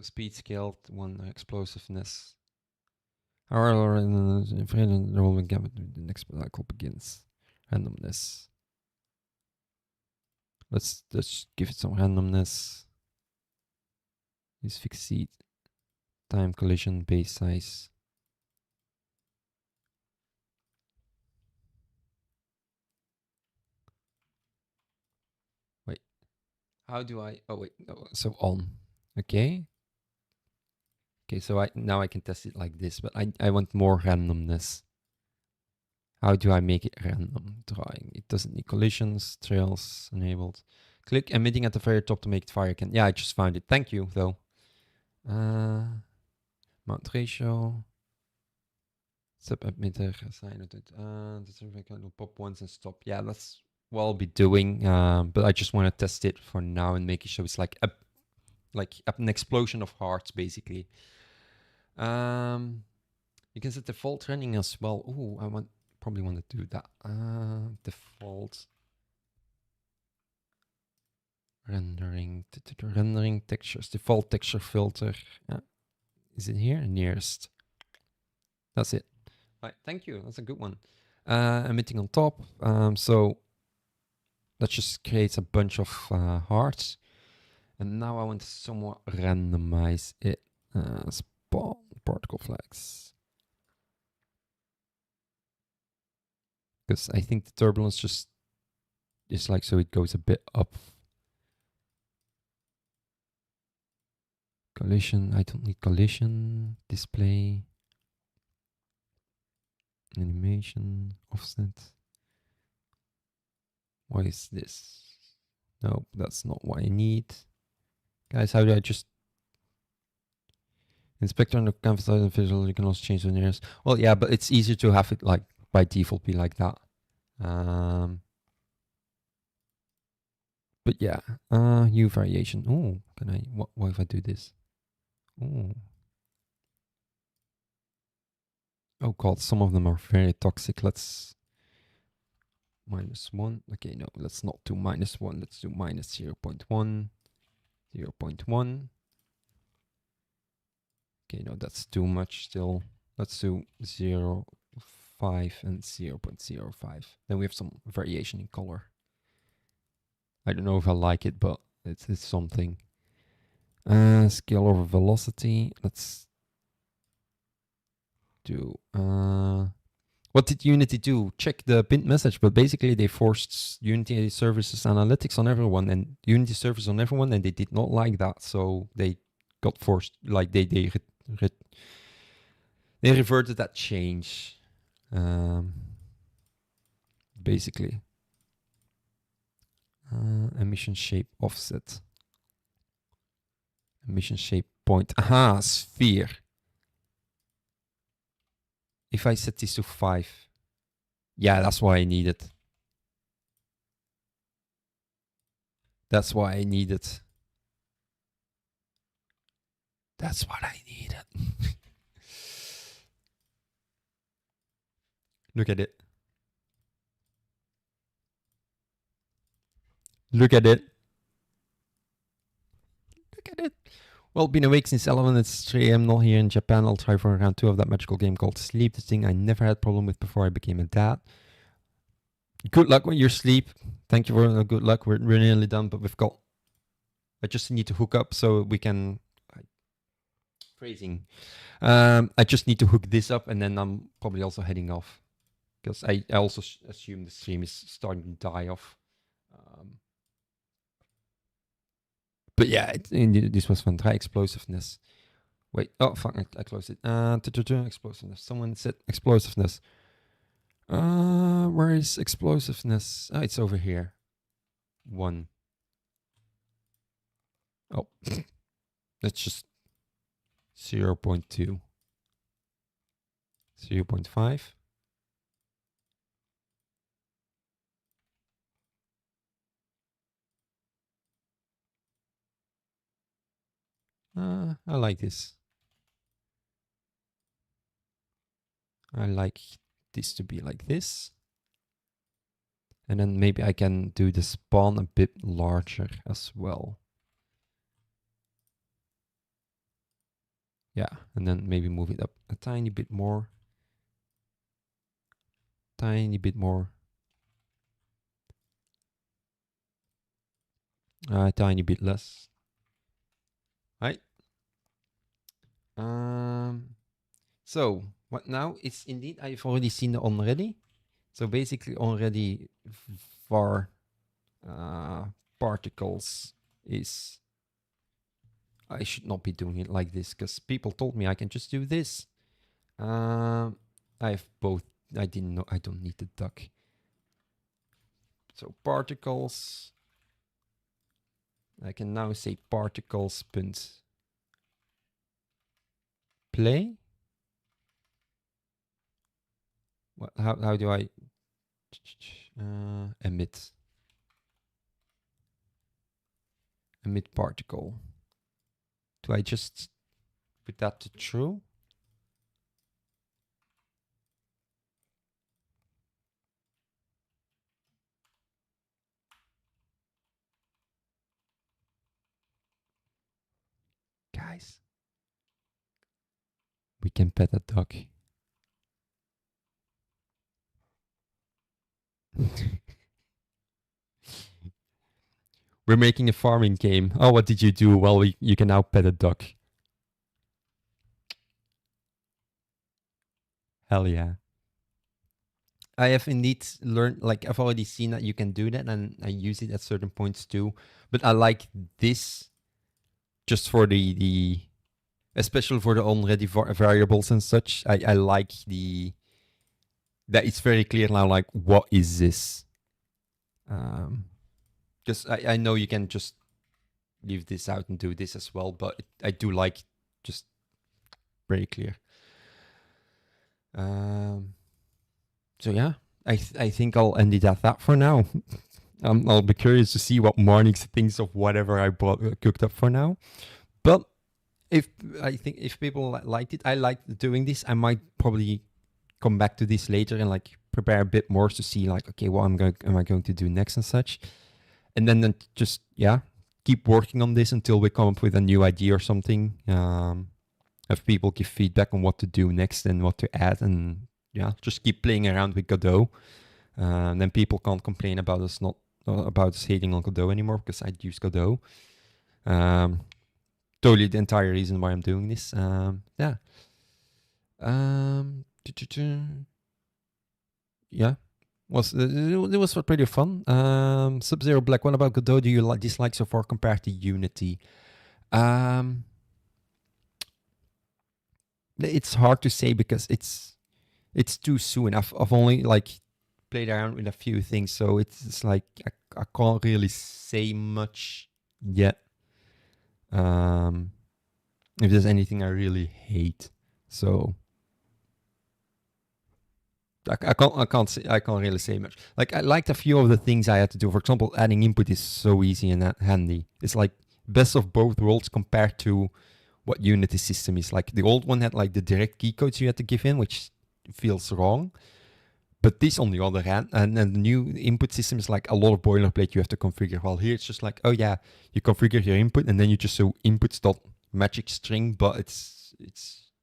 S1: speed scaled, one explosiveness. However, the rolling gamut, the next cycle begins. Randomness. Let's give it some randomness. Use fixed seed. Time collision base size. Wait. How do I oh wait, no, so on. Okay. Okay, so now I can test it like this, but I want more randomness. How do I make it random? Drawing. It doesn't need collisions, trails enabled. Click emitting at the very top to make it fire again. Yeah, I just found it. Thank you, though. Mount ratio. Sub emitter. Assign it. Pop once and stop. Yeah, that's what I'll be doing. But I just want to test it for now and make it so it's like an explosion of hearts, basically. You can set default running as well. Oh, probably want to do that. Default rendering textures. Default texture filter. Is it here? Nearest. That's it. Right. Thank you. That's a good one. Emitting on top. So that just creates a bunch of hearts. And now I want to somewhat randomize it. Spawn particle flags. Because I think the turbulence just is like so it goes a bit up. Collision, I don't need collision. Display. Animation. Offset. What is this? No, that's not what I need. Guys, how do I just inspector on the canvas and visual? You can also change the nearest. Well, yeah, but it's easier to have it like by default be like that. But yeah, hue variation. Oh, can I? What if I do this? Oh god, some of them are very toxic. Let's -1. Okay, no, let's not do -1. Let's do -0.1, 0.1. Okay, no, that's too much still. Let's do 0.5 and 0.05. Then we have some variation in color. I don't know if I like it, but it's something. Scale over velocity. Let's do what did Unity do? Check the pinned message, but basically they forced Unity services analytics on everyone and Unity service on everyone, and they did not like that, so they got forced, like they reverted that change, basically. Emission shape offset. Emission shape point. Aha, sphere. If I set this to 5. Yeah, that's why I need it. That's why I need it. That's what I needed. Look at it. Look at it. Look at it. Well, been awake since 11. It's 3 a.m. Not here in Japan. I'll try for round 2 of that magical game called Sleep. The thing I never had problem with before I became a dad. Good luck with your sleep. Thank you for the good luck. We're nearly done, but we've got... I just need to hook up so we can... Phrasing. I just need to hook this up and then I'm probably also heading off. Because I also assume the stream is starting to die off. But yeah, this was fun. Try explosiveness. Wait, oh fuck, I closed it. Explosiveness. Someone said explosiveness. Where is explosiveness? Oh, it's over here. 1. Oh, that's just 0.2. 0.5. I like this. I like this to be like this. And then maybe I can do the spawn a bit larger as well. Yeah, and then maybe move it up a tiny bit more. Tiny bit more. A tiny bit less. Right. So what now? It's indeed, I've already seen the already. So basically already var particles is, I should not be doing it like this because people told me I can just do this. I have both. I didn't know. I don't need the duck. So particles. I can now say particles punt play. What? How do I emit particle? Do I just put that to true? Guys, we can pet a duck. We're making a farming game. Oh, what did you do? Well, you can now pet a duck. Hell yeah. I have indeed learned, like I've already seen that you can do that and I use it at certain points too. But I like this just for the especially for the already variables and such. I like that it's very clear now, like what is this? Because I know you can just leave this out and do this as well, but I do like just very clear. So yeah, I think I'll end it at that for now. I'll be curious to see what Marnix thinks of whatever I cooked up for now. But if people liked it, I liked doing this. I might probably come back to this later and like prepare a bit more to see like, okay, what am I going to do next and such. And then just, yeah, keep working on this until we come up with a new idea or something. Have people give feedback on what to do next and what to add, and yeah, just keep playing around with Godot. Then people can't complain about us hating on Godot anymore because I use Godot. Totally the entire reason why I'm doing this. Yeah. Yeah. It was pretty fun. Sub-Zero Black, what about Godot do you dislike so far compared to Unity? It's hard to say because it's too soon. I've only like played around with a few things, so it's like I can't really say much yet. If there's anything I really hate, so I can't really say much. Like I liked a few of the things I had to do. For example, adding input is so easy and handy. It's like best of both worlds compared to what Unity system is. Like the old one had like the direct key codes you had to give in, which feels wrong. But this, on the other hand, and the new input system is like a lot of boilerplate you have to configure. While here it's just like, oh yeah, you configure your input and then you just show inputs.magic string, but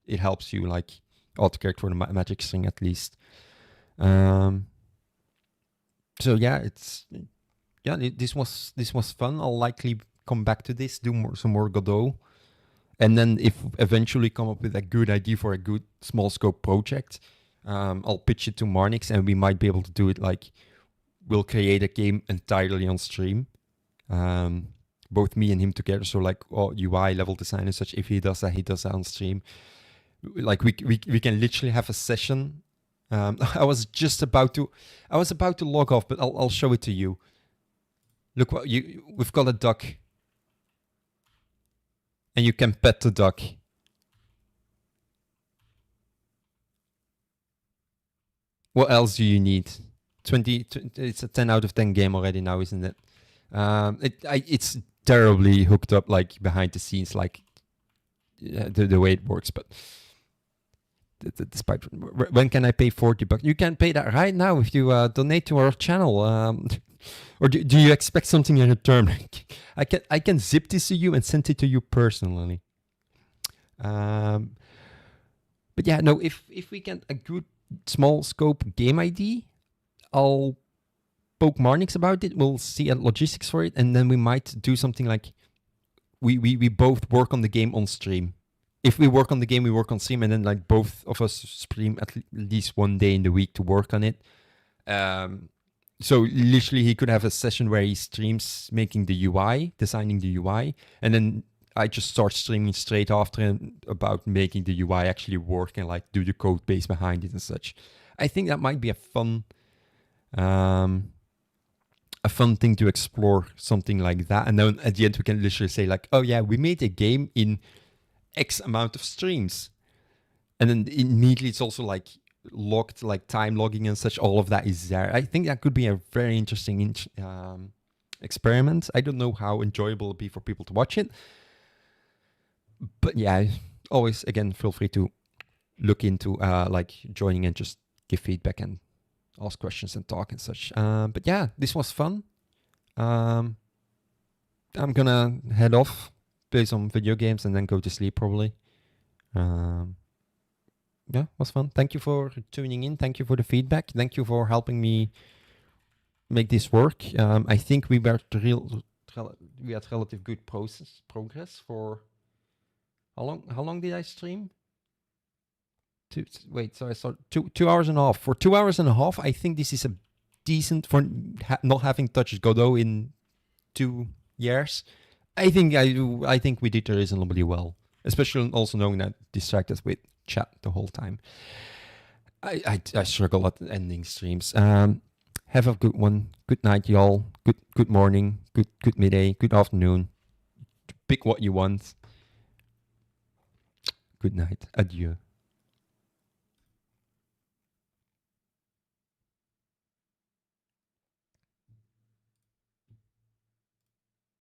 S1: it helps you like autocorrect for the magic string at least. So yeah, this was fun. I'll likely come back to this, do some more Godot. And then if eventually come up with a good idea for a good small scope project, I'll pitch it to Marnix and we might be able to do it like we'll create a game entirely on stream. both me and him together. So like, UI level design and such. If he does that on stream. Like we can literally have a session. I was about to log off, but I'll show it to you. Look, we've got a duck, and you can pet the duck. What else do you need? 20. It's a 10 out of 10 game already now, isn't it? It's terribly hooked up, like behind the scenes, like the way it works, but. Despite when can I pay $40? You can pay that right now if you donate to our channel. Or do you expect something in return? I can zip this to you and send it to you personally. But yeah, no. If we get a good small scope game ID, I'll poke Marnix about it. We'll see at logistics for it, and then we might do something like we both work on the game on stream. If we work on the game, we work on stream, and then like both of us stream at least one day in the week to work on it. So literally he could have a session where he streams making the UI, designing the UI, and then I just start streaming straight after him about making the UI actually work and like do the code base behind it and such. I think that might be a fun thing to explore, something like that. And then at the end we can literally say like, oh yeah, we made a game in X amount of streams, and then immediately it's also like logged, like time logging and such. All of that is there. I think that could be a very interesting experiment. I don't know how enjoyable it'll be for people to watch it, but yeah, always again feel free to look into like joining and just give feedback and ask questions and talk and such. But yeah, this was fun. I'm gonna head off, play some video games, and then go to sleep probably. Yeah, it was fun. Thank you for tuning in. Thank you for the feedback. Thank you for helping me make this work. I think we had relative good progress for how long? How long did I stream? 2 hours and a half. For 2 hours and a half, I think this is a decent for not having touched Godot in 2 years. I think we did reasonably well, especially also knowing that distracted with chat the whole time. I struggle at ending streams. Have a good one. Good night, y'all. Good morning. Good midday. Good afternoon. Pick what you want. Good night. Adieu.